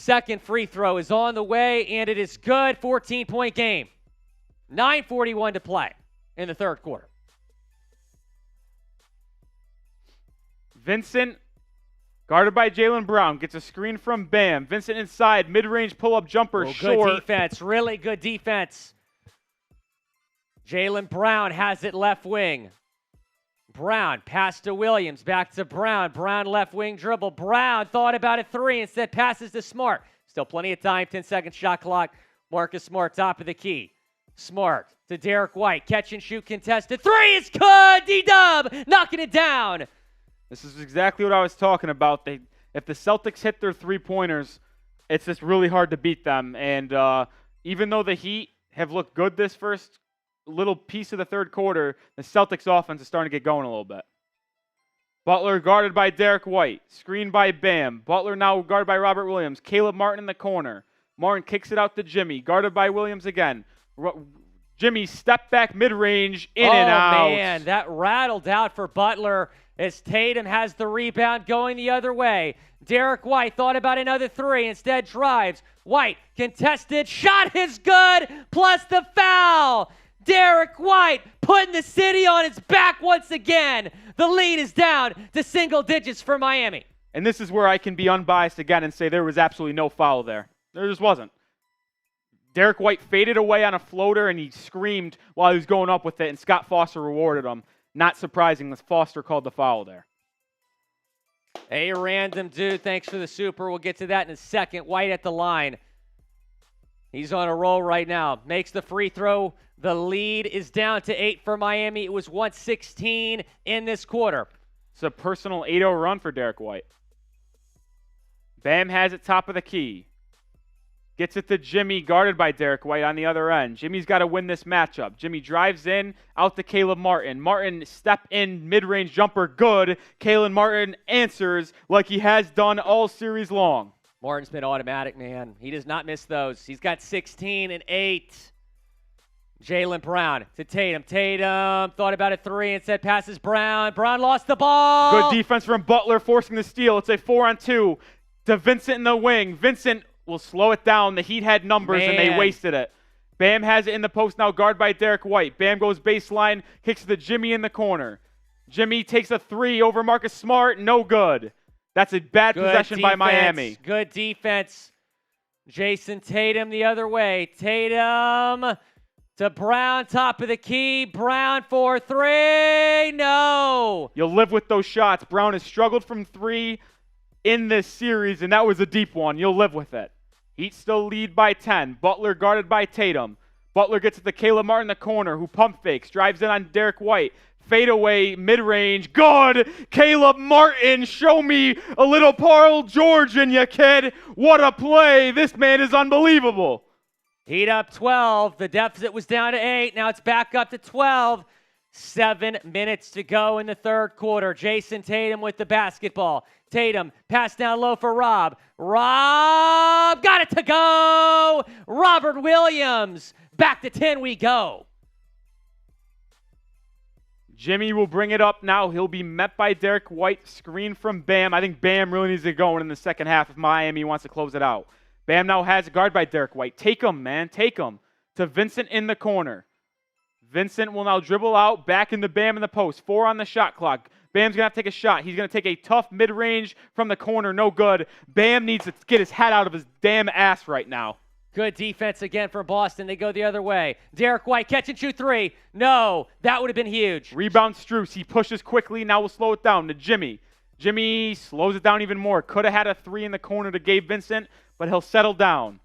Second free throw is on the way, and it is good. 14-point game. 9:41 to play in the third quarter. Vincent, guarded by Jaylen Brown, gets a screen from Bam. Vincent inside, mid-range pull-up jumper, short. Good defense, really good defense. Jaylen Brown has it left wing. Brown, pass to Williams, back to Brown. Brown left wing dribble. Brown thought about a three, instead passes to Smart. Still plenty of time, 10-second shot clock. Marcus Smart, top of the key. Smart to Derrick White, catch and shoot contested. Three is good, D-Dub, knocking it down. This is exactly what I was talking about. If the Celtics hit their three-pointers, it's just really hard to beat them. And even though the Heat have looked good this first little piece of the third quarter, the Celtics offense is starting to get going a little bit. Butler guarded by Derrick White, screened by Bam. Butler now guarded by Robert Williams. Caleb Martin in the corner. Martin kicks it out to Jimmy, guarded by Williams again. Jimmy step back mid-range, in and out. Oh, man, that rattled out for Butler as Tatum has the rebound going the other way. Derrick White thought about another three, instead drives. White contested, shot is good, plus the foul. Derrick White putting the city on its back once again. The lead is down to single digits for Miami. And this is where I can be unbiased again and say there was absolutely no foul there. There just wasn't. Derrick White faded away on a floater, and he screamed while he was going up with it, and Scott Foster rewarded him. Not surprising that Foster called the foul there. A random dude, thanks for the super. We'll get to that in a second. White at the line. He's on a roll right now. Makes the free throw. The lead is down to 8 for Miami. It was 116 in this quarter. It's a personal 8-0 run for Derrick White. Bam has it top of the key. Gets it to Jimmy, guarded by Derrick White on the other end. Jimmy's got to win this matchup. Jimmy drives in, out to Caleb Martin. Martin step in, mid-range jumper, good. Caleb Martin answers like he has done all series long. Martin's been automatic, man. He does not miss those. He's got 16 and 8. Jaylen Brown to Tatum. Tatum thought about a three and said passes Brown. Brown lost the ball. Good defense from Butler, forcing the steal. It's a 4-on-2 to Vincent in the wing. Vincent will slow it down. The Heat had numbers, and they wasted it. Bam has it in the post now, guarded by Derrick White. Bam goes baseline, kicks to Jimmy in the corner. Jimmy takes a three over Marcus Smart, no good. That's a bad possession by Miami. Good defense. Jayson Tatum the other way. Tatum to Brown, top of the key. Brown for three, no. You'll live with those shots. Brown has struggled from three in this series, and that was a deep one. You'll live with it. Heat still lead by 10. Butler guarded by Tatum. Butler gets it to Caleb Martin in the corner, who pump fakes, drives in on Derrick White. Fade away, mid-range, good. Caleb Martin, show me a little Paul George in you, kid. What a play. This man is unbelievable. Heat up 12. The deficit was down to 8. Now it's back up to 12. 7 minutes to go in the third quarter. Jayson Tatum with the basketball. Tatum, pass down low for Rob. Rob got it to go. Robert Williams, back to 10 we go. Jimmy will bring it up now. He'll be met by Derrick White. Screen from Bam. I think Bam really needs to go in the second half if Miami wants to close it out. Bam now has a guard by Derrick White. Take him, man. Take him. To Vincent in the corner. Vincent will now dribble out, back into Bam in the post. 4 on the shot clock. Bam's going to have to take a shot. He's going to take a tough mid-range from the corner. No good. Bam needs to get his head out of his damn ass right now. Good defense again from Boston. They go the other way. Derrick White, catch and shoot three. No, that would have been huge. Rebound Strus. He pushes quickly. Now we'll slow it down to Jimmy. Jimmy slows it down even more. Could have had a three in the corner to Gabe Vincent, but he'll settle down.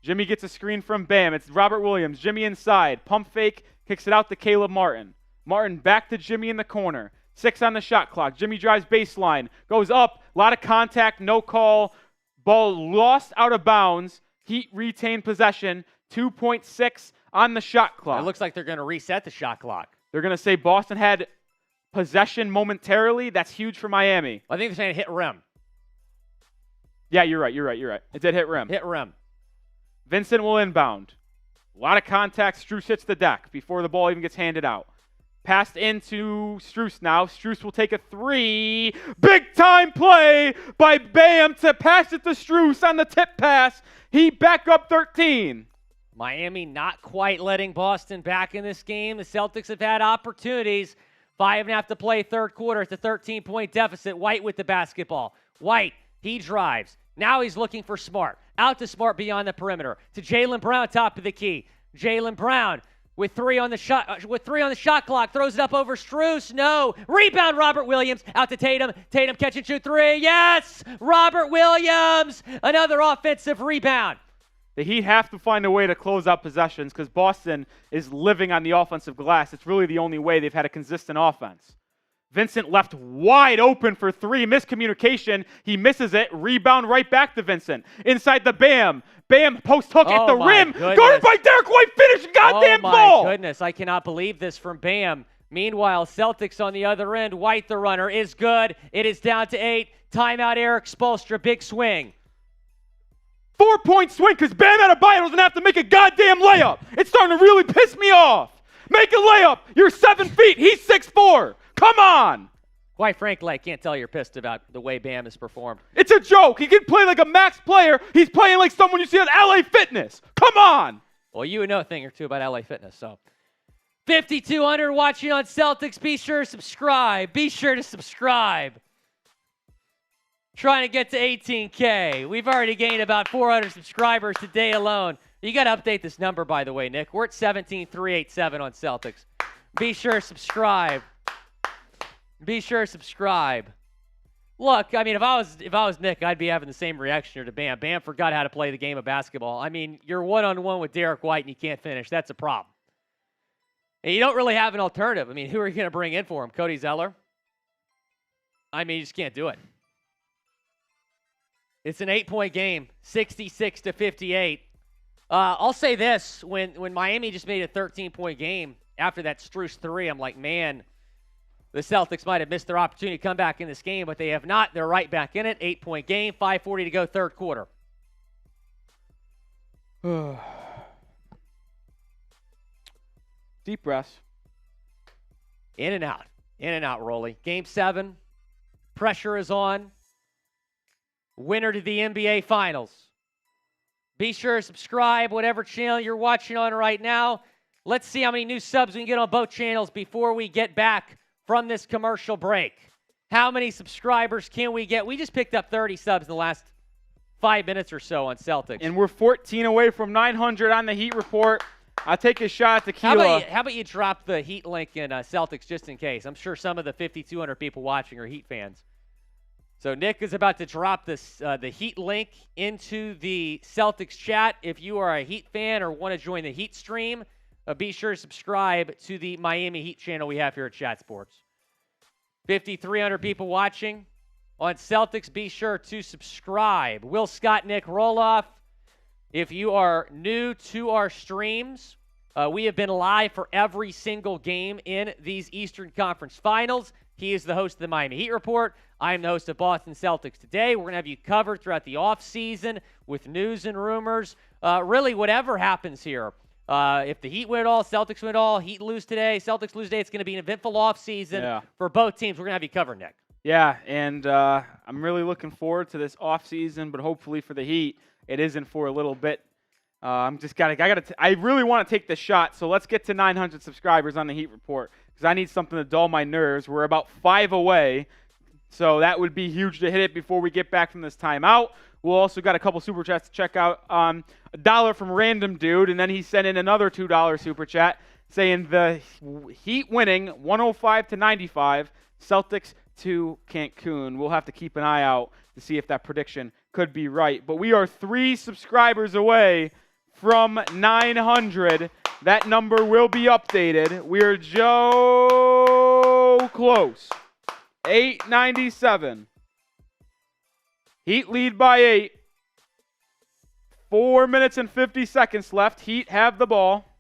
Jimmy gets a screen from Bam. It's Robert Williams. Jimmy inside. Pump fake. Kicks it out to Caleb Martin. Martin back to Jimmy in the corner. 6 on the shot clock. Jimmy drives baseline. Goes up. A lot of contact. No call. Ball lost out of bounds. Heat retained possession. 2.6 on the shot clock. It looks like they're going to reset the shot clock. They're going to say Boston had possession momentarily. That's huge for Miami. I think they're saying hit rim. Yeah, you're right. It did hit rim. Hit rim. Vincent will inbound. A lot of contact. Strus hits the deck before the ball even gets handed out. Passed into Strus now. Strus will take a three. Big time play by Bam to pass it to Strus on the tip pass. Heat back up 13. Miami not quite letting Boston back in this game. The Celtics have had opportunities. 5.5 to play third quarter. It's a 13-point deficit. White with the basketball. White, he drives. Now he's looking for Smart. Out to Smart beyond the perimeter. To Jaylen Brown, top of the key. Jaylen Brown with three on the shot clock. Throws it up over Strus. No. Rebound, Robert Williams. Out to Tatum. Tatum catch and shoot three. Yes! Robert Williams! Another offensive rebound. The Heat have to find a way to close out possessions because Boston is living on the offensive glass. It's really the only way they've had a consistent offense. Vincent left wide open for three. Miscommunication. He misses it. Rebound right back to Vincent. Inside the Bam. Bam post hook at the rim. Goodness. Guarded by Derrick White. Finish. Goddamn ball. Oh, my goodness. I cannot believe this from Bam. Meanwhile, Celtics on the other end. White, the runner, is good. It is down to 8. Timeout, Erik Spoelstra. Big swing. 4-point swing because Bam Adebayo doesn't have to make a goddamn layup. It's starting to really piss me off. Make a layup. You're 7 feet. He's 6'4". Come on. Quite frankly, I can't tell you're pissed about the way Bam has performed. It's a joke. He can play like a max player. He's playing like someone you see on LA Fitness. Come on. Well, you would know a thing or two about LA Fitness, so. 5,200 watching on Celtics. Be sure to subscribe. Be sure to subscribe. Trying to get to 18K. We've already gained about 400 subscribers today alone. You got to update this number, by the way, Nick. We're at 17,387 on Celtics. Be sure to subscribe. Be sure to subscribe. Look, I mean, if I was Nick, I'd be having the same reaction here to Bam. Bam forgot how to play the game of basketball. I mean, you're one-on-one with Derrick White and you can't finish. That's a problem. And you don't really have an alternative. I mean, who are you going to bring in for him? Cody Zeller? I mean, you just can't do it. It's an 8-point game, 66-58. I'll say this, when Miami just made a 13-point game after that Strus 3, I'm like, man, the Celtics might have missed their opportunity to come back in this game, but they have not. They're right back in it. 8-point game, 5:40 to go, third quarter. Deep breaths. In and out, Rolly. Game 7, pressure is on. Winner to the NBA Finals. Be sure to subscribe, whatever channel you're watching on right now. Let's see how many new subs we can get on both channels before we get back from this commercial break. How many subscribers can we get? We just picked up 30 subs in the last 5 minutes or so on Celtics. And we're 14 away from 900 on the Heat Report. I'll take a shot at tequila. How about you drop the Heat link in Celtics just in case? I'm sure some of the 5,200 people watching are Heat fans. So Nick is about to drop this the Heat link into the Celtics chat. If you are a Heat fan or want to join the Heat stream, be sure to subscribe to the Miami Heat channel we have here at Chat Sports. 5,300 people watching on Celtics. Be sure to subscribe. Will Scott, Nick Roloff. If you are new to our streams, we have been live for every single game in these Eastern Conference Finals. He is the host of the Miami Heat Report. I am the host of Boston Celtics Today. We're going to have you covered throughout the offseason with news and rumors. Really, whatever happens here. If the Heat win it all, Celtics win it all, Heat lose today, Celtics lose today, it's going to be an eventful offseason for both teams. We're going to have you covered, Nick. Yeah, and I'm really looking forward to this offseason, but hopefully for the Heat, it isn't for a little bit. I really want to take this shot, so let's get to 900 subscribers on the Heat Report because I need something to dull my nerves. We're about 5 away, so that would be huge to hit it before we get back from this timeout. We'll also got a couple super chats to check out. $1 from Random Dude, and then he sent in another $2 super chat saying the Heat winning 105-95, Celtics to Cancun. We'll have to keep an eye out to see if that prediction could be right. But we are 3 subscribers away from 900. That number will be updated. We're close. 897. Heat lead by 8. 4 minutes and 50 seconds left. Heat have the ball.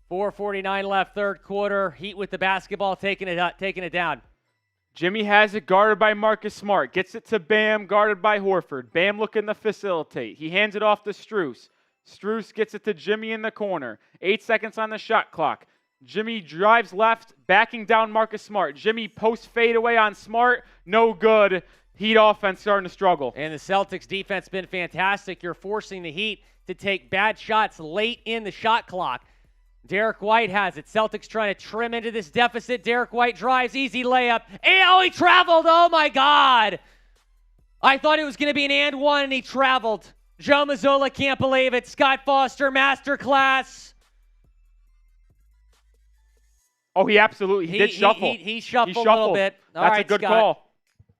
4:49 left, third quarter. Heat with the basketball, taking it down. Jimmy has it guarded by Marcus Smart. Gets it to Bam, guarded by Horford. Bam looking to facilitate. He hands it off to Strus. Strus gets it to Jimmy in the corner. 8 seconds on the shot clock. Jimmy drives left, backing down Marcus Smart. Jimmy post fadeaway on Smart. No good. Heat offense starting to struggle. And the Celtics defense been fantastic. You're forcing the Heat to take bad shots late in the shot clock. Derrick White has it. Celtics trying to trim into this deficit. Derrick White drives, easy layup. Oh, he traveled. Oh, my God. I thought it was going to be an and one, and he traveled. Joe Mazzulla can't believe it. Scott Foster, masterclass. Oh, he absolutely did shuffle. He shuffled a little bit. All That's right, a good Scott. call.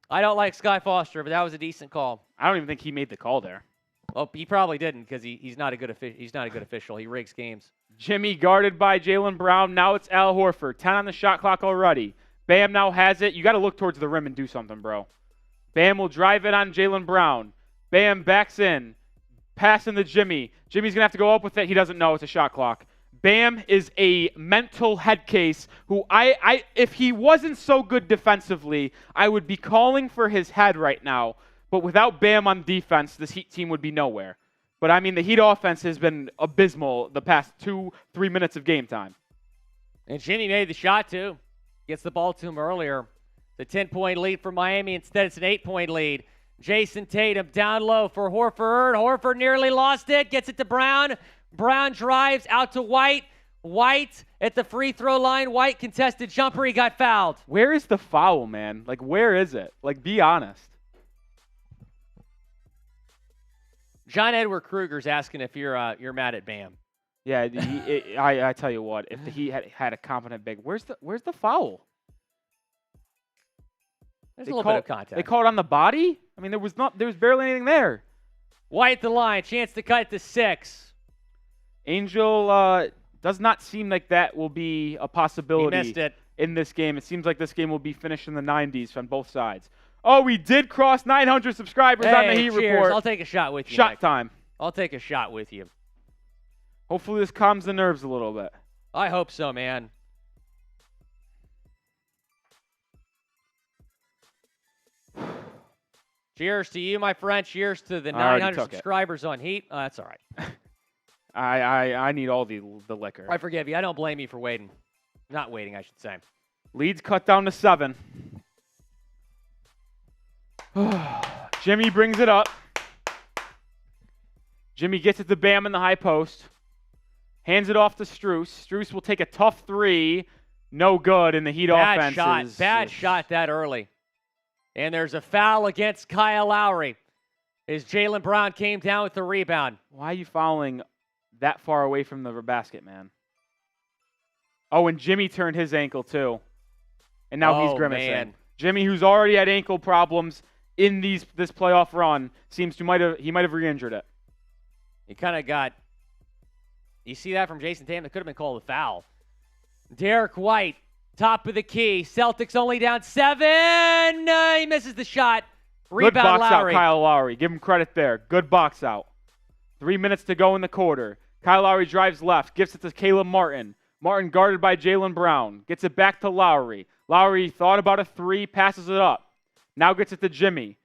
I don't like Scott Foster, but that was a decent call. I don't even think he made the call there. Well, he probably didn't because he's not a good official. He rigs games. Jimmy guarded by Jaylen Brown. Now it's Al Horford. 10 on the shot clock already. Bam now has it. You got to look towards the rim and do something, bro. Bam will drive it on Jaylen Brown. Bam backs in. Passing to Jimmy. Jimmy's going to have to go up with it. He doesn't know it's a shot clock. Bam is a mental head case who if he wasn't so good defensively, I would be calling for his head right now. But without Bam on defense, this Heat team would be nowhere. But, I mean, the Heat offense has been abysmal the past 2-3 minutes of game time. And Jimmy made the shot, too. Gets the ball to him earlier. The 10-point lead for Miami. Instead, it's an 8-point lead. Jayson Tatum down low for Horford. Horford nearly lost it. Gets it to Brown. Brown drives out to White. White at the free throw line. White contested jumper. He got fouled. Where is the foul, man? Like, where is it? Like, be honest. John Edward Kruger's asking if you're mad at Bam. Yeah, I tell you what, if the Heat had a competent big, where's the foul? There's a little bit of contact. They called on the body? I mean, there was barely anything there. White the line, chance to cut to 6. Angel does not seem like that will be a possibility. He missed it. In this game. It seems like this game will be finished in the 90s on both sides. Oh, we did cross 900 subscribers on the Heat cheers. Report. I'll take a shot with you. Shot time. I'll take a shot with you. Hopefully this calms the nerves a little bit. I hope so, man. Cheers to you, my friend. Cheers to the 900 subscribers on Heat. That's all right. I need all the liquor. I forgive you. I don't blame you for waiting. Not waiting, I should say. Leads cut down to 7. Jimmy brings it up. Jimmy gets it to Bam in the high post. Hands it off to Strus. Strus will take a tough 3. No good in the Heat offense. Bad shot that early. And there's a foul against Kyle Lowry as Jaylen Brown came down with the rebound. Why are you fouling that far away from the basket, man? Oh, and Jimmy turned his ankle too. And now he's grimacing. Man. Jimmy, who's already had ankle problems in this playoff run, seems to might have re-injured it. He kind of got. You see that from Jayson Tatum? That could have been called a foul. Derrick White, top of the key. Celtics only down 7. He misses the shot. Rebound, good box Lowry. Out, Kyle Lowry. Give him credit there. Good box out. 3 minutes to go in the quarter. Kyle Lowry drives left, gives it to Caleb Martin. Martin guarded by Jaylen Brown. Gets it back to Lowry. Lowry thought about a 3, passes it up. Now gets it to Jimmy.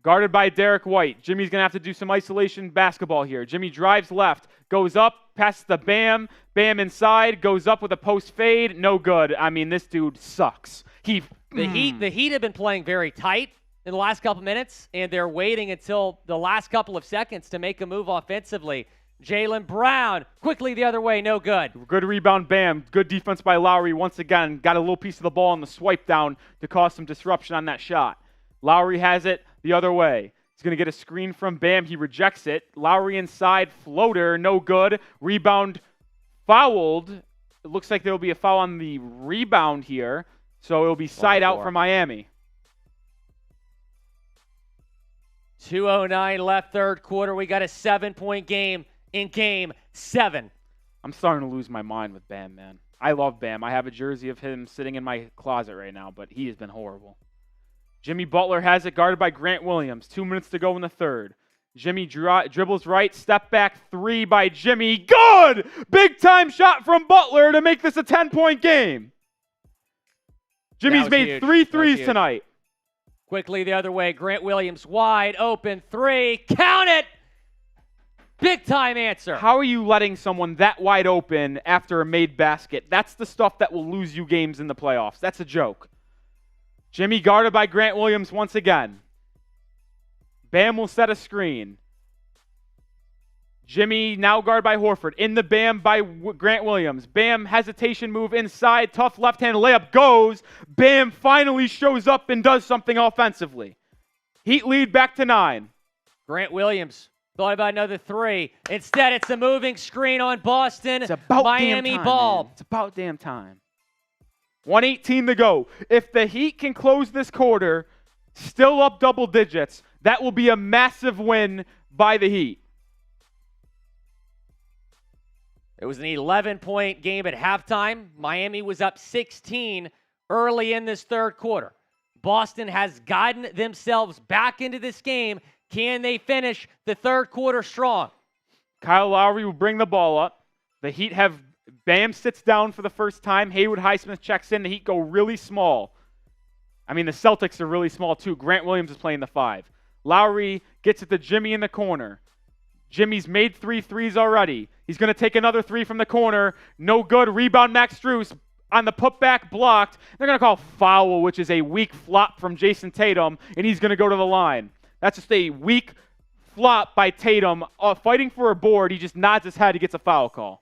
Guarded by Derrick White. Jimmy's going to have to do some isolation basketball here. Jimmy drives left, goes up, passes the Bam. Bam inside, goes up with a post fade. No good. I mean, this dude sucks. The Heat have been playing very tight in the last couple minutes, and they're waiting until the last couple of seconds to make a move offensively. Jaylen Brown, quickly the other way, no good. Good rebound, Bam. Good defense by Lowry once again. Got a little piece of the ball on the swipe down to cause some disruption on that shot. Lowry has it the other way. He's going to get a screen from Bam. He rejects it. Lowry inside, floater, no good. Rebound fouled. It looks like there will be a foul on the rebound here, so it will be side out for Miami. 2:09 left, third quarter. We got a 7-point game in Game 7. I'm starting to lose my mind with Bam, man. I love Bam. I have a jersey of him sitting in my closet right now, but he has been horrible. Jimmy Butler has it, guarded by Grant Williams. 2 minutes to go in the third. Jimmy dribbles right, step back 3 by Jimmy. Good! Big time shot from Butler to make this a 10-point game. Jimmy's made 3 threes tonight. Quickly the other way, Grant Williams wide open 3. Count it! Big time answer. How are you letting someone that wide open after a made basket? That's the stuff that will lose you games in the playoffs. That's a joke. Jimmy guarded by Grant Williams once again. Bam will set a screen. Jimmy now guarded by Horford. In the Bam by Grant Williams. Bam hesitation move inside. Tough left-hand layup goes. Bam finally shows up and does something offensively. Heat lead back to 9. Grant Williams thought about another 3. Instead, it's a moving screen on Boston. It's about Miami damn time, ball. Man. It's about damn time. 1:18 to go. If the Heat can close this quarter, still up double digits, that will be a massive win by the Heat. It was an 11-point game at halftime. Miami was up 16 early in this third quarter. Boston has gotten themselves back into this game. Can they finish the third quarter strong? Kyle Lowry will bring the ball up. The Heat have Bam sits down for the first time. Haywood Highsmith checks in. The Heat go really small. I mean, the Celtics are really small too. Grant Williams is playing the 5. Lowry gets it to Jimmy in the corner. Jimmy's made 3 threes already. He's going to take another 3 from the corner. No good. Rebound Max Strus on the putback blocked. They're going to call foul, which is a weak flop from Jayson Tatum, and he's going to go to the line. That's just a weak flop by Tatum. Fighting for a board, he just nods his head. He gets a foul call.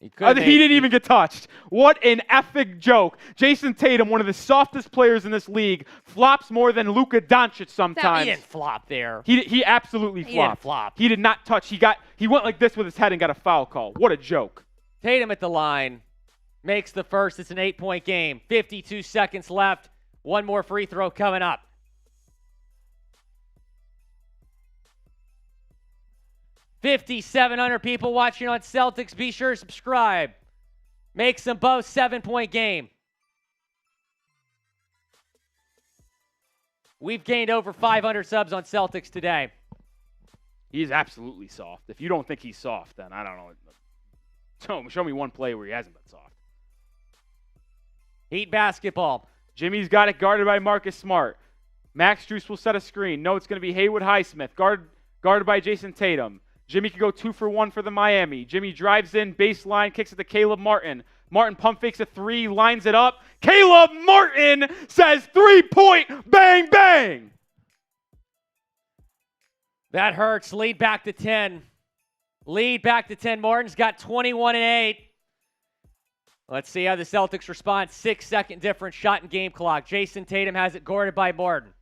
He didn't even get touched. What an epic joke. Jayson Tatum, one of the softest players in this league, flops more than Luka Doncic sometimes. He didn't flop there. He absolutely flopped. He didn't flop. He did not touch. He went like this with his head and got a foul call. What a joke. Tatum at the line makes the first. It's an 8-point game. 52 seconds left. One more free throw coming up. $5,700 people watching on Celtics. Be sure to subscribe. Makes them both 7-point game. We've gained over 500 subs on Celtics today. He's absolutely soft. If you don't think he's soft, then I don't know. Show me one play where he hasn't been soft. Heat basketball. Jimmy's got it guarded by Marcus Smart. Max Strus will set a screen. No, it's going to be Haywood Highsmith, guarded by Jayson Tatum. Jimmy could go 2 for 1 for the Miami. Jimmy drives in, baseline, kicks it to Caleb Martin. Martin pump fakes a 3, lines it up. Caleb Martin says 3-point, bang, bang. That hurts. Lead back to 10. Lead back to 10. Martin's got 21 and 8. Let's see how the Celtics respond. 6-second difference, shot and game clock. Jayson Tatum has it guarded by Martin.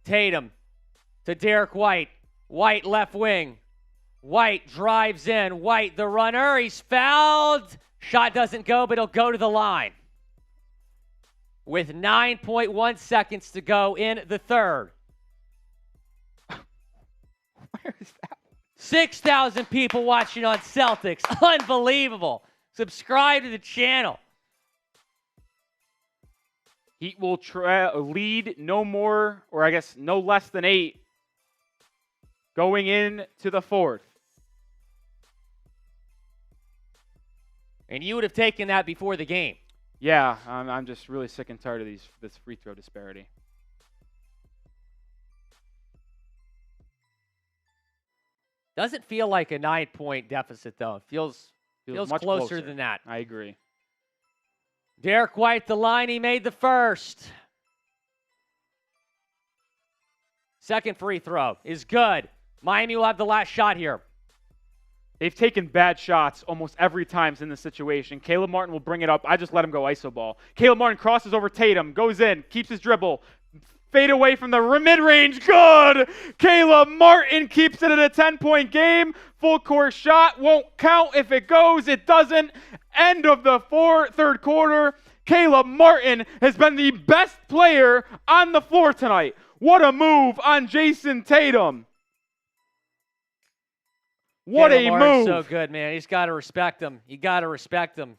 Tatum to Derrick White. White left wing. White drives in. White the runner. He's fouled. Shot doesn't go, but he'll go to the line. With 9.1 seconds to go in the third. Where is that? 6,000 people watching on Celtics. Unbelievable. Subscribe to the channel. Heat will lead no more, or I guess no less than 8 going into the fourth. And you would have taken that before the game. Yeah, I'm just really sick and tired of this free throw disparity. Doesn't feel like a 9-point deficit, though. It feels much closer than that. I agree. Derrick White, the line, he made the first. Second free throw is good. Miami will have the last shot here. They've taken bad shots almost every time in this situation. Caleb Martin will bring it up. I just let him go iso ball. Caleb Martin crosses over Tatum, goes in, keeps his dribble. Fade away from the mid-range. Good! Caleb Martin keeps it at a 10-point game. Full court shot. Won't count. If it goes, it doesn't. End of the third quarter. Caleb Martin has been the best player on the floor tonight. What a move on Jayson Tatum. What a move. So good, man. You just got to respect him. You got to respect him.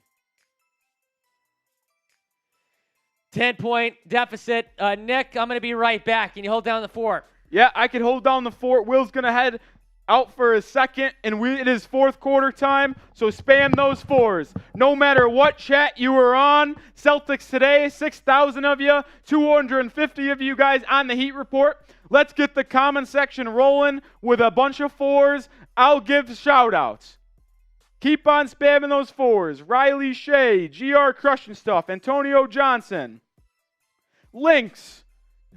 10-point deficit. Nick, I'm going to be right back. Can you hold down the fort? Yeah, I can hold down the fort. Will's going to head out for a second, and it is fourth quarter time, so spam those fours. No matter what chat you are on, Celtics today, 6,000 of you, 250 of you guys on the Heat Report. Let's get the comment section rolling with a bunch of fours. I'll give shout-outs. Keep on spamming those fours. Riley Shea, GR Crushing Stuff, Antonio Johnson, Lynx,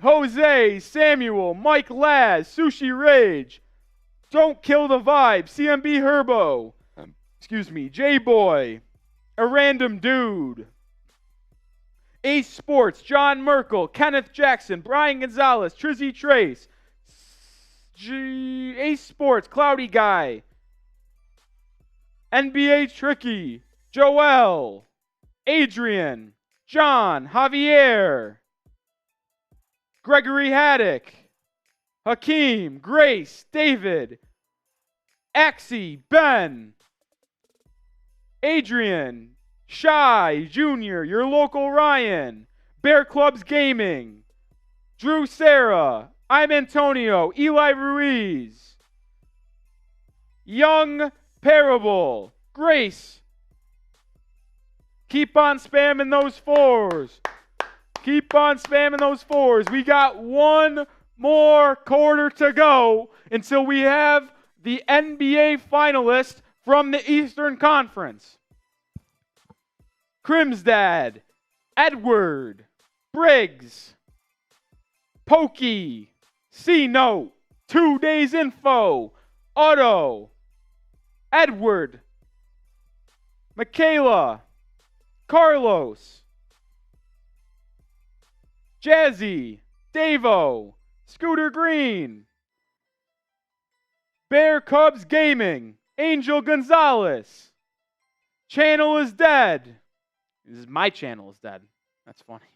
Jose, Samuel, Mike Laz, Sushi Rage, Don't Kill the Vibe, CMB Herbo, J-Boy, A Random Dude, Ace Sports, John Merkel, Kenneth Jackson, Brian Gonzalez, Trizzy Trace, Ace Sports, Cloudy Guy, NBA Tricky, Joel, Adrian, John, Javier, Gregory Haddock, Hakeem, Grace, David, Axie, Ben, Adrian, Shy, Jr., your local Ryan, Bear Clubs Gaming, Drew Sarah, I'm Antonio, Eli Ruiz, Young Parable, Grace. Keep on spamming those fours. Keep on spamming those fours. We got one more quarter to go until we have the NBA finalist from the Eastern Conference. Crimsdad, Edward, Briggs, Pokey, C-Note, 2 Days Info, Otto, Edward, Michaela, Carlos, Jazzy, Davo, Scooter Green, Bear Cubs Gaming, Angel Gonzalez, Channel is Dead. This is my channel is dead. That's funny.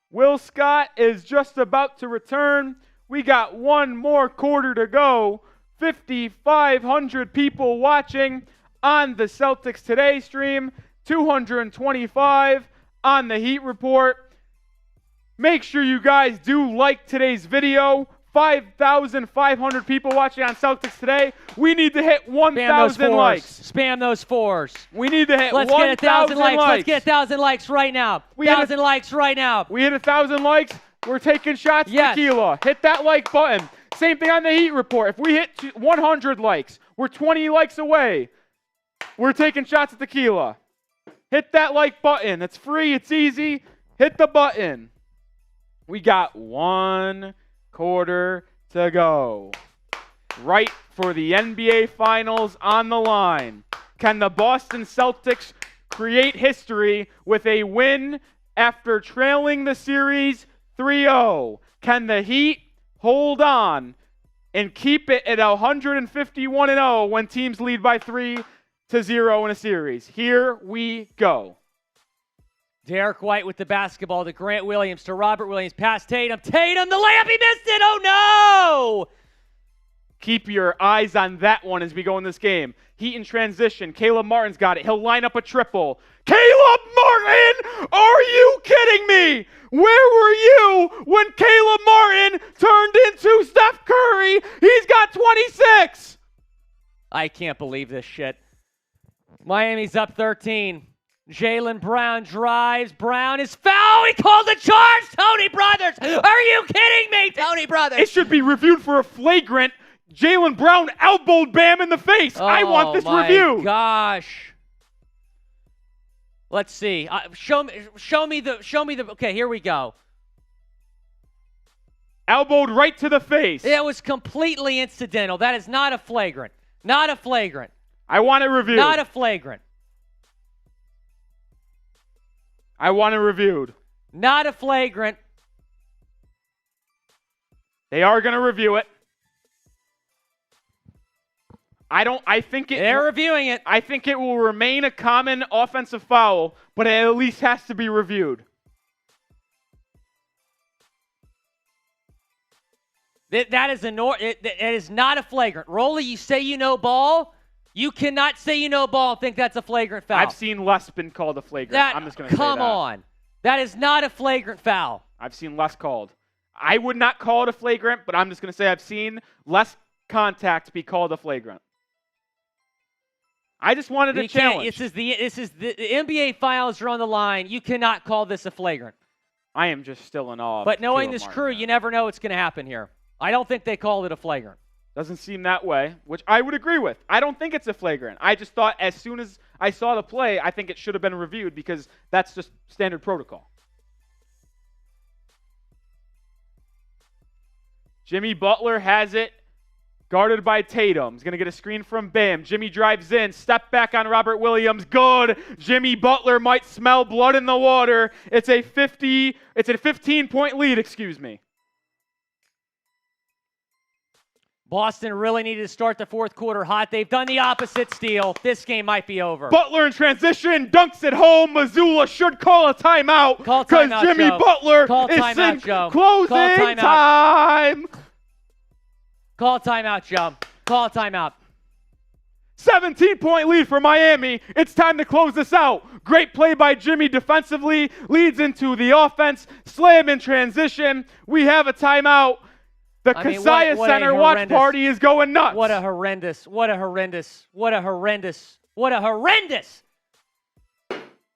Will Scott is just about to return. We got one more quarter to go. 5,500 people watching on the Celtics Today stream. 225 on the Heat Report. Make sure you guys do like today's video. 5,500 people watching on Celtics Today. We need to hit 1,000 likes. Spam those fours. We need to hit 1,000 Let's get 1,000 likes. likes. Let's get 1,000 likes right now. 1,000 likes right now. We hit 1,000 likes. We're taking shots tequila. Hit that like button. Same thing on the Heat Report. If we hit 100 likes, we're 20 likes away. We're taking shots at tequila. Hit that like button. It's free. It's easy. Hit the button. We got one quarter to go. Right for the NBA Finals on the line. Can the Boston Celtics create history with a win after trailing the series 3-0? Can the Heat hold on and keep it at 151-0 when teams lead by 3-0 in a series? Here we go. Derrick White with the basketball to Grant Williams, to Robert Williams, past Tatum. Tatum, the layup, he missed it! Oh no! Keep your eyes on that one as we go in this game. Heat in transition. Caleb Martin's got it. He'll line up a triple. Caleb Martin! Are you kidding me? Where were you when Caleb Martin turned into Steph Curry? He's got 26! I can't believe this shit. Miami's up 13. Jaylen Brown drives. Brown is fouled. He called the charge. Tony Brothers. Are you kidding me, Tony Brothers? It should be reviewed for a flagrant. Jaylen Brown elbowed Bam in the face. I want this review. Oh my gosh. Let's see. Show me the. Okay, here we go. Elbowed right to the face. It was completely incidental. That is not a flagrant. Not a flagrant. I want it reviewed. Not a flagrant. I want it reviewed. Not a flagrant. They are going to review it. They're reviewing it. I think it will remain a common offensive foul, but it at least has to be reviewed. That is it is not a flagrant. Rolly, you say you know ball. You cannot say you know ball and think that's a flagrant foul. I've seen less been called a flagrant. I'm just going to say that. Come on. That is not a flagrant foul. I've seen less called. I would not call it a flagrant, but I'm just going to say I've seen less contact be called a flagrant? I just wanted to challenge. This is the NBA finals are on the line. You cannot call this a flagrant. I am just still in awe. But knowing this crew, you never know what's going to happen here. I don't think they called it a flagrant. Doesn't seem that way, which I would agree with. I don't think it's a flagrant. I just thought as soon as I saw the play, I think it should have been reviewed because that's just standard protocol. Jimmy Butler has it, guarded by Tatum. He's going to get a screen from Bam. Jimmy drives in, step back on Robert Williams. Good. Jimmy Butler might smell blood in the water. It's a 15-point lead, excuse me. Boston really needed to start the fourth quarter hot. They've done the opposite, Steele. This game might be over. Butler in transition, dunks it home. Mazzulla should call a timeout because Jimmy Butler is in closing time. Call a timeout, Joe. Call a timeout. 17-point lead for Miami. It's time to close this out. Great play by Jimmy defensively. Leads into the offense. Slam in transition. We have a timeout. The Kaseya Center watch party is going nuts. What a horrendous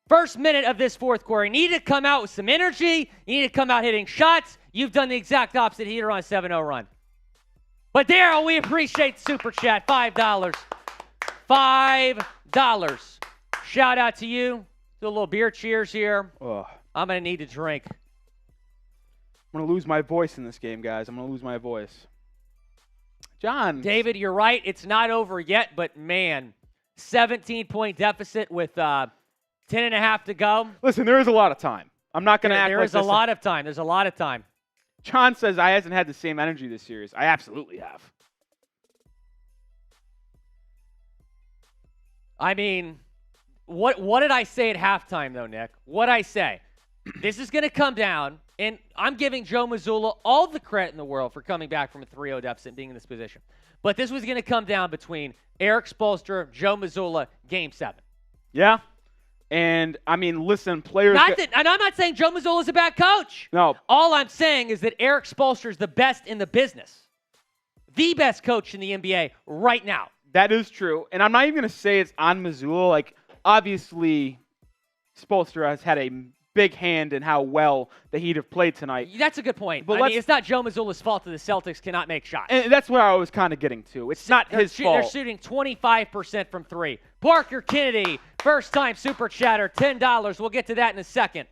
first minute of this fourth quarter. You need to come out with some energy. You need to come out hitting shots. You've done the exact opposite here on a 7-0 run. But Daryl, we appreciate the super chat. $5. $5. Shout out to you. Do a little beer cheers here. Ugh. I'm going to need to drink. I'm going to lose my voice in this game, guys. I'm going to lose my voice. John. David, you're right. It's not over yet, but man, 17-point deficit with 10.5 to go. Listen, there is a lot of time. I'm not going to act like there is a lot of time. There's a lot of time. John says I hasn't had the same energy this series. I absolutely have. I mean, what did I say at halftime, though, Nick? What'd I say? This is going to come down, and I'm giving Joe Mazzulla all the credit in the world for coming back from a 3-0 deficit and being in this position. But this was going to come down between Erik Spoelstra, Joe Mazzulla, Game 7. Yeah. And, I mean, listen, players... and I'm not saying Joe Mazzulla is a bad coach. No. All I'm saying is that Erik Spoelstra is the best in the business. The best coach in the NBA right now. That is true. And I'm not even going to say it's on Mazzulla. Like, obviously, Spoelstra has had a big hand in how well the Heat have played tonight. That's a good point. But I mean, it's not Joe Mazzulla's fault that the Celtics cannot make shots. And that's where I was kind of getting to. It's not his fault. They're shooting 25% from three. Parker Kennedy, first-time super chatter, $10. We'll get to that in a second.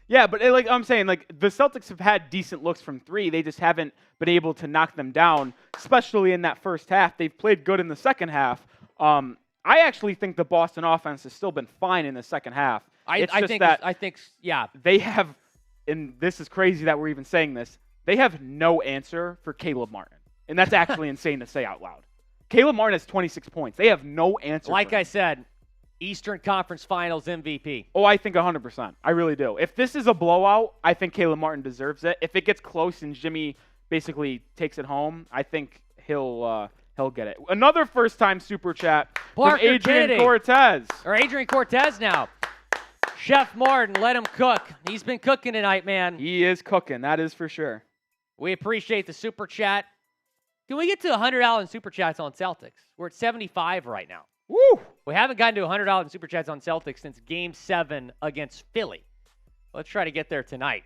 Yeah, but like I'm saying, like the Celtics have had decent looks from three. They just haven't been able to knock them down, especially in that first half. They've played good in the second half. I actually think the Boston offense has still been fine in the second half. I think, they have, and this is crazy that we're even saying this, they have no answer for Caleb Martin. And that's actually insane to say out loud. Caleb Martin has 26 points. They have no answer Like for him. I said, Eastern Conference Finals MVP. Oh, I think 100%. I really do. If this is a blowout, I think Caleb Martin deserves it. If it gets close and Jimmy basically takes it home, I think he'll get it. Another first-time super chat from Adrian Cortez. Or Adrian Cortez now. Chef Martin, let him cook. He's been cooking tonight, man. He is cooking. That is for sure. We appreciate the super chat. Can we get to $100 in super chats on Celtics? We're at 75 right now. Woo! We haven't gotten to $100 in super chats on Celtics since Game 7 against Philly. Let's try to get there tonight.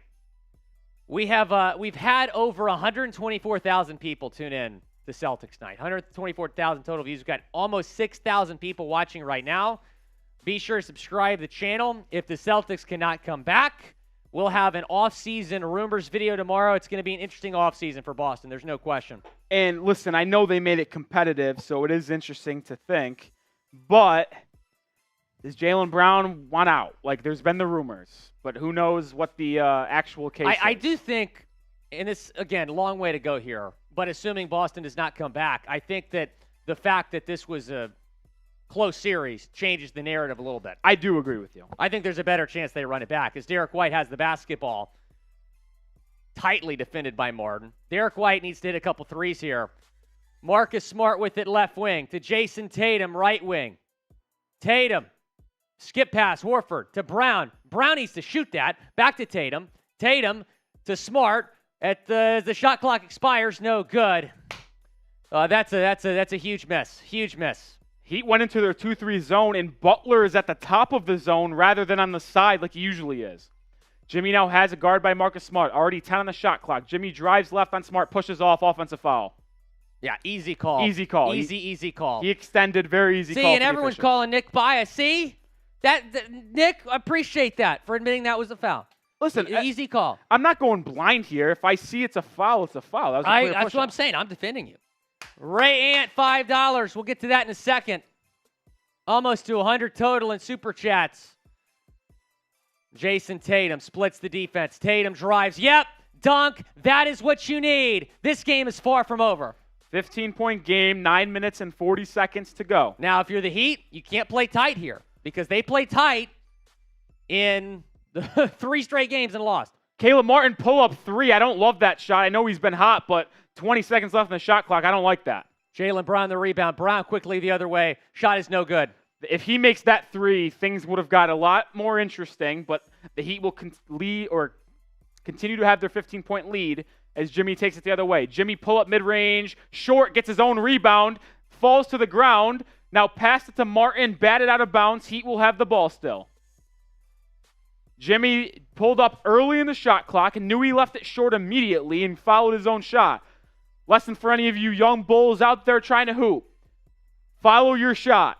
We've had over 124,000 people tune in to Celtics night. 124,000 total views. We've got almost 6,000 people watching right now. Be sure to subscribe to the channel. If the Celtics cannot come back, we'll have an off-season rumors video tomorrow. It's going to be an interesting off-season for Boston. There's no question. And listen, I know they made it competitive, so it is interesting to think. But does Jaylen Brown want out? Like, there's been the rumors, but who knows what the actual case is. I do think, and it's, again, a long way to go here, but assuming Boston does not come back, I think that the fact that this was a close series changes the narrative a little bit. I do agree with you. I think there's a better chance they run it back, as Derrick White has the basketball tightly defended by Martin. Derrick White needs to hit a couple threes here. Marcus Smart with it left wing to Jayson Tatum, right wing. Tatum, skip pass, Horford to Brown. Brown needs to shoot that. Back to Tatum. Tatum to Smart. The shot clock expires, no good. That's a huge miss. Huge miss. Heat went into their 2-3 zone, and Butler is at the top of the zone rather than on the side like he usually is. Jimmy now has a guard by Marcus Smart. Already 10 on the shot clock. Jimmy drives left on Smart, pushes off, offensive foul. Yeah, easy call. Easy call. Easy call. He extended, very easy call. See, and everyone's calling Nick bias. See? Nick, I appreciate that for admitting that was a foul. Listen, easy call. I'm not going blind here. If I see it's a foul, it's a foul. That was a clear That's what I'm saying. I'm defending you. Ray Ant, $5. We'll get to that in a second. Almost to 100 total in Super Chats. Jayson Tatum splits the defense. Tatum drives. Yep, dunk. That is what you need. This game is far from over. 15-point game, 9 minutes and 40 seconds to go. Now, if you're the Heat, you can't play tight here because they play tight in the 3 straight games and lost. Caleb Martin pull up 3. I don't love that shot. I know he's been hot, but 20 seconds left in the shot clock. I don't like that. Jaylen Brown the rebound. Brown quickly the other way. Shot is no good. If he makes that 3, things would have got a lot more interesting, but the Heat will continue to have their 15-point lead as Jimmy takes it the other way. Jimmy pull up mid-range, short, gets his own rebound, falls to the ground. Now pass it to Martin, batted out of bounds. Heat will have the ball still. Jimmy pulled up early in the shot clock and knew he left it short immediately and followed his own shot. Lesson for any of you young bulls out there trying to hoop. Follow your shot.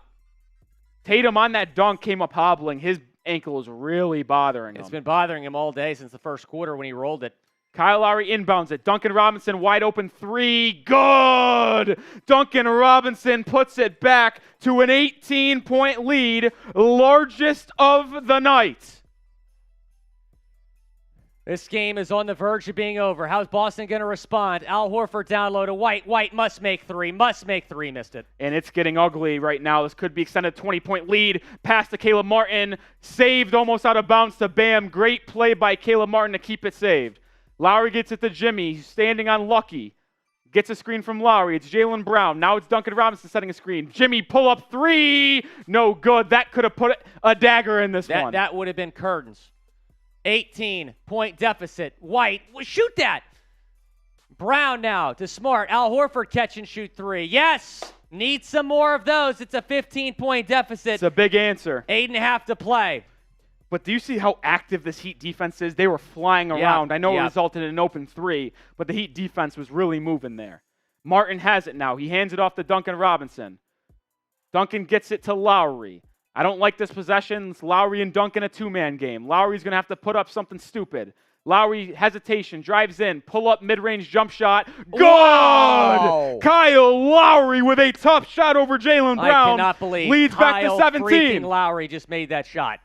Tatum on that dunk came up hobbling. His ankle is really bothering him. It's been bothering him all day since the first quarter when he rolled it. Kyle Lowry inbounds it. Duncan Robinson wide open 3. Good! Duncan Robinson puts it back to an 18-point lead, largest of the night. This game is on the verge of being over. How's Boston going to respond? Al Horford down low to White. White must make 3. Missed it. And it's getting ugly right now. This could be extended 20-point lead. Pass to Caleb Martin. Saved almost out of bounds to Bam. Great play by Caleb Martin to keep it saved. Lowry gets it to Jimmy. He's standing on Lucky. Gets a screen from Lowry. It's Jaylen Brown. Now it's Duncan Robinson setting a screen. Jimmy pull up 3. No good. That could have put a dagger in this one. That would have been curtains. 18-point deficit. White, shoot that. Brown now to Smart. Al Horford catch and shoot 3. Yes, need some more of those. It's a 15-point deficit. It's a big answer. 8.5 to play. But do you see how active this Heat defense is? They were flying around. I know it resulted in an open 3, but the Heat defense was really moving there. Martin has it now. He hands it off to Duncan Robinson. Duncan gets it to Lowry. I don't like this possession. It's Lowry and Duncan a 2-man game. Lowry's going to have to put up something stupid. Lowry, hesitation, drives in, pull up mid-range jump shot. Good! Wow. Kyle Lowry with a tough shot over Jaylen Brown. I cannot believe leads back to Kyle 17. Freaking Lowry just made that shot.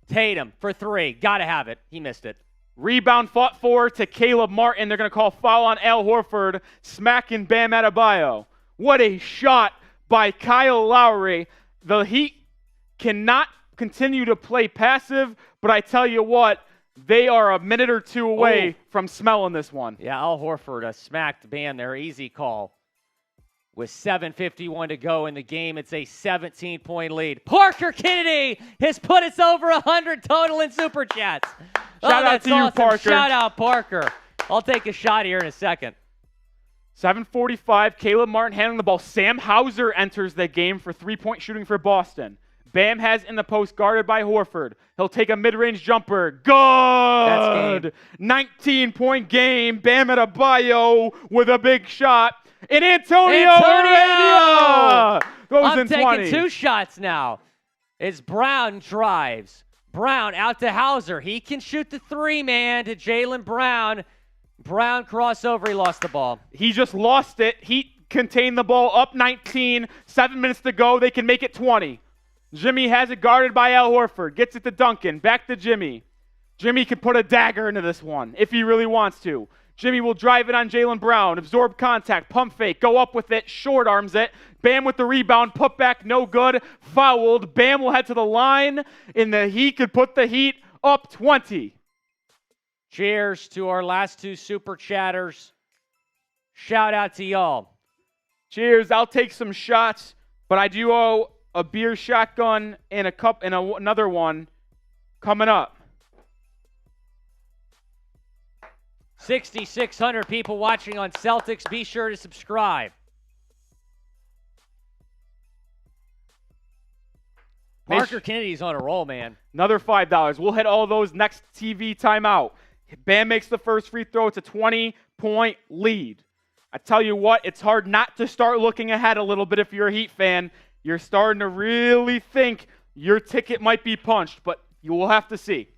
Tatum for 3. Got to have it. He missed it. Rebound fought for to Caleb Martin. They're going to call foul on Al Horford, smacking Bam Adebayo. What a shot by Kyle Lowry. The Heat cannot continue to play passive, but I tell you what, they are a minute or 2 away from smelling this one. Yeah, Al Horford smacked Bam there. Easy call. With 7:51 to go in the game, it's a 17-point lead. Parker Kennedy has put us over 100 total in Super Chats. Shout out to you, Parker. Shout out, Parker. I'll take a shot here in a second. 7:45, Caleb Martin handling the ball. Sam Hauser enters the game for 3-point shooting for Boston. Bam has in the post, guarded by Horford. He'll take a mid-range jumper. Good! 19-point game. Bam Adebayo with a big shot. And Antonio! Goes in 20. I'm taking 2 shots now. It's Brown drives. Brown out to Hauser. He can shoot the 3, man, to Jaylen Brown. Brown crossover. He lost the ball. He just lost it. He contained the ball up 19. 7 minutes to go. They can make it 20. Jimmy has it guarded by Al Horford. Gets it to Duncan. Back to Jimmy. Jimmy can put a dagger into this one if he really wants to. Jimmy will drive it on Jaylen Brown. Absorb contact. Pump fake. Go up with it. Short arms it. Bam with the rebound. Put back. No good. Fouled. Bam will head to the line. And the Heat could put the Heat up 20. Cheers to our last 2 super chatters. Shout out to y'all. Cheers. I'll take some shots, but I do owe a beer shotgun and a cup and another one coming up. 6,600 people watching on Celtics. Be sure to subscribe. Parker Kennedy's on a roll, man. Another $5. We'll hit all those next TV timeout. Bam makes the first free throw. It's a 20-point lead. I tell you what, it's hard not to start looking ahead a little bit if you're a Heat fan. You're starting to really think your ticket might be punched, but you will have to see.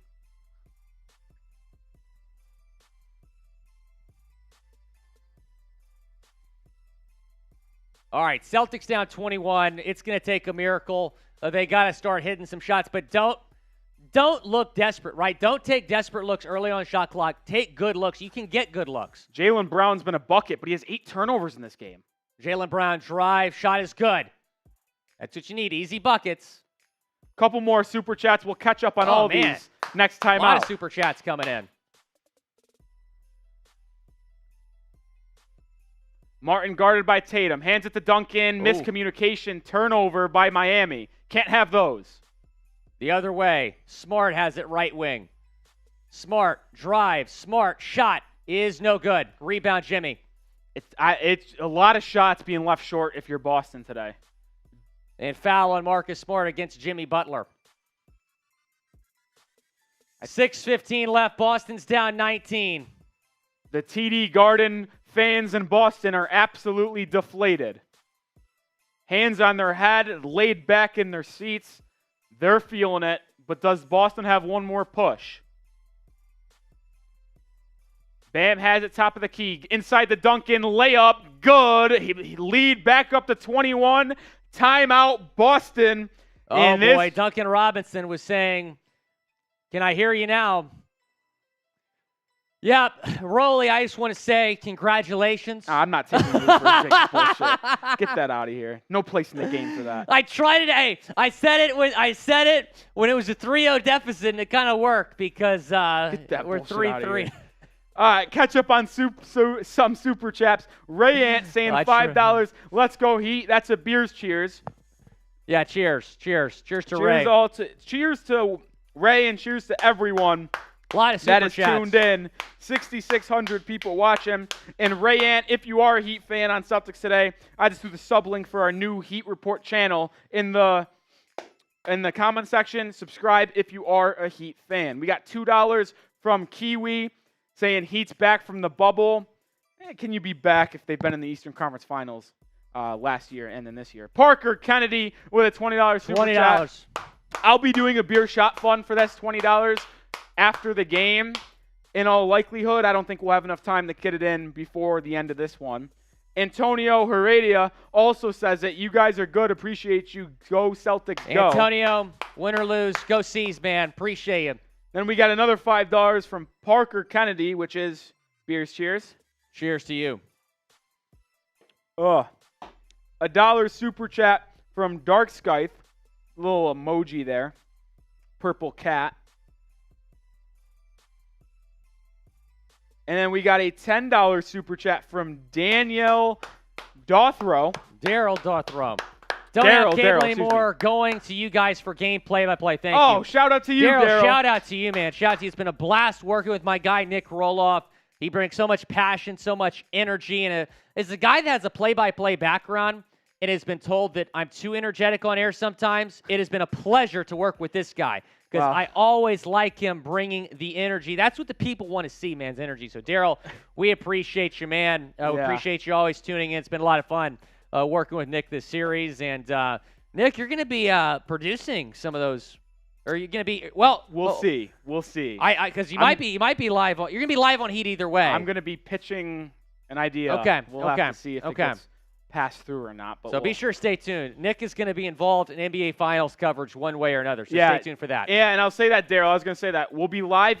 All right, Celtics down 21. It's going to take a miracle. They got to start hitting some shots, but don't look desperate, right? Don't take desperate looks early on the shot clock. Take good looks. You can get good looks. Jaylen Brown's been a bucket, but he has 8 turnovers in this game. Jaylen Brown drive, shot is good. That's what you need, easy buckets. Couple more super chats. We'll catch up on all these next time out. A lot out. of super chats coming in. Martin guarded by Tatum. Hands it to Duncan. Miscommunication. Turnover by Miami. Can't have those. The other way. Smart has it right wing. Smart drive. Smart shot is no good. Rebound Jimmy. It's a lot of shots being left short if you're Boston today. And foul on Marcus Smart against Jimmy Butler. 6:15 left. Boston's down 19. The TD Garden fans in Boston are absolutely deflated. Hands on their head, laid back in their seats. They're feeling it, but does Boston have one more push? Bam has it top of the key. Inside the Duncan layup. Good. He lead back up to 21. Timeout, Boston. Oh, boy. Duncan Robinson was saying, can I hear you now? Yep. Rolly, I just want to say congratulations. I'm not taking you for Jake's bullshit. Get that out of here. No place in the game for that. I tried it. Hey, I said it when it was a 3-0 deficit, and it kind of worked because we're 3-3. All right, catch up on some super chaps. Ray Ant saying $5. Let's go Heat. That's a beers cheers. Yeah, cheers. Cheers to Ray. Cheers to Ray and cheers to everyone. A lot of super chats. That is tuned in. 6,600 people watching. And Ray Ant, if you are a Heat fan on Celtics today, I just threw the sub link for our new Heat Report channel in the comment section. Subscribe if you are a Heat fan. We got $2 from Kiwi saying Heat's back from the bubble. Can you be back if they've been in the Eastern Conference Finals last year and then this year? Parker Kennedy with a $20 super chat. I'll be doing a beer shot fund for this $20 after the game. In all likelihood, I don't think we'll have enough time to get it in before the end of this one. Antonio Heredia also says that you guys are good. Appreciate you. Go Celtics, go. Antonio, win or lose, go C's, man. Appreciate you. Then we got another $5 from Parker Kennedy, which is beers cheers. Cheers to you. $1 super chat from Dark Scythe. Little emoji there. Purple cat. And then we got a $10 super chat from Daniel Dothrow. Daryl Dothrow. Don't have cable anymore. Going to you guys for game play-by-play. Thank you. Oh, shout out to you, Daryl. Shout out to you, man. Shout out to you. It's been a blast working with my guy, Nick Roloff. He brings so much passion, so much energy. And as a guy that has a play-by-play background, it has been told that I'm too energetic on air sometimes. It has been a pleasure to work with this guy because I always like him bringing the energy. That's what the people want to see, man's energy. So, Daryl, we appreciate you, man. We appreciate you always tuning in. It's been a lot of fun. Working with Nick this series. And, Nick, you're going to be producing some of those. Or are you going to be – well – We'll see. We'll see. Because you might be live – you're going to be live on Heat either way. I'm going to be pitching an idea. Okay. We'll have to see if it gets passed through or not. But so be sure to stay tuned. Nick is going to be involved in NBA Finals coverage one way or another. So stay tuned for that. Yeah, and I'll say that, Daryl. I was going to say that. We'll be live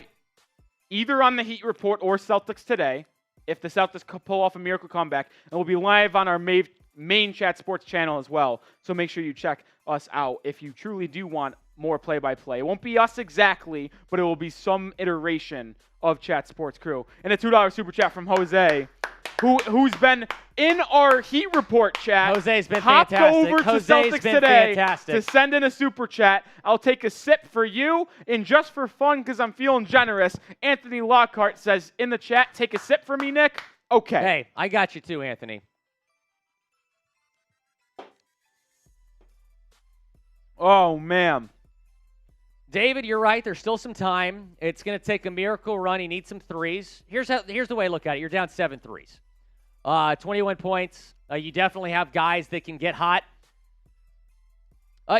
either on the Heat Report or Celtics Today if the Celtics pull off a miracle comeback. And we'll be live on our main Chat Sports channel as well. So make sure you check us out if you truly do want more play-by-play. It won't be us exactly, but it will be some iteration of Chat Sports crew. And a $2 super chat from Jose, who's been in our Heat Report chat. Jose's been fantastic. Over to Jose's Celtics been Today fantastic. to send in a super chat. I'll take a sip for you, and just for fun, because I'm feeling generous, Anthony Lockhart says in the chat, take a sip for me, Nick. Okay. Hey, I got you too, Anthony. Oh, man. David, you're right. There's still some time. It's going to take a miracle run. He needs some threes. Here's the way I look at it. You're down 7 threes. 21 points. You definitely have guys that can get hot.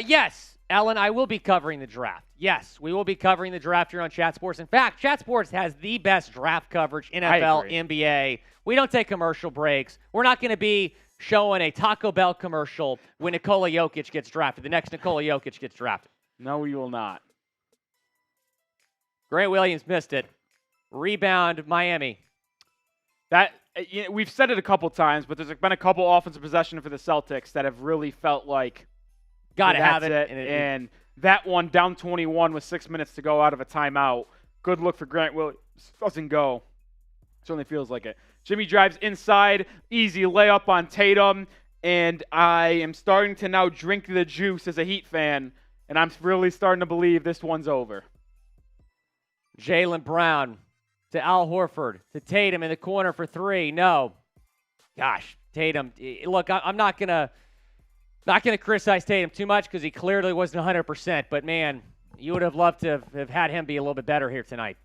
Yes, Ellen, I will be covering the draft. Yes, we will be covering the draft here on Chat Sports. In fact, Chat Sports has the best draft coverage, NFL, NBA. We don't take commercial breaks. We're not going to be showing a Taco Bell commercial when Nikola Jokic gets drafted. The next Nikola Jokic gets drafted. No, we will not. Grant Williams missed it. Rebound, Miami. We've said it a couple times, but there's been a couple offensive possession for the Celtics that have really felt like got to have it. And that one down 21 with 6 minutes to go out of a timeout. Good look for Grant Williams. Doesn't go. Certainly feels like it. Jimmy drives inside. Easy layup on Tatum. And I am starting to now drink the juice as a Heat fan. And I'm really starting to believe this one's over. Jaylen Brown to Al Horford to Tatum in the corner for 3. No. Gosh, Tatum. Look, I'm not gonna criticize Tatum too much because he clearly wasn't 100%. But man, you would have loved to have had him be a little bit better here tonight.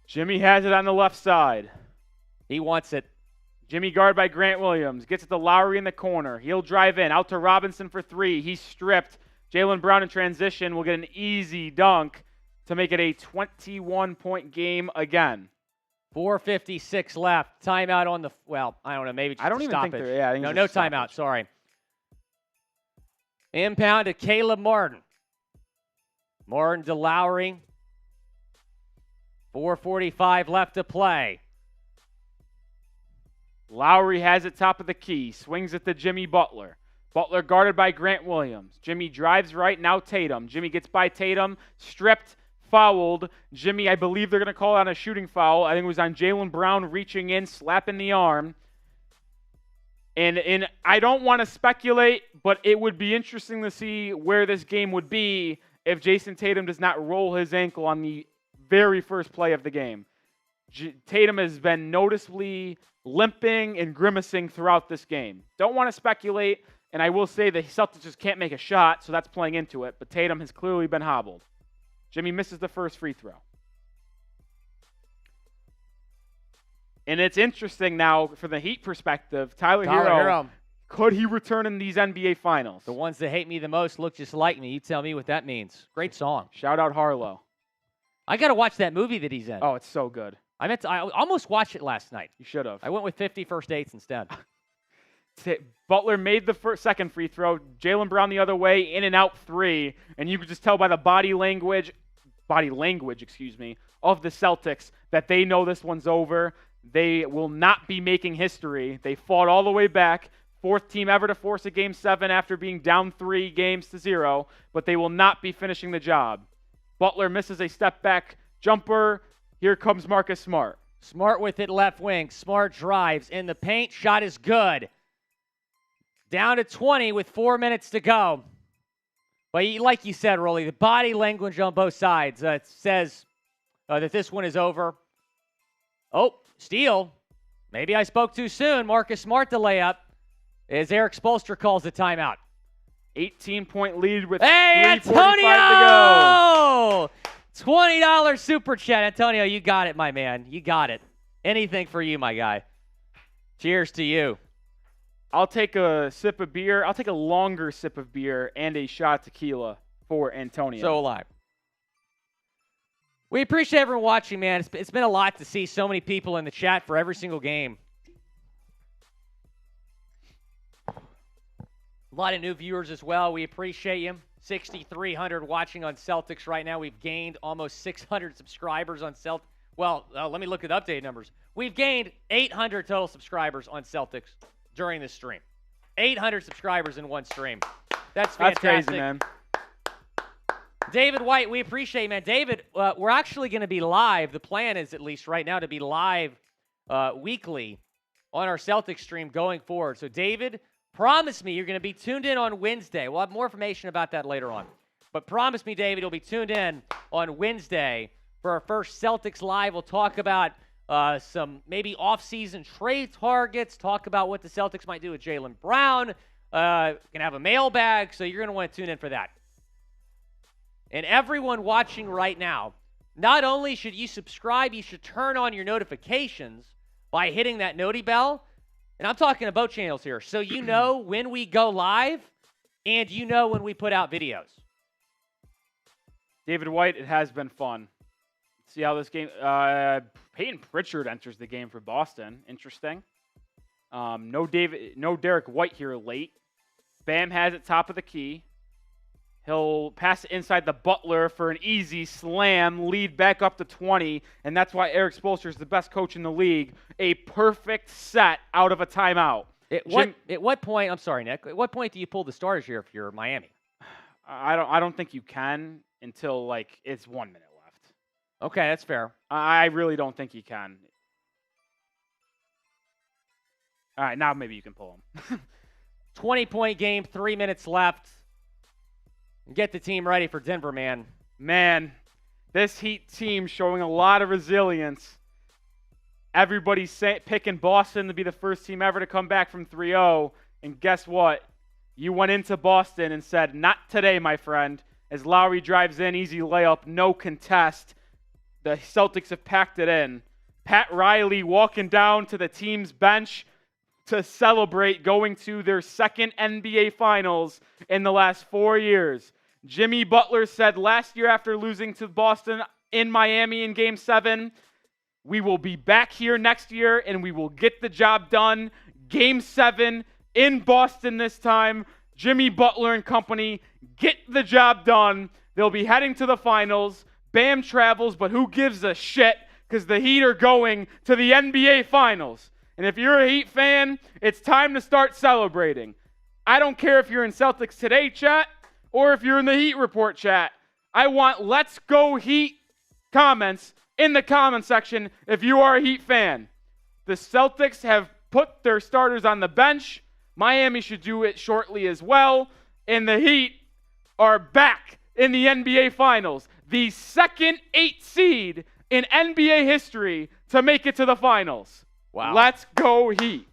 Jimmy has it on the left side. He wants it. Jimmy guarded by Grant Williams. Gets it to Lowry in the corner. He'll drive in. Out to Robinson for 3. He's stripped. Jaylen Brown in transition will get an easy dunk to make it a 21-point game again. 4:56 left. Timeout on the I don't know, maybe just I don't even think stoppage. there. Yeah, no timeout. Sorry. Impound to Caleb Martin. Martin to Lowry. 4:45 left to play. Lowry has it top of the key. Swings it to Jimmy Butler. Butler guarded by Grant Williams. Jimmy drives right, now Tatum. Jimmy gets by Tatum, stripped, fouled. Jimmy, I believe they're going to call it on a shooting foul. I think it was on Jaylen Brown reaching in, slapping the arm. And I don't want to speculate, but it would be interesting to see where this game would be if Jayson Tatum does not roll his ankle on the very first play of the game. Tatum has been noticeably limping and grimacing throughout this game. Don't want to speculate. And I will say the Celtics just can't make a shot, so that's playing into it. But Tatum has clearly been hobbled. Jimmy misses the first free throw. And it's interesting now for the Heat perspective. Tyler Hero, could he return in these NBA Finals? The ones that hate me the most look just like me. You tell me what that means. Great song. Shout out Harlow. I got to watch that movie that he's in. Oh, it's so good. I almost watched it last night. You should have. I went with 50 First Dates instead. Butler made the second free throw. Jaylen Brown the other way, in and out 3. And you could just tell by the body language, of the Celtics that they know this one's over. They will not be making history. They fought all the way back. 4th team ever to force a Game 7 after being down 3-0, but they will not be finishing the job. Butler misses a step back jumper. Here comes Marcus Smart. Smart with it left wing. Smart drives in the paint. Shot is good. Down to 20 with 4 minutes to go. But like you said, Rolly, the body language on both sides says that this one is over. Oh, steal. Maybe I spoke too soon. Marcus Smart the layup as Erik Spoelstra calls the timeout. 18-point lead with Hey, 3:45 to go. $20 super chat. Antonio, you got it, my man. You got it. Anything for you, my guy. Cheers to you. I'll take a sip of beer. I'll take a longer sip of beer and a shot of tequila for Antonio. So will I. We appreciate everyone watching, man. It's been a lot to see so many people in the chat for every single game. A lot of new viewers as well. We appreciate you. 6,300 watching on Celtics right now. We've gained almost 600 subscribers on Celtics. Well, let me look at the updated numbers. We've gained 800 total subscribers on Celtics during this stream. 800 subscribers in one stream. That's fantastic. That's crazy, man. David White, we appreciate you, man. David, we're actually going to be live. The plan is, at least right now, to be live weekly on our Celtics stream going forward. So, David, promise me you're going to be tuned in on Wednesday. We'll have more information about that later on. But promise me, David, you'll be tuned in on Wednesday for our first Celtics Live. We'll talk about some maybe off-season trade targets, talk about what the Celtics might do with Jaylen Brown. Going to have a mailbag, so you're going to want to tune in for that. And everyone watching right now, not only should you subscribe, you should turn on your notifications by hitting that noti bell. And I'm talking about channels here. So you know when we go live and you know when we put out videos. David White, it has been fun. See how this game, Peyton Pritchard enters the game for Boston. Interesting. No Derrick White here late. Bam has it top of the key. He'll pass it inside the Butler for an easy slam, lead back up to 20, and that's why Erik Spoelstra is the best coach in the league. A perfect set out of a timeout. At what point? I'm sorry, Nick. At what point do you pull the starters here if you're Miami? I don't think you can until like it's 1 minute left. Okay, that's fair. I really don't think you can. All right, now maybe you can pull him. 20-point game, 3 minutes left. Get the team ready for Denver, man. Man, this Heat team showing a lot of resilience. Everybody's picking Boston to be the first team ever to come back from 3-0. And guess what? You went into Boston and said, not today, my friend. As Lowry drives in, easy layup, no contest. The Celtics have packed it in. Pat Riley walking down to the team's bench to celebrate going to their second NBA Finals in the last 4 years. Jimmy Butler said last year after losing to Boston in Miami in Game 7, we will be back here next year and we will get the job done. Game 7 in Boston this time. Jimmy Butler and company get the job done. They'll be heading to the finals. Bam travels, but who gives a shit because the Heat are going to the NBA Finals. And if you're a Heat fan, it's time to start celebrating. I don't care if you're in Celtics Today chat or if you're in the Heat Report chat. I want Let's Go Heat comments in the comment section if you are a Heat fan. The Celtics have put their starters on the bench. Miami should do it shortly as well. And the Heat are back in the NBA Finals. The second 8 seed in NBA history to make it to the finals. Wow. Let's go Heat.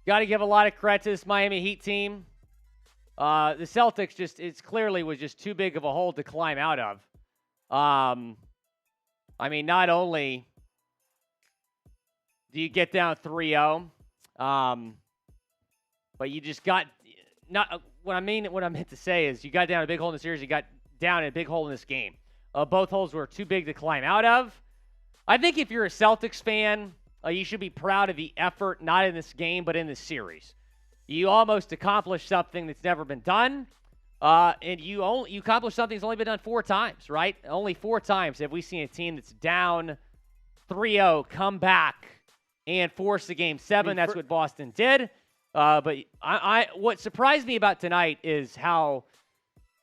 Got to give a lot of credit to this Miami Heat team. The Celtics was just too big of a hole to climb out of. I mean, not only do you get down 3-0, but you just got what I meant to say is you got down a big hole in the series. You got down a big hole in this game. Both holes were too big to climb out of. I think if you're a Celtics fan, you should be proud of the effort, not in this game, but in this series. You almost accomplished something that's never been done, and you accomplished something that's only been done 4 times, right? Only 4 times have we seen a team that's down 3-0 come back and force the game 7. That's what Boston did. But what surprised me about tonight is how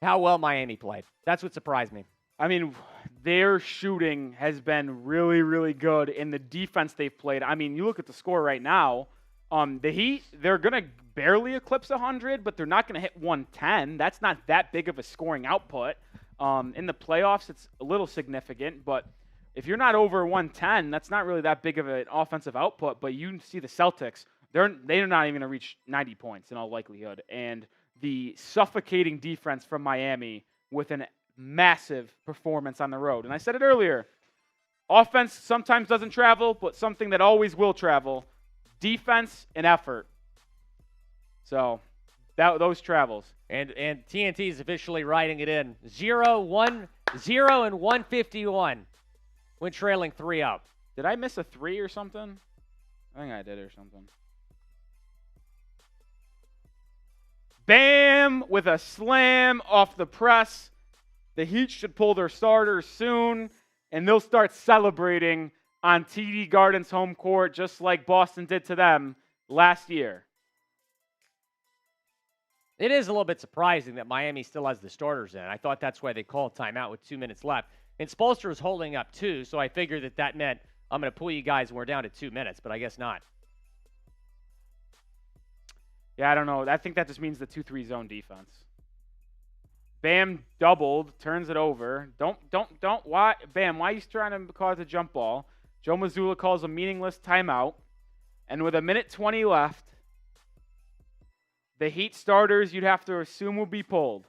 well Miami played. That's what surprised me. I mean, their shooting has been really, really good in the defense they've played. I mean, you look at the score right now. The Heat, they're going to barely eclipse 100, but they're not going to hit 110. That's not that big of a scoring output. In the playoffs, it's a little significant, but if you're not over 110, that's not really that big of an offensive output. But you see the Celtics, they're not even going to reach 90 points in all likelihood. And the suffocating defense from Miami with an massive performance on the road. And I said it earlier, offense sometimes doesn't travel, but something that always will travel, defense and effort. So those travels. And TNT is officially writing it in. 0-1-0 and 151 when trailing 3-0. Did I miss a 3 or something? I think I did or something. Bam with a slam off the press. The Heat should pull their starters soon, and they'll start celebrating on TD Garden's home court just like Boston did to them last year. It is a little bit surprising that Miami still has the starters in. I thought that's why they called timeout with 2 minutes left. And Spoelstra was holding up 2, so I figured that meant I'm going to pull you guys when we're down to 2 minutes, but I guess not. Yeah, I don't know. I think that just means the 2-3 zone defense. Bam doubled, turns it over. Why, Bam, why are you trying to cause a jump ball? Joe Mazzulla calls a meaningless timeout. And with 1:20 left, the Heat starters you'd have to assume will be pulled.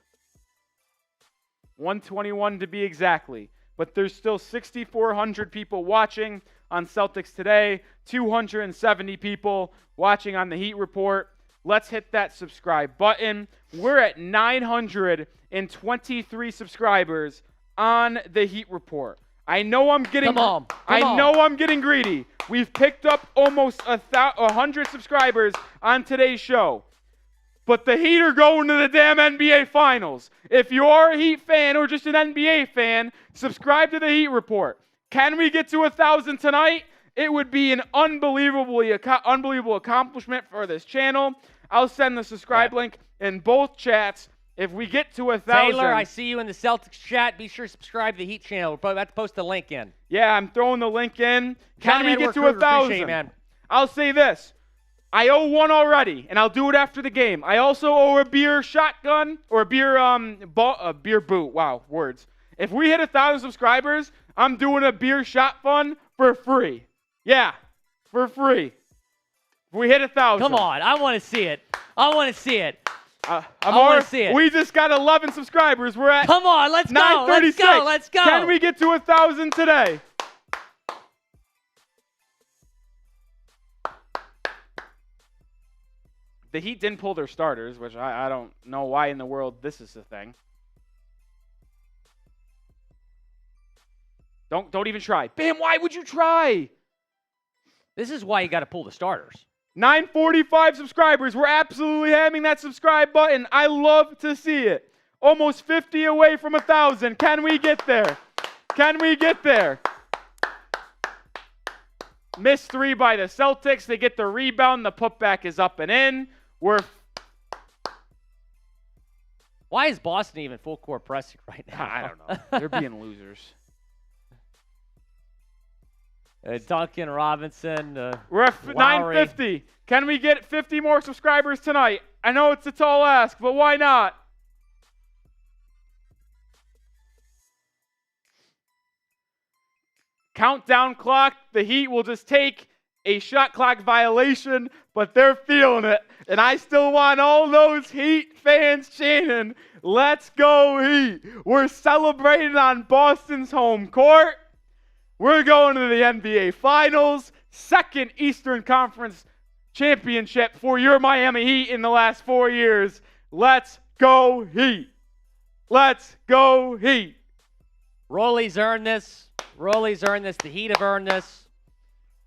121 to be exactly. But there's still 6,400 people watching on Celtics Today, 270 people watching on the Heat Report. Let's hit that subscribe button. We're at 923 subscribers on the Heat Report. I know I'm getting I'm getting greedy. We've picked up almost 100 subscribers on today's show. But the Heat are going to the damn NBA Finals. If you are a Heat fan or just an NBA fan, subscribe to the Heat Report. Can we get to 1,000 tonight? It would be an unbelievable accomplishment for this channel. I'll send the subscribe link in both chats. If we get to 1,000. Taylor, I see you in the Celtics chat. Be sure to subscribe to the Heat channel. We're probably about to post the link in. Yeah, I'm throwing the link in. Can we get to 1,000? Man. I'll say this. I owe one already, and I'll do it after the game. I also owe a beer shotgun or a beer boot. Wow, words. If we hit 1,000 subscribers, I'm doing a beer shot fun for free. Yeah, for free. If we hit 1,000. Come on, I want to see it. I want to see it. I want to see it. We just got 11 subscribers. We're at Come on, let's go. 936. Let's go. Can we get to 1,000 today? The Heat didn't pull their starters, which I don't know why in the world this is a thing. Don't even try. Bam, why would you try? This is why you got to pull the starters. 945 subscribers. We're absolutely hamming that subscribe button. I love to see it. Almost 50 away from 1,000. Can we get there? Can we get there? Missed 3 by the Celtics. They get the rebound. The putback is up and in. Why is Boston even full court pressing right now? I don't know. They're being losers. Duncan Robinson. We're at 950. Can we get 50 more subscribers tonight? I know it's a tall ask, but why not? Countdown clock. The Heat will just take a shot clock violation, but they're feeling it. And I still want all those Heat fans chanting, "Let's go Heat." We're celebrating on Boston's home court. We're going to the NBA Finals, second Eastern Conference championship for your Miami Heat in the last 4 years. Let's go Heat. Let's go Heat. Rolly's earned this. Rolly's earned this. The Heat have earned this.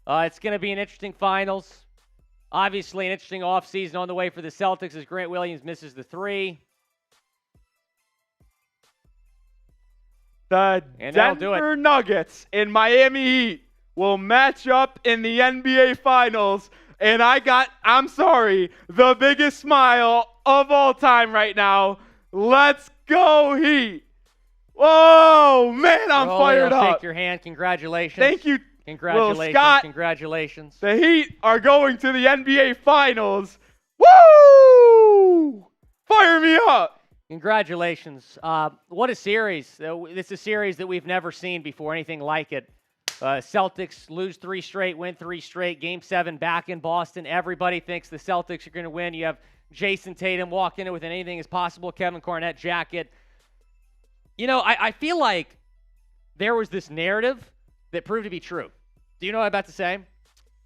It's going to be an interesting finals. Obviously, an interesting offseason on the way for the Celtics as Grant Williams misses the 3. The Denver Nuggets and Miami Heat will match up in the NBA Finals. And I'm sorry, the biggest smile of all time right now. Let's go Heat. Whoa, man, I'm fired up. Shake your hand. Congratulations. Thank you. Congratulations. Will Scott. Congratulations. The Heat are going to the NBA Finals. Woo! Fire me up. Congratulations. What a series. It's a series that we've never seen before, anything like it. Celtics lose 3 straight, win 3 straight. Game 7 back in Boston. Everybody thinks the Celtics are going to win. You have Jayson Tatum walk in it with an anything is possible Kevin Garnett jacket. You know, I feel like there was this narrative that proved to be true. Do you know what I'm about to say?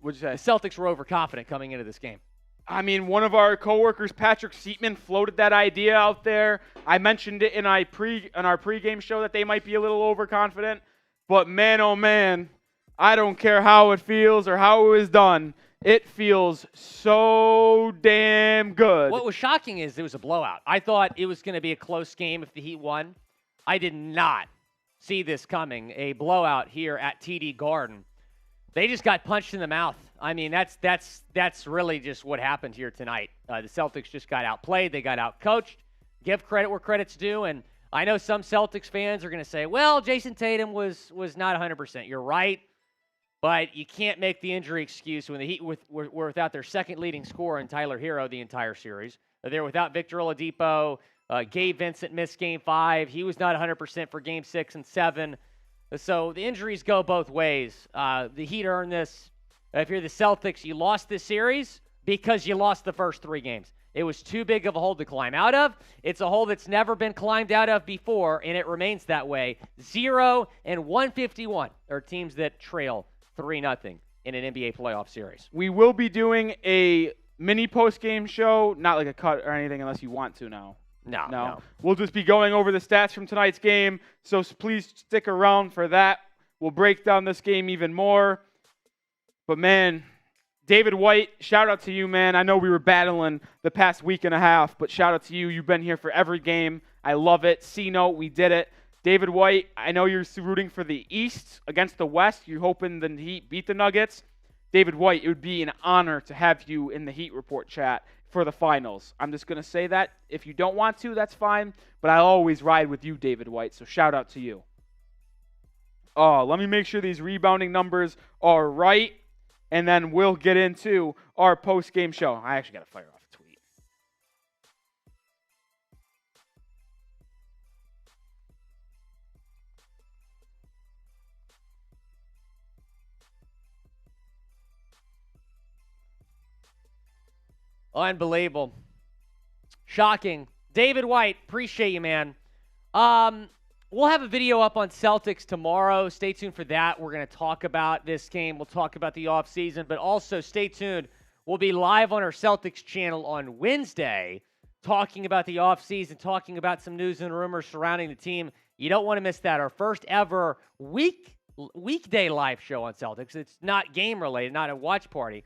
What'd you say? The Celtics were overconfident coming into this game. I mean, one of our coworkers, Patrick Seatman, floated that idea out there. I mentioned it in our pregame show that they might be a little overconfident. But man, oh man, I don't care how it feels or how it was done. It feels so damn good. What was shocking is it was a blowout. I thought it was going to be a close game if the Heat won. I did not see this coming. A blowout here at TD Garden. They just got punched in the mouth. I mean, that's really just what happened here tonight. The Celtics just got outplayed. They got outcoached. Give credit where credit's due. And I know some Celtics fans are going to say, well, Jayson Tatum was not 100%. You're right. But you can't make the injury excuse when the Heat were without their second leading scorer in Tyler Hero the entire series. They're without Victor Oladipo. Gabe Vincent missed Game 5. He was not 100% for Game 6 and 7. So the injuries go both ways. The Heat earned this. If you're the Celtics, you lost this series because you lost the first 3 games. It was too big of a hole to climb out of. It's a hole that's never been climbed out of before, and it remains that way. 0 and 151 are teams that trail 3-0 in an NBA playoff series. We will be doing a mini post-game show, not like a cut or anything unless you want to now. No. We'll just be going over the stats from tonight's game, so please stick around for that. We'll break down this game even more. But, man, David White, shout out to you, man. I know we were battling the past week and a half, but shout out to you. You've been here for every game. I love it. C-note, we did it. David White, I know you're rooting for the East against the West. You're hoping the Heat beat the Nuggets. David White, it would be an honor to have you in the Heat Report chat for the finals. I'm just going to say that. If you don't want to, that's fine, but I'll always ride with you, David White, so shout out to you. Oh, let me make sure these rebounding numbers are right. And then we'll get into our post-game show. I actually got to fire off a tweet. Unbelievable. Shocking. David White, appreciate you, man. We'll have a video up on Celtics tomorrow. Stay tuned for that. We're going to talk about this game. We'll talk about the offseason, but also stay tuned. We'll be live on our Celtics channel on Wednesday talking about the offseason, talking about some news and rumors surrounding the team. You don't want to miss that. Our first ever weekday live show on Celtics. It's not game-related, not a watch party.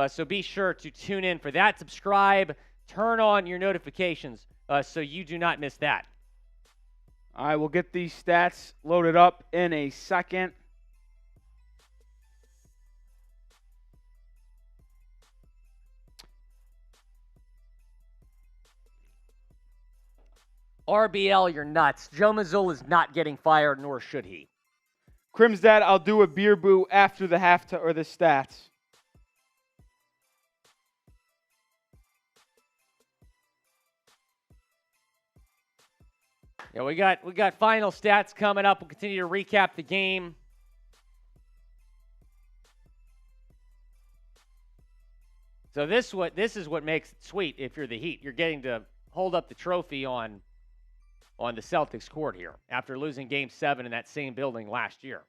So be sure to tune in for that. Subscribe. Turn on your notifications so you do not miss that. All right, we'll get these stats loaded up in a second. RBL, you're nuts. Joe Mazzulla is not getting fired, nor should he. Crim's dad, I'll do a beer boo after the halftime or the stats. Yeah, we got final stats coming up. We'll continue to recap the game. So this is what makes it sweet if you're the Heat. You're getting to hold up the trophy on the Celtics court here after losing Game 7 in that same building last year.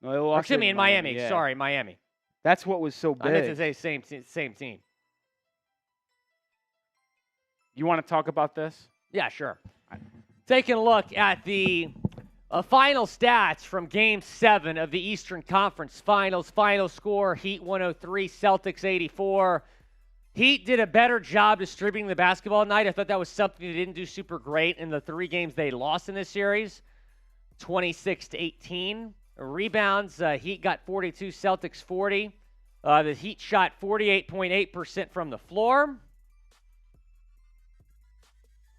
No, they lost excuse me, in Miami. Yeah. Sorry, Miami. That's what was so big. I meant to say same team. You want to talk about this? Yeah, sure. Taking a look at the final stats from Game 7 of the Eastern Conference Finals. Final score, Heat 103, Celtics 84. Heat did a better job distributing the basketball tonight. I thought that was something they didn't do super great in the 3 games they lost in this series. 26-18. Rebounds, Heat got 42, Celtics 40. The Heat shot 48.8% from the floor.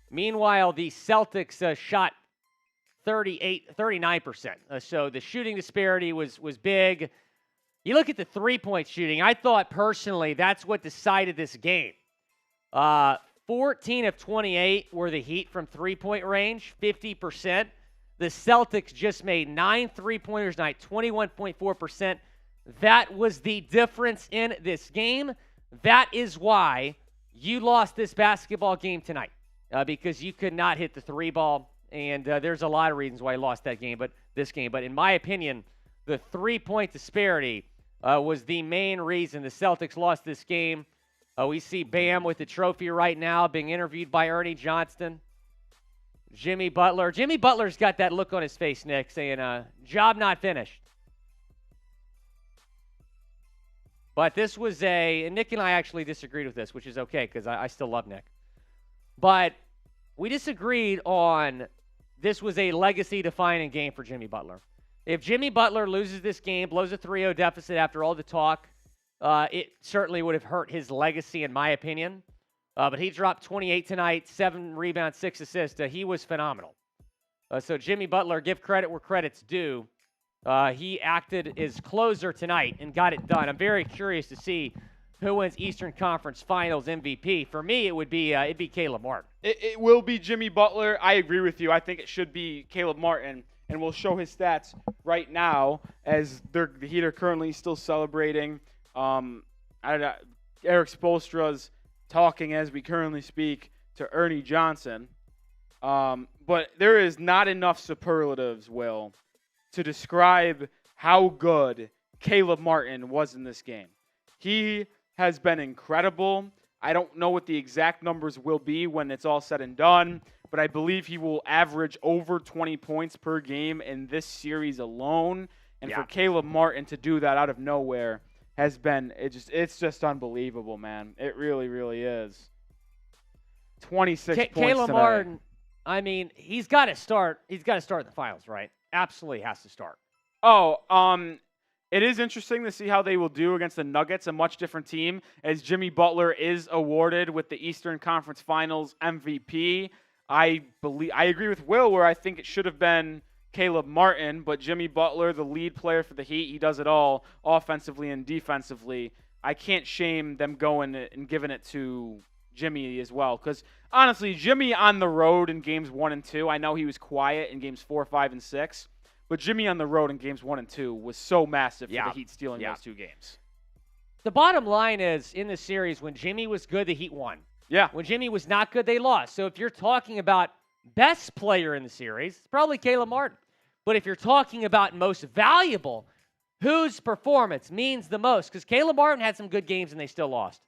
Meanwhile, the Celtics shot 39%. So the shooting disparity was big. You look at the three-point shooting. I thought personally that's what decided this game. 14 of 28 were the Heat from three-point range, 50%. The Celtics just made 9 three-pointers tonight, 21.4%. That was the difference in this game. That is why you lost this basketball game tonight. Because you could not hit the three ball, and there's a lot of reasons why you lost that game, but in my opinion, the three-point disparity was the main reason the Celtics lost this game. We see Bam with the trophy right now being interviewed by Ernie Johnston. Jimmy Butler's got that look on his face, Nick, saying, job not finished. But this was and Nick and I actually disagreed with this, which is okay because I still love Nick. But we disagreed on this was a legacy-defining game for Jimmy Butler. If Jimmy Butler loses this game, blows a 3-0 deficit after all the talk, it certainly would have hurt his legacy, in my opinion. But he dropped 28 tonight, 7 rebounds, 6 assists. He was phenomenal. So Jimmy Butler, give credit where credit's due. He acted as closer tonight and got it done. I'm very curious to see who wins Eastern Conference Finals MVP. For me, it'd be Caleb Martin. It will be Jimmy Butler. I agree with you. I think it should be Caleb Martin, and we'll show his stats right now as the Heat are currently still celebrating. Erik Spoelstra's talking as we currently speak to Ernie Johnson. But there is not enough superlatives, Will, to describe how good Caleb Martin was in this game. He has been incredible. I don't know what the exact numbers will be when it's all said and done, but I believe he will average over 20 points per game in this series alone. And for Caleb Martin to do that out of nowhere has been it's just unbelievable, man. It really, really is. 26 points Caleb today. Martin, I mean, he's got to start. He's got to start in the finals, right? Absolutely has to start. It is interesting to see how they will do against the Nuggets, a much different team, as Jimmy Butler is awarded with the Eastern Conference Finals MVP. I agree with Will where I think it should have been Caleb Martin, but Jimmy Butler, the lead player for the Heat, he does it all offensively and defensively. I can't shame them going and giving it to Jimmy as well, because honestly, Jimmy on the road in games 1 and 2, I know he was quiet in games 4, 5, and 6, but Jimmy on the road in games 1 and 2 was so massive for the Heat stealing those 2 games. The bottom line is, in this series, when Jimmy was good, the Heat won. Yeah. When Jimmy was not good, they lost. So if you're talking about best player in the series, it's probably Caleb Martin. But if you're talking about most valuable, whose performance means the most? Because Caleb Martin had some good games and they still lost.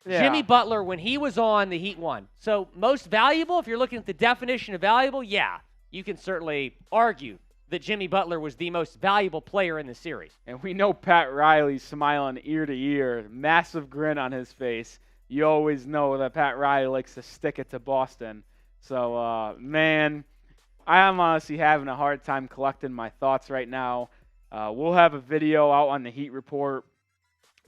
Yeah. Jimmy Butler, when he was on, the Heat won. So most valuable, if you're looking at the definition of valuable, yeah, you can certainly argue that Jimmy Butler was the most valuable player in the series. And we know Pat Riley's smiling ear to ear, massive grin on his face. You always know that Pat Riley likes to stick it to Boston. So, man, I am honestly having a hard time collecting my thoughts right now. We'll have a video out on the Heat Report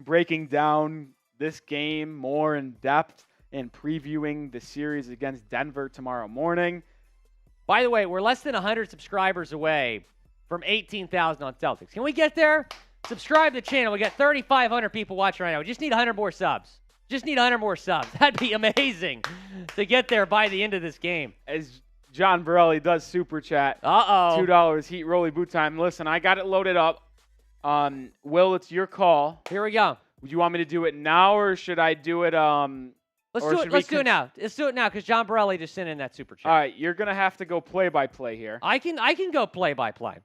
breaking down this game more in depth and previewing the series against Denver tomorrow morning. By the way, we're less than 100 subscribers away from 18,000 on Celtics. Can we get there? Subscribe to the channel. We got 3,500 people watching right now. We just need 100 more subs. Just need 100 more subs. That'd be amazing to get there by the end of this game. As John Borelli does super chat. $2 Heat Rolly boot time. Listen, I got it loaded up. Will, it's your call. Here we go. Would you want me to do it now, or should I do it? Let's do it now. Let's do it now because John Borelli just sent in that super chat. All right, you're gonna have to go play-by-play here. I can go play-by-play.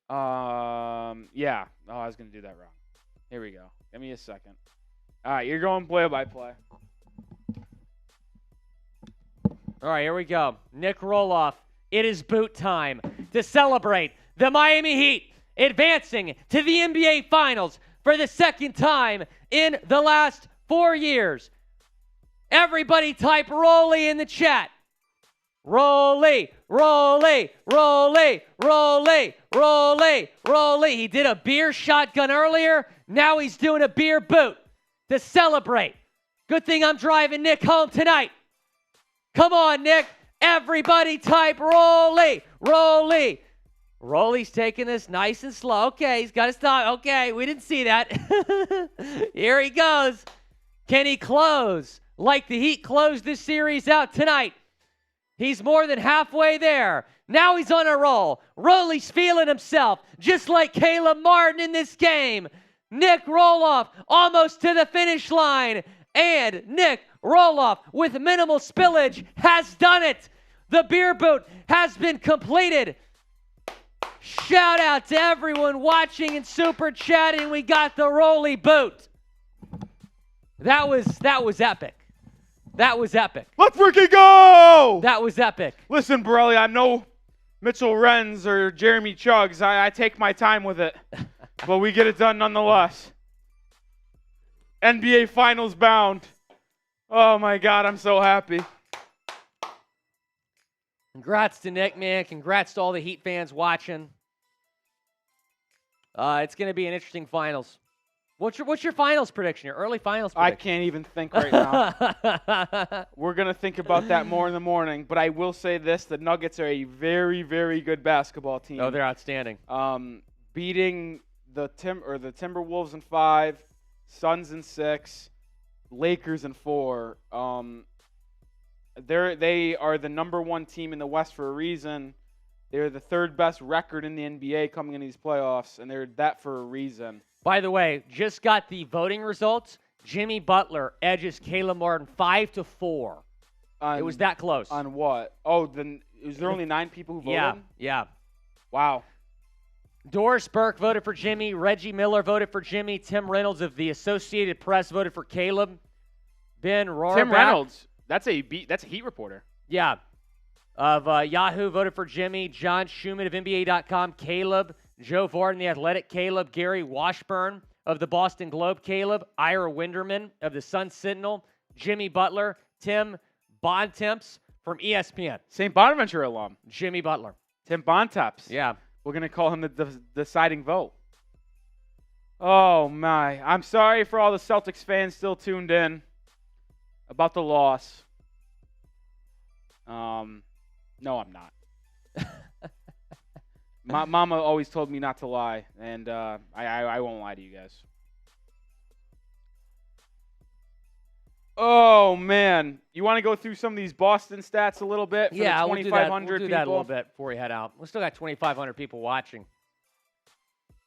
Yeah. Oh, I was gonna do that wrong. Here we go. Give me a second. All right, you're going play-by-play. All right, here we go. Nick Roloff. It is boot time to celebrate the Miami Heat advancing to the NBA Finals for the second time in the last 4 years. Everybody type Rolly in the chat. Rolly, Rolly, Rolly, Rolly, Rolly, Rolly. He did a beer shotgun earlier. Now he's doing a beer boot to celebrate. Good thing I'm driving Nick home tonight. Come on, Nick. Everybody type Rolly, Rolly. Rolly's taking this nice and slow. Okay, he's got to stop. Okay, we didn't see that. Here he goes. Can he close like the Heat closed this series out tonight? He's more than halfway there. Now he's on a roll. Rolly's feeling himself, just like Caleb Martin in this game. Nick Roloff almost to the finish line. And Nick Roloff, with minimal spillage, has done it. The beer boot has been completed. Shout out to everyone watching and super chatting. We got the Rolly boot. That was epic. That was epic. Let's freaking go! That was epic. Listen, Borelli, I'm no Mitchell Renz or Jeremy Chuggs. I take my time with it, but we get it done nonetheless. NBA Finals bound. Oh, my God, I'm so happy. Congrats to Nick, man. Congrats to all the Heat fans watching. It's going to be an interesting finals. What's your finals prediction? Your early finals prediction? I can't even think right now. We're going to think about that more in the morning. But I will say this. The Nuggets are a very, very good basketball team. Oh, they're outstanding. Beating the Timberwolves in 5, Suns in 6, Lakers in 4. They are the number 1 team in the West for a reason. They're the 3rd best record in the NBA coming into these playoffs, and they're that for a reason. By the way, just got the voting results. Jimmy Butler edges Caleb Martin 5-4. It was that close. On what? Oh, then is there only 9 people who voted? Yeah. Wow. Doris Burke voted for Jimmy. Reggie Miller voted for Jimmy. Tim Reynolds of the Associated Press voted for Caleb. Ben Rohrbach. Tim Reynolds. That's a Heat reporter. Yeah. Of Yahoo voted for Jimmy. John Schumann of NBA.com, Caleb. Joe Varden, The Athletic, Caleb. Gary Washburn of the Boston Globe, Caleb. Ira Winderman of the Sun Sentinel. Jimmy Butler. Tim Bontemps from ESPN. St. Bonaventure alum. Jimmy Butler. Tim Bontemps. Yeah. We're going to call him the deciding vote. Oh, my. I'm sorry for all the Celtics fans still tuned in about the loss. No, I'm not. My mama always told me not to lie, and I won't lie to you guys. Oh, man. You want to go through some of these Boston stats a little bit? For the 2,500 we'll do that a little bit before we head out. We still got 2,500 people watching.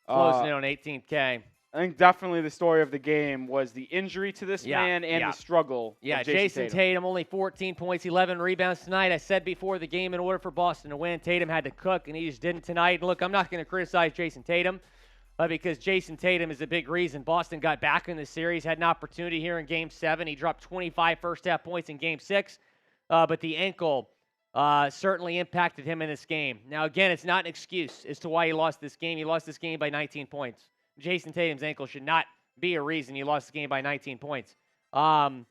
Closing in on 18K. I think definitely the story of the game was the injury to this man and the struggle. Yeah, of Jayson Tatum only 14 points, 11 rebounds tonight. I said before the game, in order for Boston to win, Tatum had to cook, and he just didn't tonight. And look, I'm not going to criticize Jayson Tatum because Jayson Tatum is a big reason Boston got back in the series, had an opportunity here in Game 7. He dropped 25 first-half points in Game 6, but the ankle certainly impacted him in this game. Now, again, it's not an excuse as to why he lost this game. He lost this game by 19 points. Jayson Tatum's ankle should not be a reason he lost the game by 19 points. The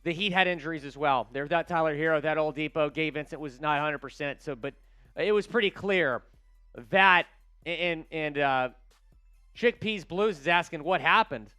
Heat had injuries as well. They're without Tyler Hero, that old depot. Gabe Vincent was not 100%. But it was pretty clear that, and Chickpeas Blues is asking what happened.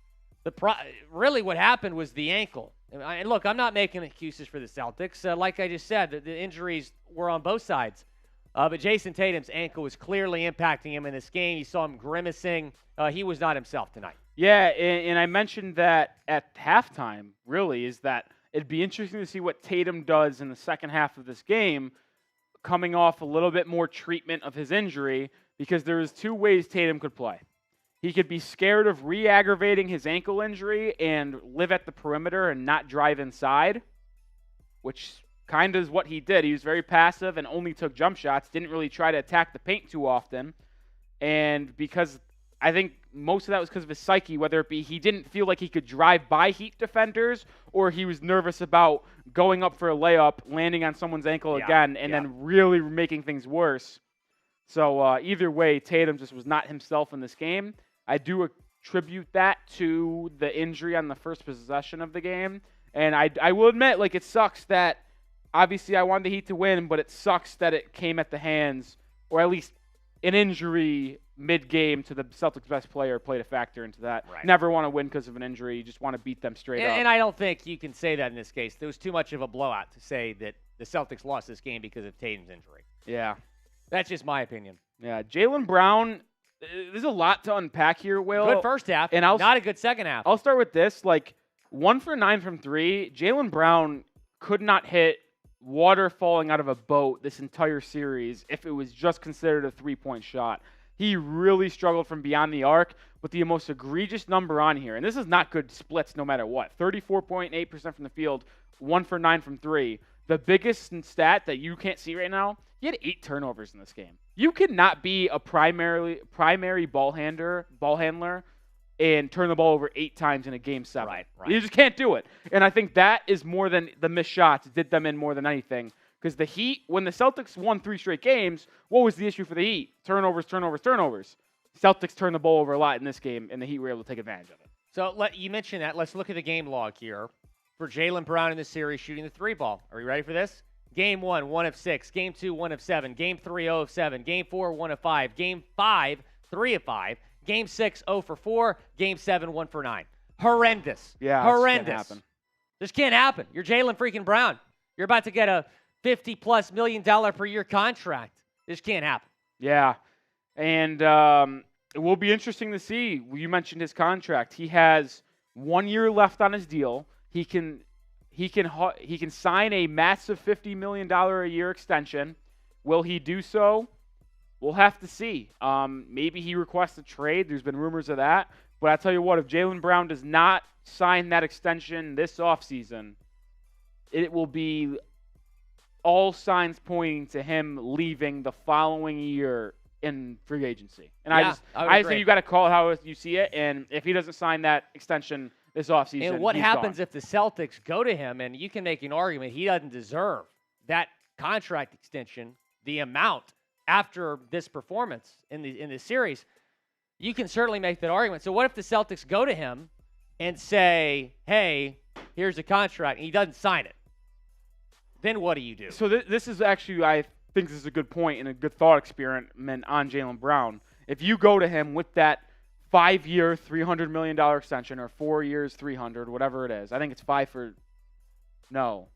Really what happened was the ankle. And look, I'm not making excuses for the Celtics. Like I just said, the injuries were on both sides. But Jayson Tatum's ankle was clearly impacting him in this game. You saw him grimacing. He was not himself tonight. Yeah, and I mentioned that at halftime, really, is that it'd be interesting to see what Tatum does in the second half of this game, coming off a little bit more treatment of his injury, because there is 2 ways Tatum could play. He could be scared of re-aggravating his ankle injury and live at the perimeter and not drive inside, which kind of is what he did. He was very passive and only took jump shots, didn't really try to attack the paint too often. And because I think most of that was because of his psyche, whether it be he didn't feel like he could drive by Heat defenders or he was nervous about going up for a layup, landing on someone's ankle again, and then really making things worse. So either way, Tatum just was not himself in this game. I do attribute that to the injury on the first possession of the game. And I will admit, like, it sucks that obviously I wanted the Heat to win, but it sucks that it came at the hands, or at least an injury mid-game to the Celtics' best player played a factor into that. Right. Never want to win because of an injury. You just want to beat them straight up. And I don't think you can say that in this case. There was too much of a blowout to say that the Celtics lost this game because of Tatum's injury. Yeah. That's just my opinion. Yeah, Jaylen Brown, there's a lot to unpack here, Will. Good first half, and not a good second half. I'll start with this. Like, 1 for 9 from 3. Jaylen Brown could not hit water falling out of a boat this entire series if it was just considered a three-point shot. He really struggled from beyond the arc, but the most egregious number on here, and this is not good splits no matter what, 34.8% from the field, 1 for 9 from 3. The biggest stat that you can't see right now, he had 8 turnovers in this game. You cannot be a primary ball handler and turn the ball over 8 times in a game 7. Right. You just can't do it. And I think that is more than the missed shots did them in more than anything. Because the Heat, when the Celtics won 3 straight games, what was the issue for the Heat? Turnovers. Celtics turned the ball over a lot in this game, and the Heat were able to take advantage of it. So you mentioned that. Let's look at the game log here for Jaylen Brown in this series shooting the 3 ball. Are you ready for this? Game 1, 1 of 6. Game 2, 1 of 7. Game 3, 0 of 7. Game 4, 1 of 5. Game 5, 3 of 5. Game 6, 0 for 4. Game 7, 1 for 9. Horrendous. Yeah, horrendous. Can't happen. This can't happen. You're Jaylen freaking Brown. You're about to get a $50+ million per year contract. This can't happen. Yeah, and it will be interesting to see. You mentioned his contract. He has 1 year left on his deal. He can sign a massive $50 million a year extension. Will he do so? We'll have to see. Maybe he requests a trade. There's been rumors of that. But I tell you what, if Jaylen Brown does not sign that extension this offseason, it will be all signs pointing to him leaving the following year in free agency. And I just think you got to call it how you see it. And if he doesn't sign that extension this offseason, and what he's happens gone. if the Celtics go to him, and you can make an argument he doesn't deserve that contract extension, the amount after this performance in the series, you can certainly make that argument. So what if the Celtics go to him and say, hey, here's a contract, and he doesn't sign it? Then what do you do? So this is actually, I think this is a good point and a good thought experiment on Jaylen Brown. If you go to him with that 5-year, $300 million extension, or 4 years, $300, whatever it is. I think it's 5 for – no.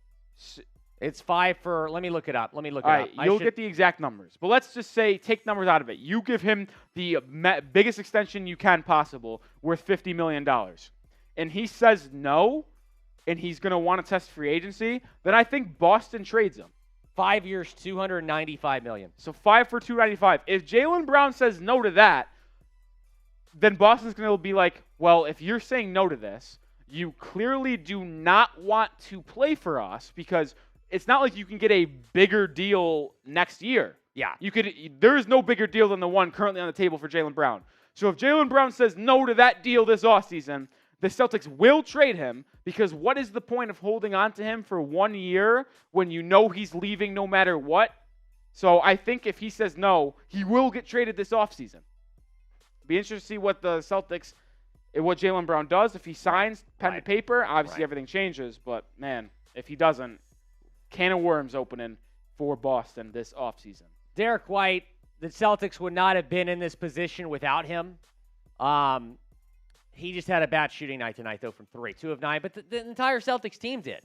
It's 5 for – let me look it up. All right, you'll get the exact numbers. But let's just say take numbers out of it. You give him the biggest extension you can possible worth $50 million. And he says no, and he's going to want to test free agency, then I think Boston trades him. 5 years, $295 million. So 5 for $295. If Jaylen Brown says no to that, then Boston's going to be like, well, if you're saying no to this, you clearly do not want to play for us because it's not like you can get a bigger deal next year. Yeah. There is no bigger deal than the one currently on the table for Jaylen Brown. So if Jaylen Brown says no to that deal this offseason, the Celtics will trade him because what is the point of holding on to him for 1 year when you know he's leaving no matter what? So I think if he says no, he will get traded this offseason. Be interested to see what the Celtics, what Jaylen Brown does. If he signs pen to paper, obviously everything changes. But, man, if he doesn't, can of worms opening for Boston this offseason. Derrick White, the Celtics would not have been in this position without him. He just had a bad shooting night tonight, though, from 3, 2 of 9. But the entire Celtics team did.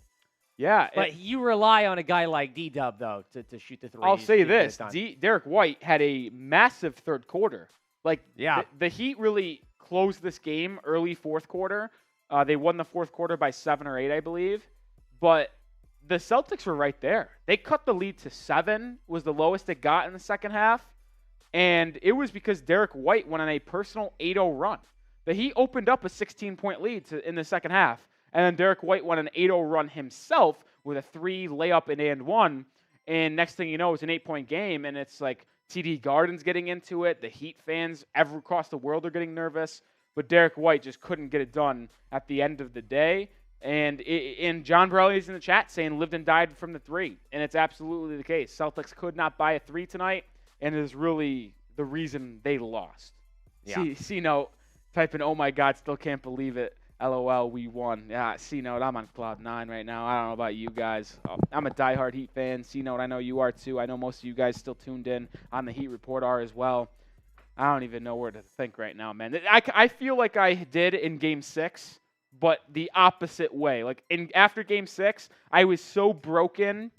Yeah. But you rely on a guy like D-Dub, though, to shoot the 3. I'll say this. Derrick White had a massive third quarter. The Heat really closed this game early fourth quarter. They won the fourth quarter by 7 or 8, I believe. But the Celtics were right there. They cut the lead to 7, was the lowest it got in the second half. And it was because Derrick White went on a personal 8-0 run. The Heat opened up a 16-point lead in the second half. And then Derrick White went an 8-0 run himself with a 3 layup and 1. And next thing you know, it's an 8-point game. And it's like TD Garden's getting into it. The Heat fans across the world are getting nervous. But Derrick White just couldn't get it done at the end of the day. And John Borelli's in the chat saying lived and died from the 3. And it's absolutely the case. Celtics could not buy a 3 tonight. And it is really the reason they lost. Yeah. C-Note typing, oh my God, still can't believe it. LOL, we won. Yeah, C-Note, I'm on cloud 9 right now. I don't know about you guys. I'm a diehard Heat fan. C-Note, I know you are too. I know most of you guys still tuned in on the Heat Report are as well. I don't even know where to think right now, man. I feel like I did in Game 6, but the opposite way. Like after Game 6, I was so broken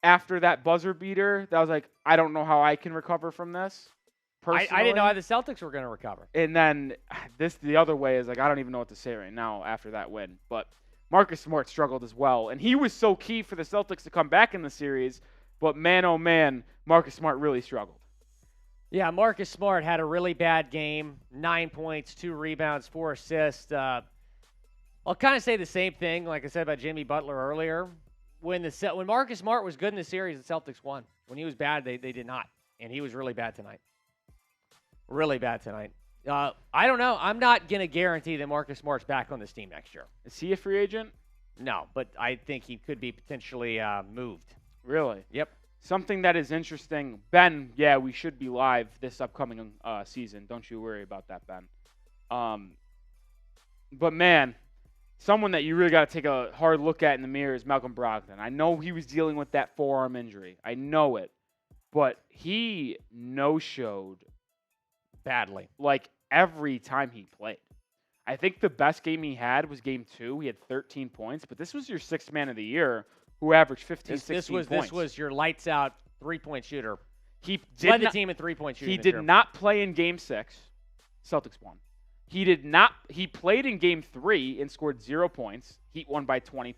after that buzzer beater that I was like, I don't know how I can recover from this. I didn't know how the Celtics were going to recover. And then the other way is like I don't even know what to say right now after that win. But Marcus Smart struggled as well. And he was so key for the Celtics to come back in the series. But man, oh man, Marcus Smart really struggled. Yeah, Marcus Smart had a really bad game. 9 points, 2 rebounds, 4 assists. I'll kind of say the same thing like I said about Jimmy Butler earlier. When Marcus Smart was good in the series, the Celtics won. When he was bad, they did not. And he was really bad tonight. Really bad tonight. I don't know. I'm not going to guarantee that Marcus Smart's back on this team next year. Is he a free agent? No, but I think he could be potentially moved. Really? Yep. Something that is interesting. Ben, yeah, we should be live this upcoming season. Don't you worry about that, Ben. But, man, someone that you really got to take a hard look at in the mirror is Malcolm Brogdon. I know he was dealing with that forearm injury. I know it. But he no-showed badly. Like every time he played. I think the best game he had was game 2. He had 13 points, but this was your 6th man of the year who averaged 15, 16 points. This was your lights-out three-point shooter. He led the team in three-point shooting. He did not play in game 6. Celtics won. He did not. He played in game 3 and scored 0 points. Heat won by 20+.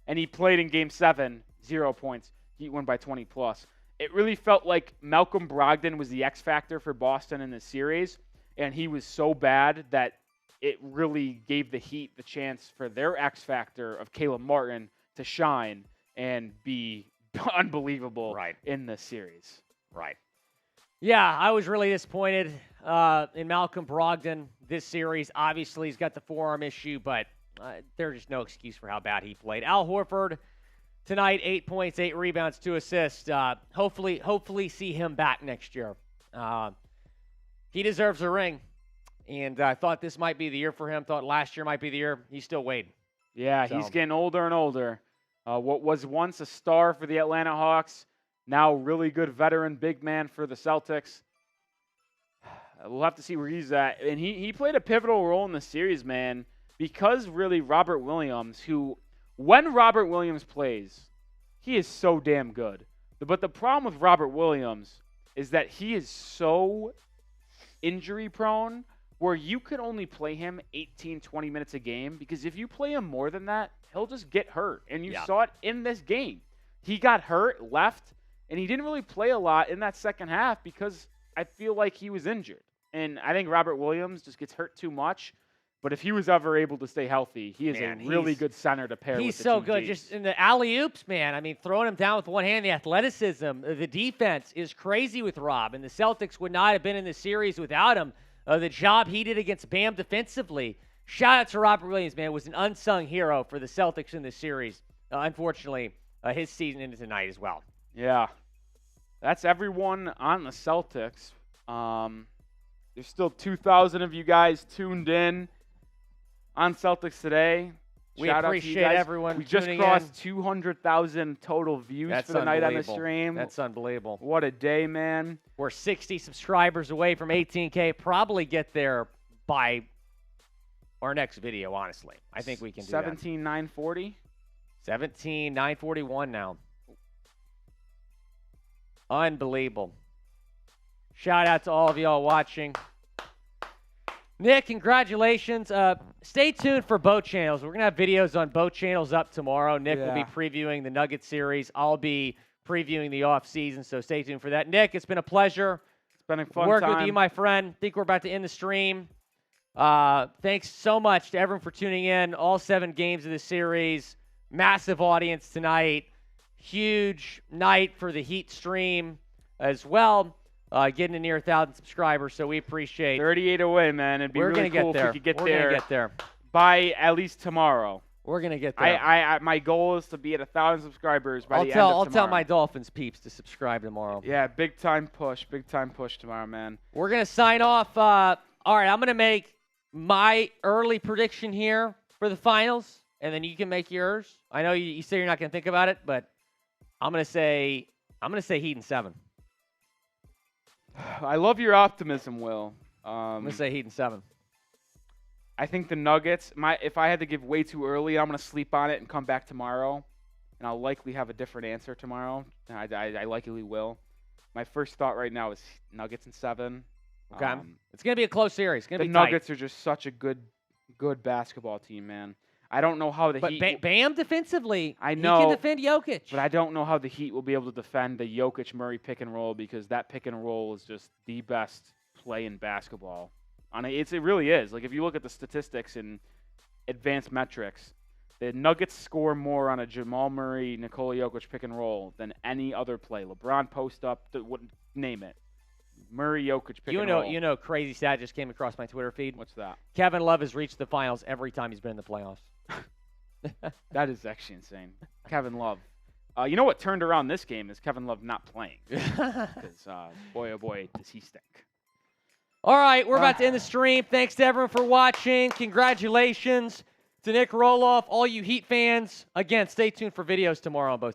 And he played in game 7, 0 points. Heat won by 20+. It really felt like Malcolm Brogdon was the X factor for Boston in the series, and he was so bad that it really gave the Heat the chance for their X factor of Caleb Martin to shine and be unbelievable in this series. Right. Yeah, I was really disappointed in Malcolm Brogdon this series. Obviously, he's got the forearm issue, but there's just no excuse for how bad he played. Al Horford tonight, 8 points, 8 rebounds, 2 assists. Hopefully see him back next year. He deserves a ring, and I thought this might be the year for him. Thought last year might be the year. He's still waiting. Yeah, he's getting older and older. What was once a star for the Atlanta Hawks, now really good veteran big man for the Celtics. We'll have to see where he's at. And he played a pivotal role in the series, man, because really Robert Williams, who, when Robert Williams plays, he is so damn good. But the problem with Robert Williams is that he is so injury prone where you could only play him 18, 20 minutes a game, because if you play him more than that, he'll just get hurt. And you saw it in this game. He got hurt, left, and he didn't really play a lot in that second half because I feel like he was injured. And I think Robert Williams just gets hurt too much. But if he was ever able to stay healthy, he is a really good center to pair with the He's so good. TGs. Just in the alley-oops, man. I mean, throwing him down with one hand, the athleticism, the defense is crazy with Rob. And the Celtics would not have been in the series without him. The job he did against Bam defensively. Shout out to Robert Williams, man. Was an unsung hero for the Celtics in this series. Unfortunately, his season ended tonight as well. Yeah. That's everyone on the Celtics. There's still 2,000 of you guys tuned in on Celtics Today. We appreciate everyone We just tuning crossed in. 200,000 total views for the night on the stream. That's unbelievable. What a day, man. We're 60 subscribers away from 18K. Probably get there by our next video, honestly. I think we can do 17,940? 17,941 now. Unbelievable. Shout out to all of y'all watching. Nick, congratulations. Stay tuned for both channels. We're going to have videos on both channels up tomorrow. Nick will be previewing the Nuggets series. I'll be previewing the offseason, so stay tuned for that. Nick, it's been a pleasure. It's been a fun work time. with you, my friend. I think we're about to end the stream. Thanks so much to everyone for tuning in. All 7 games of the series. Massive audience tonight. Huge night for the Heat stream as well. Getting to near 1,000 subscribers, so we appreciate 38 away, man. It'd be really cool if we could get there. We're gonna get there by at least tomorrow. We're gonna get there. I my goal is to be at 1,000 subscribers by the end of tomorrow. I'll tell my Dolphins peeps to subscribe tomorrow. Yeah, big time push tomorrow, man. We're gonna sign off. All right, I'm gonna make my early prediction here for the finals, and then you can make yours. I know you say you're not gonna think about it, but I'm gonna say Heat in 7. I love your optimism, Will. I'm going to say Heat in 7. I think the Nuggets, if I had to give way too early, I'm going to sleep on it and come back tomorrow, and I'll likely have a different answer tomorrow. I likely will. My first thought right now is Nuggets in 7. Okay. It's going to be a close series. It's going to be tight. The Nuggets are just such a good basketball team, man. I don't know how the Heat... But Bam defensively, I know, he can defend Jokic. But I don't know how the Heat will be able to defend the Jokic-Murray pick and roll, because that pick and roll is just the best play in basketball. It really is. Like, if you look at the statistics and advanced metrics, the Nuggets score more on a Jamal Murray, Nikola Jokic pick and roll than any other play. LeBron post up, name it. Murray, Jokic, pick and roll. You know, crazy stat just came across my Twitter feed. What's that? Kevin Love has reached the finals every time he's been in the playoffs. That is actually insane. Kevin Love. You know what turned around this game is Kevin Love not playing. Because, boy, oh boy, does he stink. All right, we're about to end the stream. Thanks to everyone for watching. Congratulations to Nick Roloff, all you Heat fans. Again, stay tuned for videos tomorrow on both